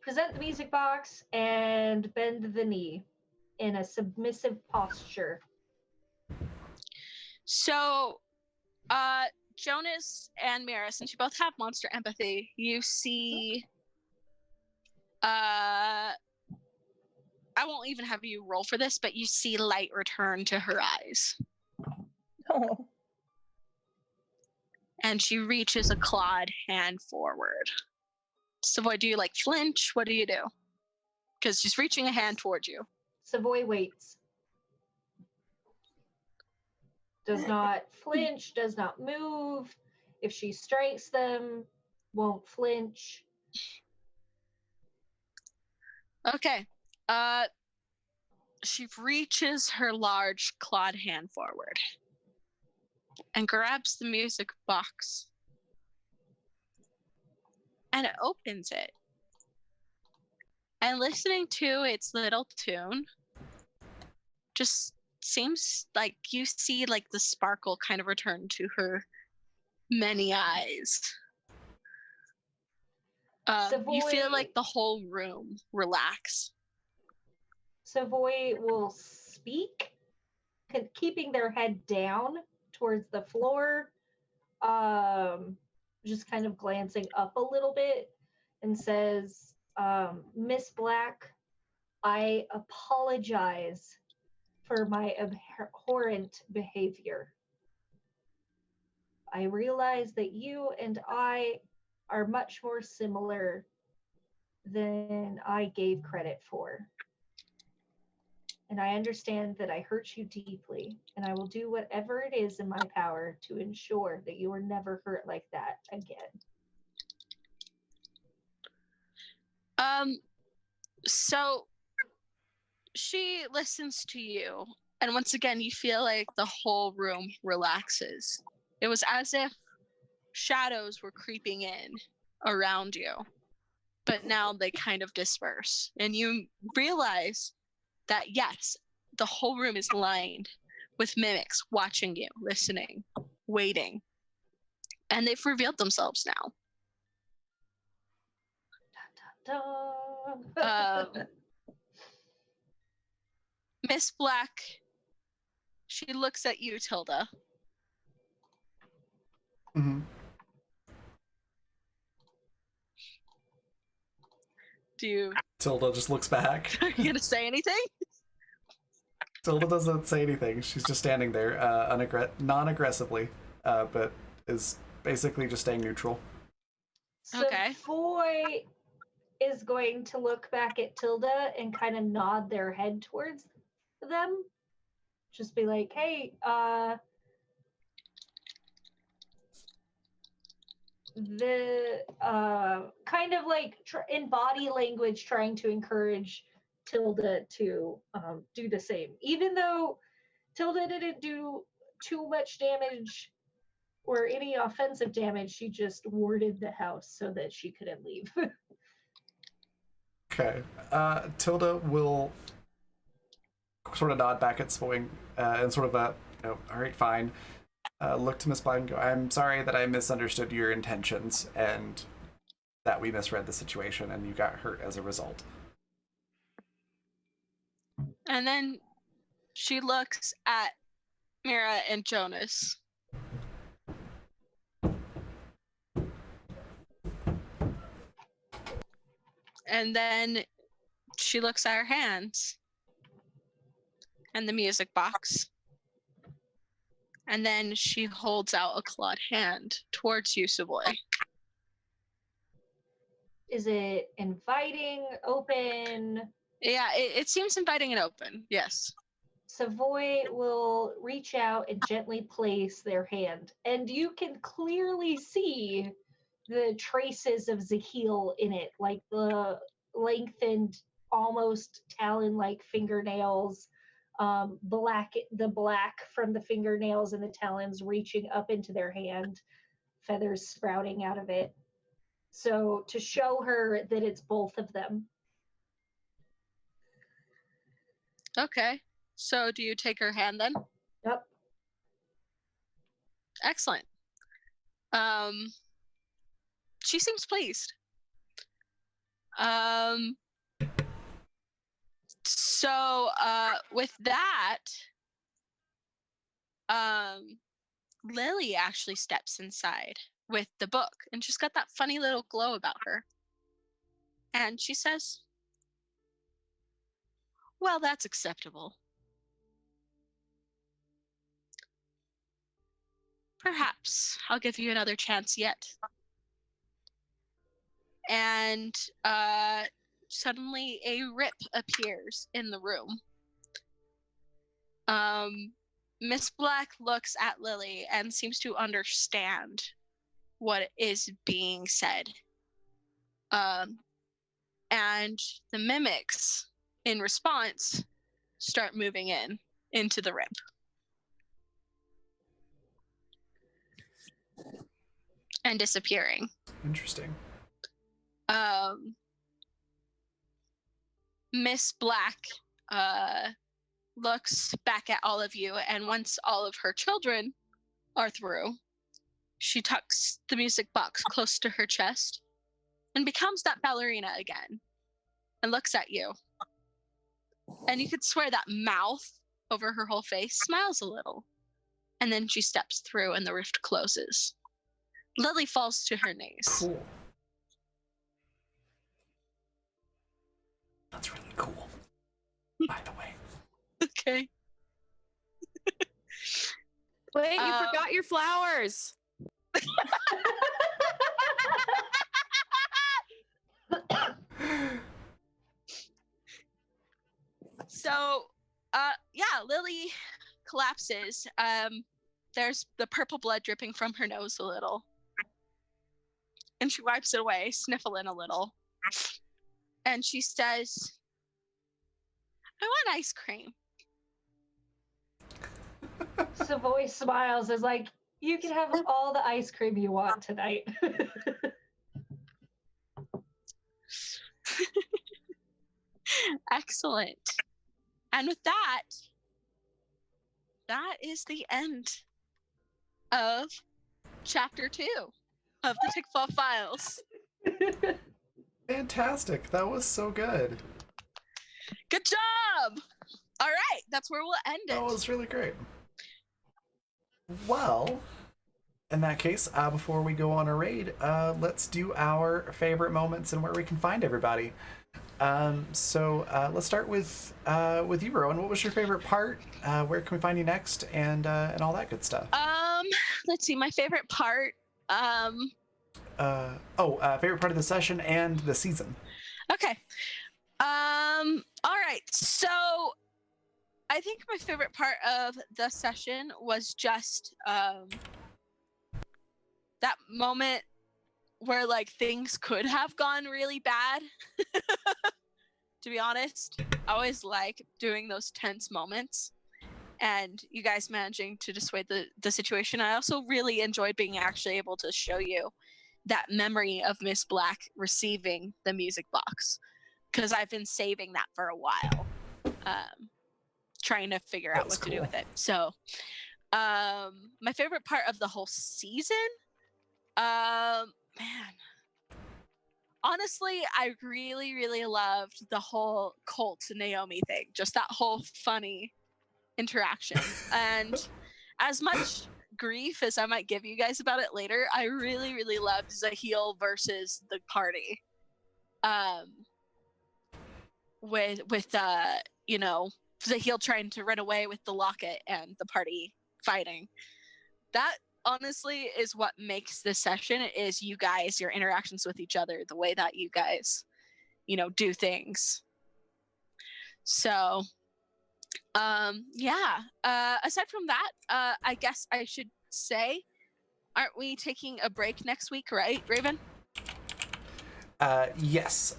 Present the music box and bend the knee in a submissive posture. So, Jonas and Mira, since you both have monster empathy, you see. I won't even have you roll for this, but you see light return to her eyes. Oh. And she reaches a clawed hand forward. So what do you flinch? What do you do? Because she's reaching a hand towards you. Savoy waits. Does not flinch, does not move. If she strikes them, won't flinch. Okay. She reaches her large clawed hand forward and grabs the music box and opens it. And listening to its little tune just seems like you see the sparkle kind of return to her many eyes. You feel like the whole room relax. Savoy will speak, keeping their head down towards the floor, just kind of glancing up a little bit, and says, Miss Black, I apologize for my abhorrent behavior. I realize that you and I are much more similar than I gave credit for. And I understand that I hurt you deeply, and I will do whatever it is in my power to ensure that you are never hurt like that again. So she listens to you, and once again, you feel like the whole room relaxes. It was as if shadows were creeping in around you, but now they kind of disperse, and you realize that yes, the whole room is lined with mimics watching you, listening, waiting, and they've revealed themselves now. Dun, dun, dun. Miss Black, she looks at you, Tilda. Mm-hmm. Tilda just looks back. Are you gonna say anything? Tilda doesn't say anything. She's just standing there, non-aggressively, but is basically just staying neutral. Okay. Savoy is going to look back at Tilda and kind of nod their head towards them. Just be like, hey, the kind of in body language trying to encourage Tilda to do the same. Even though Tilda didn't do too much damage or any offensive damage, she just warded the house so that she couldn't leave. Okay. Tilda will sort of nod back at Savoy and sort of all right, fine. Look to Miss Black and go, I'm sorry that I misunderstood your intentions and that we misread the situation and you got hurt as a result. And then she looks at Mira and Jonas. And then she looks at her hands and the music box. And then she holds out a clawed hand towards you, Savoy. Is it inviting, open? Yeah, it seems inviting and open, yes. Savoy will reach out and gently place their hand. And you can clearly see the traces of Zahil in it, like the lengthened, almost talon-like fingernails, the black from the fingernails and the talons reaching up into their hand, feathers sprouting out of it. So to show her that it's both of them. Okay. So do you take her hand then? Yep. Excellent. She seems pleased. So with that, Lily actually steps inside with the book, and she's got that funny little glow about her. And she says, "Well, that's acceptable. Perhaps I'll give you another chance yet." And suddenly a rip appears in the room. Miss Black looks at Lily and seems to understand what is being said. And the mimics, in response, start moving into the rip. And disappearing. Interesting. Miss Black looks back at all of you, and once all of her children are through, she tucks the music box close to her chest and becomes that ballerina again and looks at you. And you could swear that mouth over her whole face smiles a little. And then she steps through and the rift closes. Lily falls to her knees. Cool. That's really cool, by the way. Okay. Wait, you forgot your flowers. So, yeah, Lily collapses. There's the purple blood dripping from her nose a little. And she wipes it away, sniffling a little. And she says, "I want ice cream." Savoy smiles as like, you can have all the ice cream you want tonight. Excellent. And with that, that is the end of chapter 2 of the Tickfaw Files. Fantastic. That was so good. Good job! All right, that's where we'll end it. That was really great. Well, in that case, before we go on a raid, let's do our favorite moments and where we can find everybody. So let's start with you, Rowan. What was your favorite part? Where can we find you next? And all that good stuff. Let's see. My favorite part. Favorite part of the session and the season. Okay. All right. So I think my favorite part of the session was just that moment where like things could have gone really bad. To be honest, I always like doing those tense moments and you guys managing to dissuade the situation. I also really enjoyed being actually able to show you that memory of Miss Black receiving the music box, because I've been saving that for a while, trying to figure out what to do with it. So my favorite part of the whole season, man, honestly, I really, really loved the whole Colt Naomi thing. Just that whole funny interaction. And as much grief as I might give you guys about it later, I really, really loved Zaheel versus the party. With you know, Zaheel trying to run away with the locket and the party fighting. That honestly is what makes this session, is you guys, your interactions with each other, the way that you guys, you know, do things. So aside from that, I guess I should say, aren't we taking a break next week, right, Raven? Yes.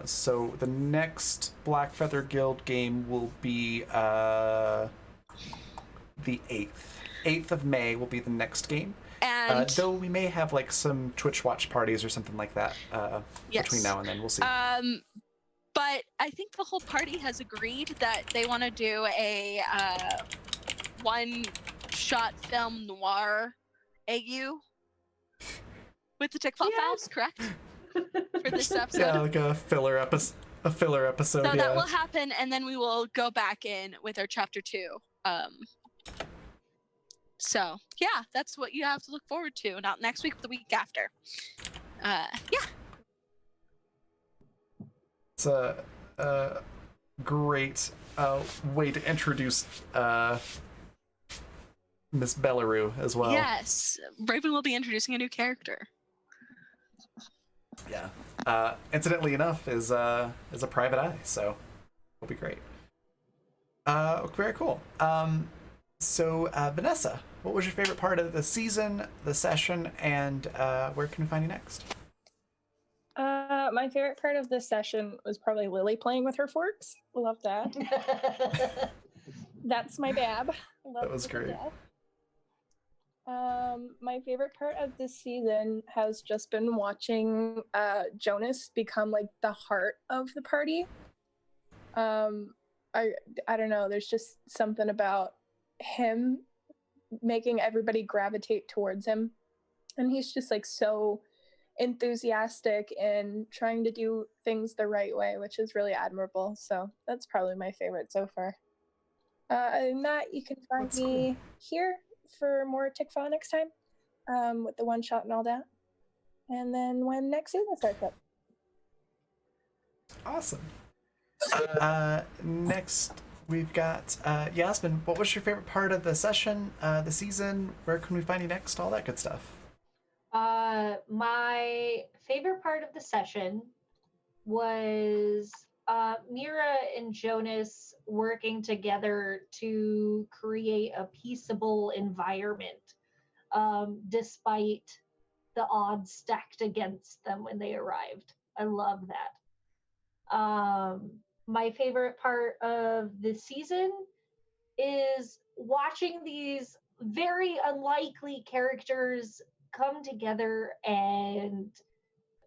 So the next Black Feather Guild game will be the 8th. 8th of May will be the next game. And though we may have like some Twitch watch parties or something like that between now and then. We'll see. But I think the whole party has agreed that they want to do a one-shot film noir AU with the Tickfaw files, correct? For this episode. Yeah, like a filler episode. So yeah. that will happen, and then we will go back in with our chapter 2. So yeah, that's what you have to look forward to. Not next week, but the week after. Yeah. It's a great way to introduce Miss Bellaroo as well. Yes, Raven will be introducing a new character. Yeah. Incidentally enough, is a private eye, so it'll be great. Very cool. So Vanessa, what was your favorite part of the season, the session, and where can we find you next? My favorite part of this session was probably Lily playing with her forks. Love that. That's my bab. Love That was great. My favorite part of this season has just been watching Jonas become like the heart of the party. I don't know. There's just something about him making everybody gravitate towards him, and he's just like so enthusiastic and trying to do things the right way, which is really admirable. So that's probably my favorite so far. Other than that, you can find me here for more Tickfaw next time, with the one shot and all that, and then when next season starts up. Awesome. Next we've got Yasmin. What was your favorite part of the session, the season? Where can we find you next? All that good stuff. My favorite part of the session was Mira and Jonas working together to create a peaceable environment, despite the odds stacked against them when they arrived. I love that. My favorite part of the season is watching these very unlikely characters come together and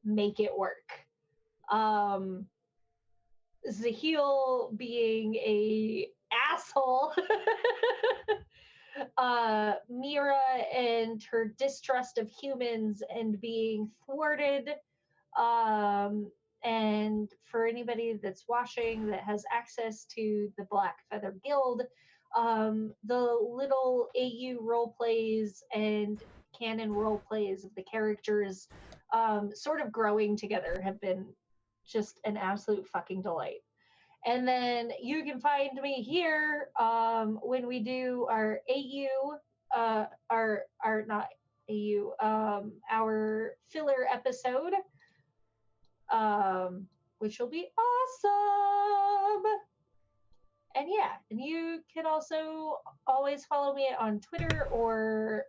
make it work. Zahil being a asshole, Mira and her distrust of humans and being thwarted. And for anybody that's watching that has access to the Black Feather Guild, the little AU role plays and canon role plays of the characters sort of growing together have been just an absolute fucking delight. And then you can find me here when we do our AU, our not AU, our filler episode, which will be awesome. And yeah, and you can also always follow me on Twitter or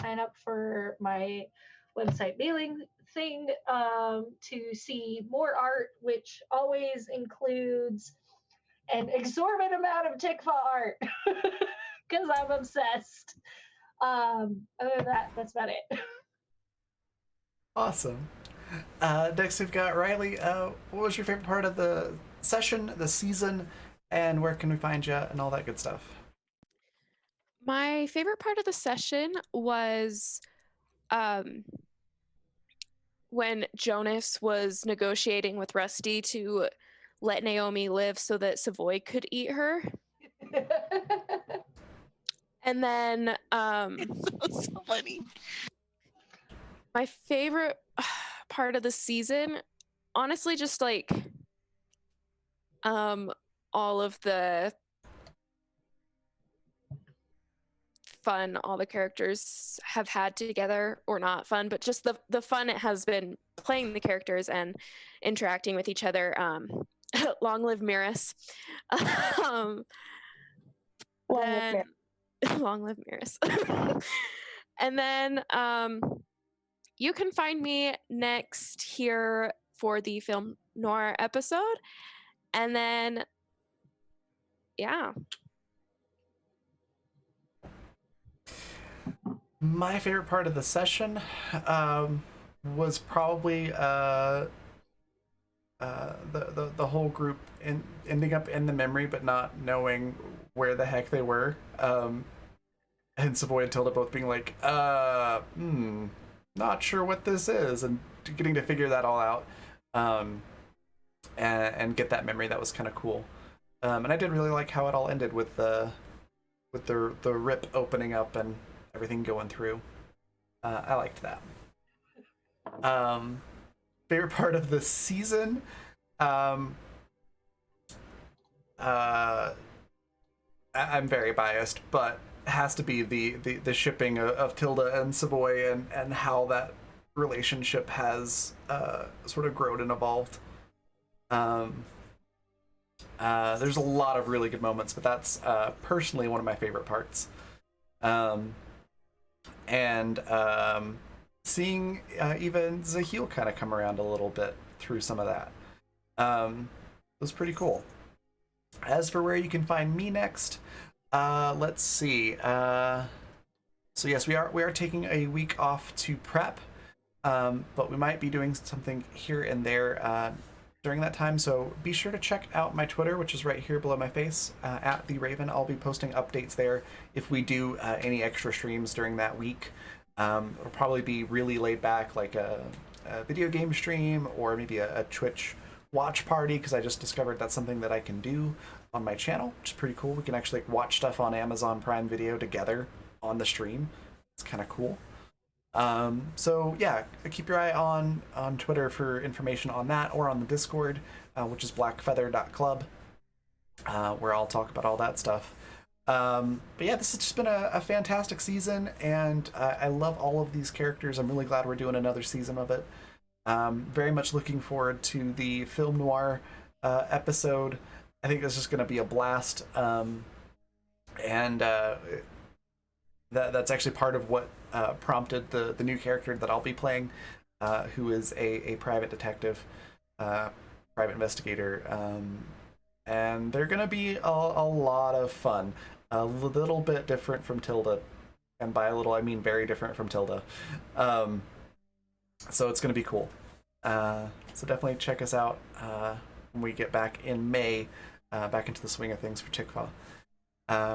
sign up for my website mailing thing to see more art, which always includes an exorbitant amount of Tickfaw art because I'm obsessed. Other than that, that's about it. Awesome. Next we've got Riley. What was your favorite part of the session, the season, and where can we find you and all that good stuff? My favorite part of the session was when Jonas was negotiating with Rusty to let Naomi live so that Savoy could eat her. And then It's so funny. my favorite part of the season, honestly, just like all of the fun all the characters have had together, or not fun, but just the fun it has been playing the characters and interacting with each other. Long live Miris. Long live Miris. And then you can find me next here for the film noir episode. And then, yeah. My favorite part of the session was probably the whole group ending up in the memory, but not knowing where the heck they were. And Savoy and Tilda both being like, not sure what this is, and getting to figure that all out, and get that memory. That was kind of cool. And I did really like how it all ended with the rip opening up and everything going through. I liked that. Favorite part of the season, I'm very biased, but has to be the shipping of Tilda and Savoy, and how that relationship has sort of grown and evolved. There's a lot of really good moments, but that's personally one of my favorite parts. Seeing even Zahil kind of come around a little bit through some of that was pretty cool. As for where you can find me next, let's see. So yes, we are taking a week off to prep, but we might be doing something here and there during that time. So be sure to check out my Twitter, which is right here below my face, at the Raven. I'll be posting updates there if we do any extra streams during that week. It'll probably be really laid back, like a video game stream, or maybe a Twitch watch party, because I just discovered that's something that I can do on my channel, which is pretty cool. We can actually watch stuff on Amazon Prime Video together on the stream. It's kind of cool. So yeah, keep your eye on Twitter for information on that, or on the Discord, which is blackfeather.club, where I'll talk about all that stuff. But yeah, this has just been a fantastic season, and I love all of these characters. I'm really glad we're doing another season of it. Very much looking forward to the film noir episode. I think this is going to be a blast, and that's actually part of what prompted the new character that I'll be playing, who is a private detective, private investigator, and they're going to be a lot of fun. A little bit different from Tilda, and by a little I mean very different from Tilda. So it's going to be cool. So definitely check us out when we get back in May, back into the swing of things for Tickfaw.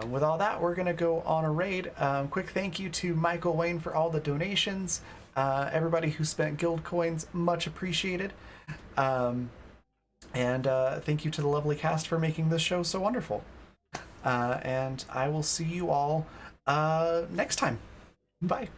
With all that, we're going to go on a raid. Quick thank you to Michael Wayne for all the donations. Everybody who spent guild coins, much appreciated. And thank you to the lovely cast for making this show so wonderful. And I will see you all next time. Bye.